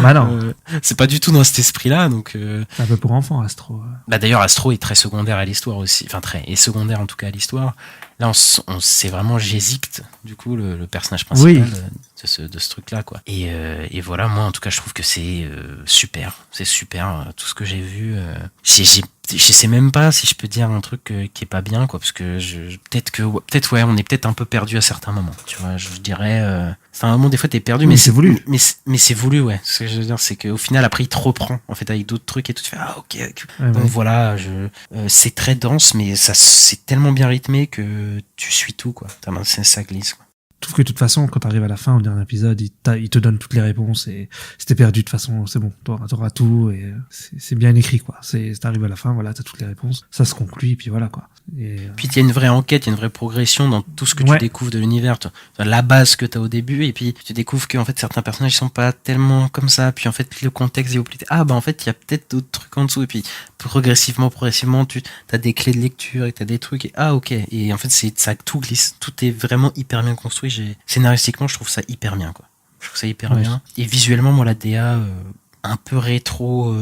Non. C'est pas du tout dans cet esprit-là, donc. C'est un peu pour enfants, Astro. D'ailleurs, Astro est très secondaire à l'histoire aussi, enfin est secondaire en tout cas à l'histoire. Là, c'est vraiment Gésict, du coup, le personnage principal de ce truc-là, quoi. Et voilà, moi, en tout cas, je trouve que c'est super. C'est super, tout ce que j'ai vu. Je sais même pas si je peux dire un truc qui est pas bien, quoi, parce que peut-être on est peut-être un peu perdu à certains moments, tu vois. Je dirais, c'est un moment des fois t'es perdu, mais c'est voulu. Mais c'est voulu, ouais. Ce que je veux dire, c'est qu'au final, après, il te reprend, en fait, avec d'autres trucs et tout. Tu fais, ok. Donc voilà, c'est très dense, mais c'est tellement bien rythmé que tu suis tout, quoi. Ça glisse, quoi. Je trouve que de toute façon, quand t'arrives à la fin, au dernier épisode, il te donne toutes les réponses, et si t'es perdu, de toute façon, c'est bon, t'auras tout, et c'est bien écrit, quoi. T'arrives à la fin, voilà, t'as toutes les réponses, ça se conclut, et puis voilà, quoi. Puis il y a une vraie enquête, il y a une vraie progression dans tout ce que tu découvres de l'univers, la base que t'as au début, et puis tu découvres que en fait certains personnages ils sont pas tellement comme ça, puis en fait le contexte géopolitique, en fait il y a peut-être d'autres trucs en dessous, et puis progressivement tu as des clés de lecture et t'as des trucs, et ok, et en fait ça tout glisse, tout est vraiment hyper bien construit. Scénaristiquement je trouve ça hyper bien, quoi. Je trouve ça hyper bien, et visuellement moi la DA un peu rétro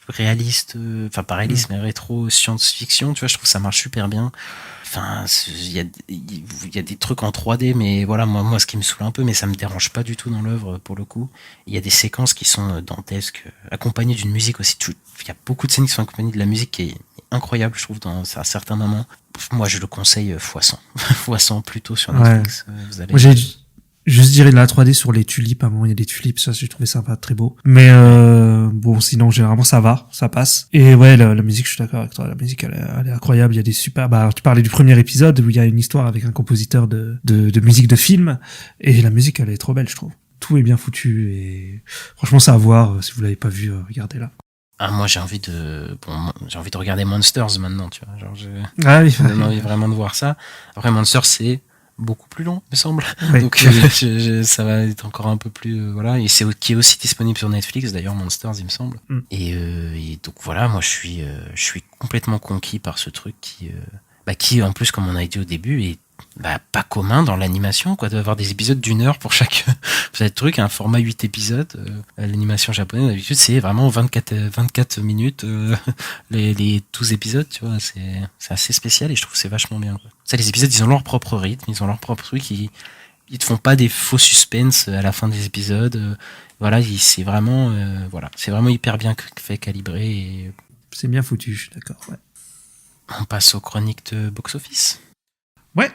réaliste, enfin pas réaliste mais rétro science-fiction, tu vois, je trouve que ça marche super bien. Enfin, il y a des trucs en 3D, mais voilà, moi ce qui me saoule un peu, mais ça me dérange pas du tout dans l'œuvre pour le coup. Il y a des séquences qui sont dantesques, accompagnées d'une musique aussi. Il y a beaucoup de scènes qui sont accompagnées de la musique qui est incroyable, je trouve, dans à certains moments. Moi, je le conseille x100, x100 plutôt sur Netflix. Vous allez... Moi, je dirais de la 3D sur les tulipes. À un moment, il y a des tulipes, ça, j'ai trouvé ça pas très beau. Mais bon, sinon, généralement, ça va, ça passe. Et ouais, la musique, je suis d'accord avec toi. La musique, elle est incroyable. Il y a des super... Bah, tu parlais du premier épisode où il y a une histoire avec un compositeur de musique de film. Et la musique, elle est trop belle, je trouve. Tout est bien foutu et franchement, c'est à voir. Si vous l'avez pas vu, regardez-la. Ah, moi, j'ai envie de regarder Monsters maintenant, tu vois. Genre, j'ai envie vraiment de voir ça. Après, Monsters, c'est beaucoup plus long, me semble. Oui, donc ça va être encore un peu plus voilà, et qui est aussi disponible sur Netflix d'ailleurs, Monsters, il me semble. Et donc voilà, moi je suis complètement conquis par ce truc qui en plus, comme on a dit au début, est pas commun dans l'animation, quoi, d'avoir des épisodes d'1 heure pour chaque truc, un format 8 épisodes. L'animation japonaise d'habitude c'est vraiment 24 minutes, les 12 épisodes, tu vois, c'est assez spécial et je trouve que c'est vachement bien, quoi. Ça, les épisodes, ils ont leur propre rythme, ils ont leur propre truc, ils te font pas des faux suspens à la fin des épisodes. Voilà, c'est vraiment hyper bien fait, calibré et... C'est bien foutu, je suis d'accord, ouais. On passe aux chroniques de box-office. Ouais.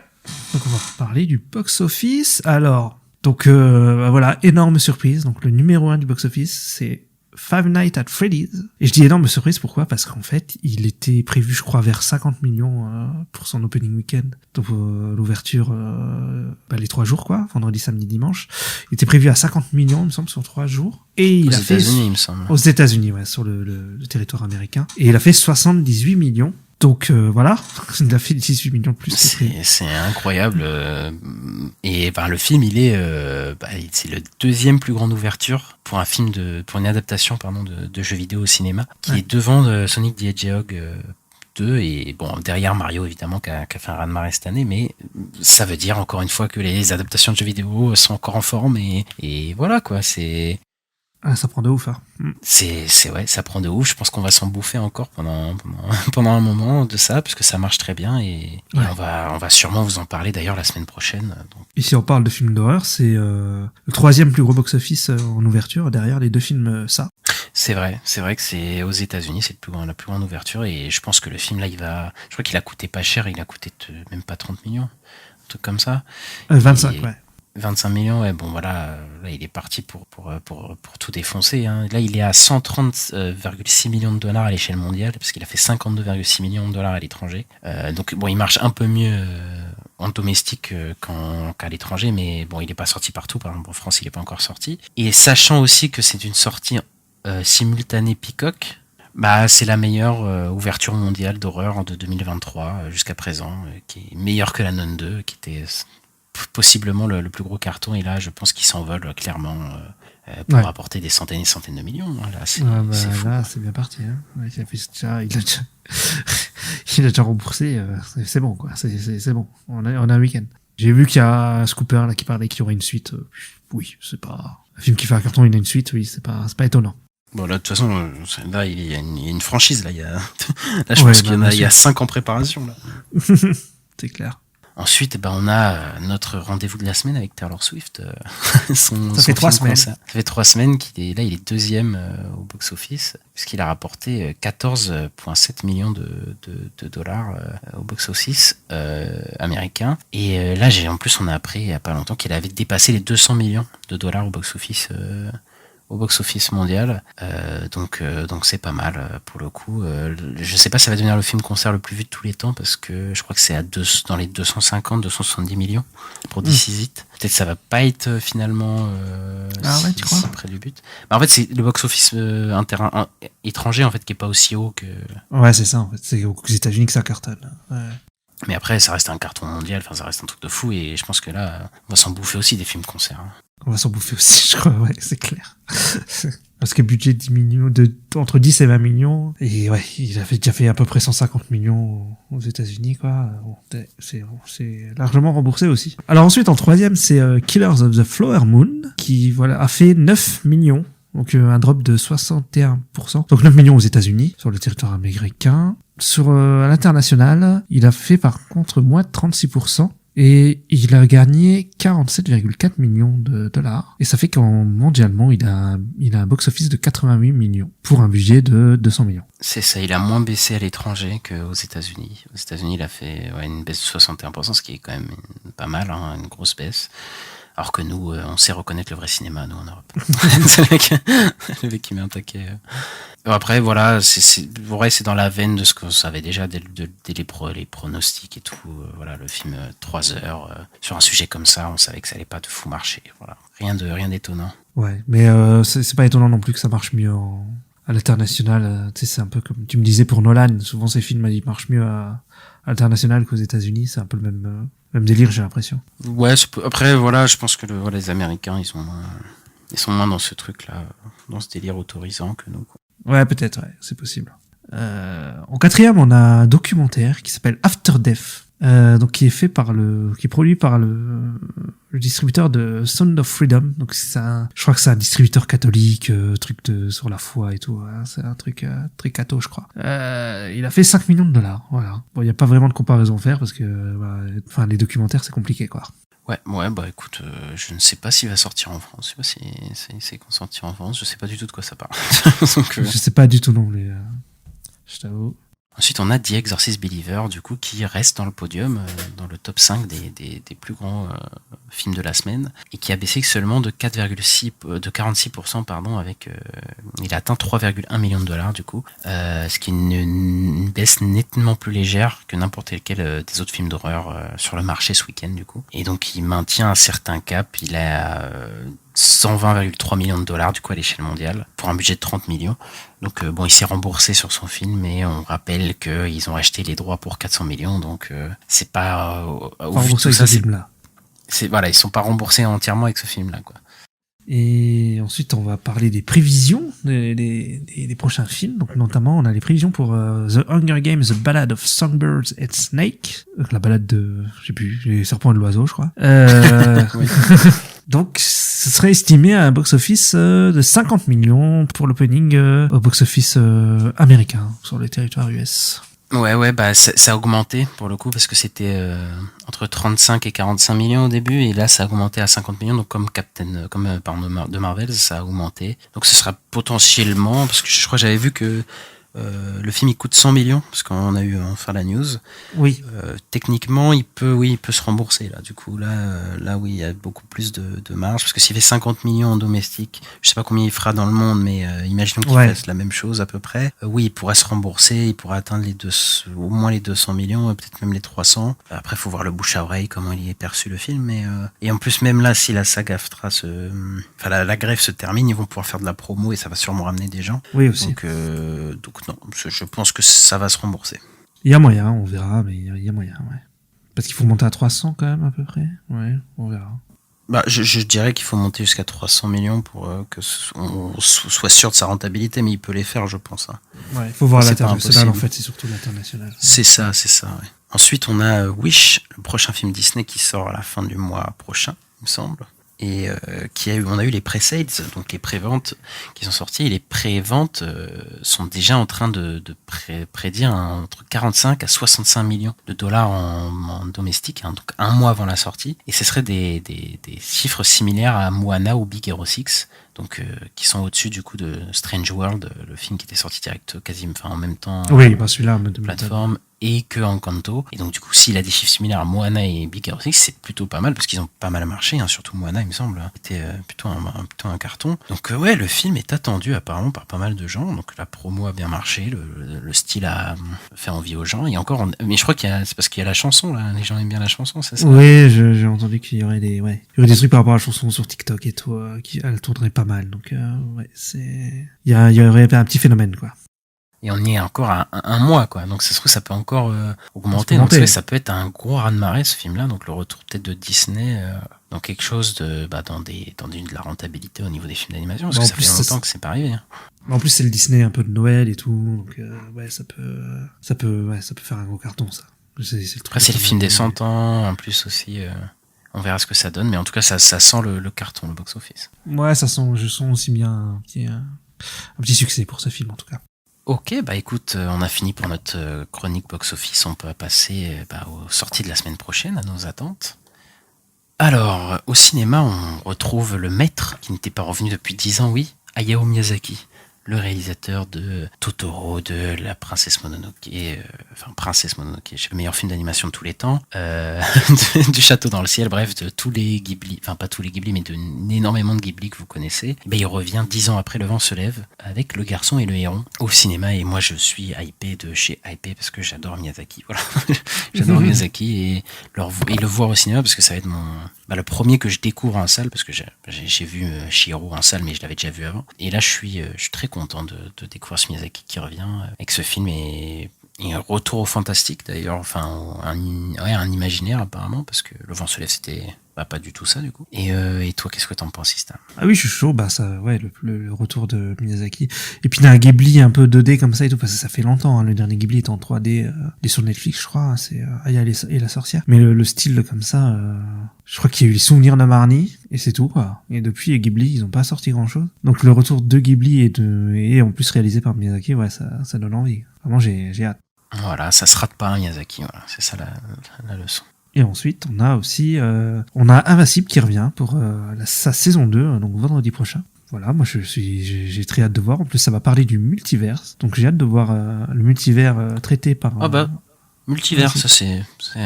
Donc on va parler du box-office. Alors, donc voilà, énorme surprise. Donc le numéro 1 du box-office, c'est Five Nights at Freddy's. Et je dis énorme surprise, pourquoi ? Parce qu'en fait, il était prévu, je crois, vers 50 millions pour son opening weekend. Donc l'ouverture, les 3 jours, quoi, vendredi, samedi, dimanche. Il était prévu à 50 millions, il me semble, sur 3 jours. Et il a fait... Aux États-Unis, il me semble. Aux États-Unis, ouais, sur le territoire américain. Et il a fait 78 millions. Donc voilà, il a fait 18 millions de plus. C'est incroyable. Et le film, il est, c'est le 2e plus grande ouverture pour un film pour une adaptation de jeux vidéo au cinéma, qui est devant Sonic the Hedgehog 2 et bon, derrière Mario évidemment qui a fait un raz-de-marée cette année, mais ça veut dire encore une fois que les adaptations de jeux vidéo sont encore en forme et voilà quoi, c'est... Ah, ça prend de ouf, hein. Ouais, ça prend de ouf. Je pense qu'on va s'en bouffer encore pendant un moment de ça, parce que ça marche très bien et on va sûrement vous en parler d'ailleurs la semaine prochaine. Donc. Et si on parle de films d'horreur, c'est le 3e plus gros box-office en ouverture, derrière les 2 films ça. C'est vrai que c'est aux États-Unis, c'est la plus grande ouverture et je pense que le film là, je crois qu'il a coûté pas cher, il a coûté même pas 30 millions, un truc comme ça. 25, ouais. 25 millions, ouais, bon voilà, là il est parti pour tout défoncer, hein. Là il est à 130,6 millions de dollars à l'échelle mondiale, parce qu'il a fait 52,6 millions de dollars à l'étranger. Donc bon, il marche un peu mieux en domestique qu'à l'étranger, mais bon, il est pas sorti partout, par exemple en France il est pas encore sorti. Et sachant aussi que c'est une sortie simultanée Peacock, c'est la meilleure ouverture mondiale d'horreur de 2023 jusqu'à présent, qui est meilleure que la Nun 2, qui était... possiblement le plus gros carton, et là je pense qu'il s'envole clairement pour apporter des centaines et des centaines de millions. Là c'est fou. Là c'est bien parti, hein. Ouais, il a déjà remboursé, c'est bon quoi, c'est bon, on a un week-end. J'ai vu qu'il y a Scooper là qui parlait qu'il y aurait une suite. Oui, c'est pas un film qui fait un carton, il a une suite, oui, c'est pas étonnant. Bon là de toute façon là il y a une franchise là, là je pense qu'il y a 5 en préparation là. C'est clair. Ensuite, on a notre rendez-vous de la semaine avec Taylor Swift. Ça fait 3 semaines. Ça fait 3 semaines il est 2e au box-office, puisqu'il a rapporté 14,7 millions de dollars au box-office américain. Et là, on a appris il n'y a pas longtemps qu'il avait dépassé les 200 millions de dollars au box-office mondial, donc c'est pas mal pour le coup. Je sais pas si ça va devenir le film concert le plus vu de tous les temps, parce que je crois que c'est dans les 250-270 millions pour This Is It. Peut-être ça va pas être finalement si près du but. En fait c'est le box-office étranger en fait qui est pas aussi haut que... Ouais, c'est ça en fait, c'est aux États-Unis que ça cartonne. Ouais. Mais après ça reste un carton mondial, ça reste un truc de fou, et je pense que là on va s'en bouffer aussi des films concerts, hein. On va s'en bouffer aussi, je crois, ouais, c'est clair. Parce que budget 10 millions, entre 10 et 20 millions, et ouais, il a déjà fait à peu près 150 millions aux États-Unis, quoi. Bon, c'est largement remboursé aussi. Alors ensuite, en 3e, c'est Killers of the Flower Moon, qui, a fait 9 millions Donc un drop de 61%. Donc 9 millions aux États-Unis, sur le territoire américain. À l'international, il a fait par contre moins de 36%. Et il a gagné 47,4 millions de dollars. Et ça fait mondialement, il a un box-office de 88 millions pour un budget de 200 millions. C'est ça, il a moins baissé à l'étranger qu'aux États-Unis. Aux États-Unis, il a fait une baisse de 61%, ce qui est quand même pas mal, hein, une grosse baisse. Alors que nous, on sait reconnaître le vrai cinéma, nous, en Europe. C'est le mec qui met un taquet. Après, voilà, c'est dans la veine de ce qu'on savait déjà dès les pronostics et tout. Voilà, le film 3 heures, sur un sujet comme ça, on savait que ça allait pas de fou marcher. Voilà, rien d'étonnant. Ouais, mais c'est pas étonnant non plus que ça marche mieux à l'international. Tu sais, c'est un peu comme tu me disais pour Nolan. Souvent, ces films, ils marchent mieux à l'international qu'aux États-Unis. C'est un peu le même délire, j'ai l'impression. Ouais, après, voilà, je pense que les Américains, ils sont moins dans ce truc-là, dans ce délire autorisant que nous, quoi. Ouais, peut-être, ouais, c'est possible. En quatrième, on a un documentaire qui s'appelle After Death, donc qui est produit par le distributeur de Sound of Freedom. Donc je crois que c'est un distributeur catholique, truc sur la foi et tout. Hein, c'est un truc très catho, je crois. Il a fait 5 millions de dollars. Voilà. Bon, il y a pas vraiment de comparaison à faire parce que, les documentaires, c'est compliqué, quoi. Ouais, bah écoute, je ne sais pas s'il va sortir en France. Je sais pas si c'est sortir en France. Je sais pas du tout de quoi ça parle. Donc, je sais pas du tout non plus. Je t'avoue. Ensuite, on a The Exorcist Believer, du coup, qui reste dans le podium, dans le top 5 des plus grands films de la semaine, et qui a baissé seulement de 46%, pardon, il a atteint 3,1 millions de dollars, du coup, ce qui est une baisse nettement plus légère que n'importe lequel des autres films d'horreur sur le marché ce week-end, du coup. Et donc, il maintient un certain cap, il a 120,3 millions de dollars, du coup, à l'échelle mondiale, pour un budget de 30 millions. Donc il s'est remboursé sur son film, mais on rappelle qu'ils ont acheté les droits pour 400 millions, donc c'est pas au vu de tout ça, ils sont pas remboursés entièrement avec ce film-là, quoi. Et ensuite, on va parler des prévisions des prochains films. Donc notamment, on a les prévisions pour The Hunger Games: The Ballad of Songbirds and Snakes, la balade de, je sais plus, les serpents et l'oiseau, je crois. Oui. Donc, ce serait estimé à un box-office de 50 millions pour l'opening au box-office américain sur le territoire US. Ouais, bah ça a augmenté pour le coup parce que c'était entre 35 et 45 millions au début et là ça a augmenté à 50 millions, donc comme de Marvel, ça a augmenté. Donc ce sera potentiellement, parce que je crois que j'avais vu que le film il coûte 100 millions parce qu'on a eu enfin la news. Oui. Techniquement, il peut se rembourser là. Du coup, là oui, il y a beaucoup plus de marge parce que s'il fait 50 millions en domestique, je sais pas combien il fera dans le monde, mais imaginons qu'il fasse la même chose à peu près. Oui, il pourrait se rembourser, il pourrait atteindre au moins les 200 millions, peut-être même les 300. Après, faut voir le bouche à oreille, comment il est perçu le film. Mais et en plus, même là, si la saga la grève se termine, ils vont pouvoir faire de la promo et ça va sûrement ramener des gens. Oui aussi. Donc non, je pense que ça va se rembourser. Il y a moyen, on verra, mais il y a moyen, ouais. Parce qu'il faut monter à 300 quand même à peu près. Ouais, on verra. Bah, je dirais qu'il faut monter jusqu'à 300 millions pour que on soit sûr de sa rentabilité, mais il peut les faire, je pense. Hein. Ouais, il faut voir l'international, en fait, c'est surtout l'international. C'est ça, ouais. Ensuite, on a Wish, le prochain film Disney qui sort à la fin du mois prochain, il me semble. Et on a eu les pre-sales, donc les préventes qui sont sorties, et les préventes sont déjà en train de prédire entre 45 à 65 millions de dollars en domestique, hein, donc un mois avant la sortie, et ce serait des chiffres similaires à Moana ou Big Hero 6, donc qui sont au-dessus du coup de Strange World, le film qui était sorti direct en même temps. Oui, celui-là, plateforme. Et que Encanto. Et donc, du coup, s'il a des chiffres similaires à Moana et Big Hero 6, c'est plutôt pas mal parce qu'ils ont pas mal marché, hein, surtout Moana, il me semble. C'était plutôt un carton. Donc, ouais, le film est attendu apparemment par pas mal de gens. Donc, la promo a bien marché, le style a fait envie aux gens. Et encore, mais je crois c'est parce qu'il y a la chanson, là. Les gens aiment bien la chanson, c'est ça? Oui, j'ai entendu qu'il y aurait des trucs par rapport à la chanson sur TikTok et tout, elle tournerait pas mal. Donc, ouais, il y aurait un petit phénomène, quoi. Et on y est encore à un mois, quoi. Donc, ça se trouve, ça peut encore augmenter. Donc, ça peut être un gros raz-de-marée, ce film-là. Donc, le retour peut-être de Disney dans quelque chose de la rentabilité au niveau des films d'animation. Parce que ça fait longtemps que c'est pas arrivé. Hein. En plus, c'est le Disney un peu de Noël et tout. Donc, ouais, ça peut faire un gros carton, ça. Après, c'est le film des 100 ans. En plus, aussi, On verra ce que ça donne, mais en tout cas, ça sent le carton, le box-office. Ouais, je sens aussi bien un petit succès pour ce film, en tout cas. Ok, bah écoute, on a fini pour notre chronique box-office. On peut passer aux sorties de la semaine prochaine, à nos attentes. Alors, au cinéma, on retrouve le maître qui n'était pas revenu depuis 10 ans, oui, Hayao Miyazaki, le réalisateur de Totoro, de La Princesse Mononoke, Princesse Mononoke, le meilleur film d'animation de tous les temps, du Château dans le ciel, bref, de tous les Ghibli, enfin pas tous les Ghibli, mais énormément de Ghibli que vous connaissez. Et il revient 10 ans après Le Vent se lève, avec Le Garçon et le Héron, au cinéma, et moi je suis hypé de chez hypé, parce que j'adore Miyazaki, voilà. J'adore Miyazaki, et le voir au cinéma, parce que ça va être le premier que je découvre en salle, parce que j'ai vu Chihiro en salle, mais je l'avais déjà vu avant. Et là, je suis très content de découvrir ce Miyazaki qui revient avec ce film et un retour au fantastique d'ailleurs, enfin un imaginaire apparemment, parce que Le Vent se lève c'était pas du tout ça du coup. Et toi, qu'est-ce que t'en penses, Ista? Ah oui, je suis chaud, le retour de Miyazaki. Et puis d'un Ghibli un peu 2D comme ça et tout, parce que ça fait longtemps, hein. Le dernier Ghibli est en 3D, il est sur Netflix, je crois, c'est Aya et la sorcière. Mais le style comme ça, je crois qu'il y a eu les souvenirs de Marnie, et c'est tout, quoi. Et depuis, Ghibli, ils ont pas sorti grand chose. Donc le retour de Ghibli et en plus réalisé par Miyazaki, ouais, ça donne envie. Vraiment, j'ai hâte. Voilà, ça se rate pas un Miyazaki, voilà, c'est ça la leçon. Et ensuite, on a aussi Invincible qui revient pour sa saison 2, donc vendredi prochain. Voilà, moi j'ai très hâte de voir. En plus, ça va parler du multiverse, donc j'ai hâte de voir le multivers traité par... Multivers, ça c'est c'est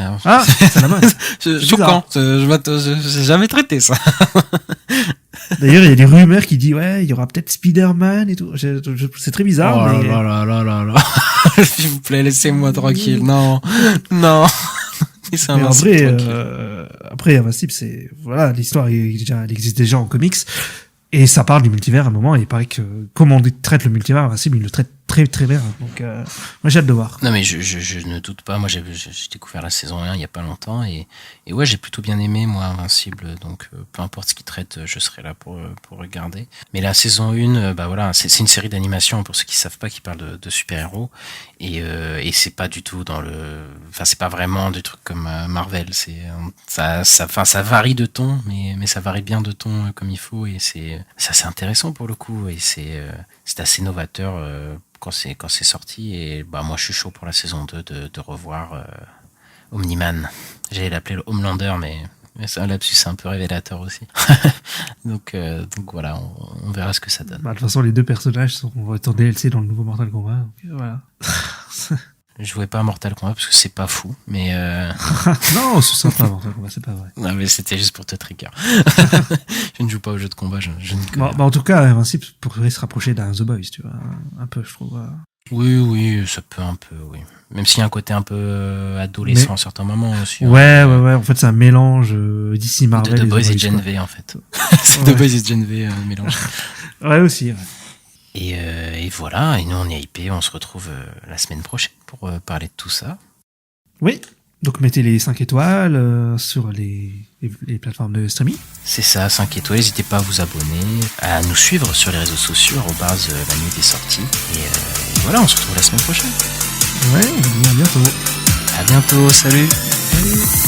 la mode. C'est choquant, j'ai jamais traité ça. D'ailleurs, il y a des rumeurs qui disent il y aura peut-être Spider-Man et tout. C'est très bizarre. Oh là. S'il vous plaît, laissez-moi tranquille. Non. C'est mais en vrai, après Invincible, c'est l'histoire elle existe déjà en comics et ça parle du multivers à un moment et il paraît que comme on traite le multivers, Invincible il le traite très très bien, donc moi j'ai hâte de voir. Non mais je ne doute pas, moi j'ai découvert la saison 1 il y a pas longtemps et ouais, j'ai plutôt bien aimé moi Invincible, donc peu importe ce qu'il traite, je serai là pour regarder. Mais la saison 1, c'est une série d'animation pour ceux qui savent pas, qui parle de super-héros et c'est pas du tout c'est pas vraiment des trucs comme Marvel, ça varie de ton mais ça varie bien de ton comme il faut et c'est assez intéressant pour le coup et c'est assez novateur quand c'est sorti et moi je suis chaud pour la saison 2 de revoir Omni-Man. J'allais l'appeler le Homelander mais c'est un lapsus un peu révélateur aussi. donc voilà, on verra ce que ça donne. De toute façon les deux personnages vont être en DLC dans le nouveau Mortal Kombat, donc voilà. Je jouais pas à Mortal Kombat parce que c'est pas fou, mais non, c'est sympa Mortal Kombat, c'est pas vrai. Non, mais c'était juste pour te trigger. Je ne joue pas aux jeux de combat, je ne connais. En tout cas, Invincible pourrait se rapprocher d'un The Boys, tu vois, un peu, je trouve. Oui, ça peut un peu, oui. Même s'il y a un côté un peu adolescent à certains moments aussi. Ouais. En fait, c'est un mélange d'ici Marvel. De The Boys et Gen V, en fait. C'est The Boys et Gen V mélange. Ouais, aussi, ouais. Et voilà, et nous on est hypés, on se retrouve la semaine prochaine pour parler de tout ça. Oui, donc mettez les 5 étoiles sur les plateformes de streaming. C'est ça, 5 étoiles, n'hésitez pas à vous abonner, à nous suivre sur les réseaux sociaux, @ la nuit des sorties. Et voilà, on se retrouve la semaine prochaine. Ouais, on vous dit à bientôt. À bientôt, salut. Salut.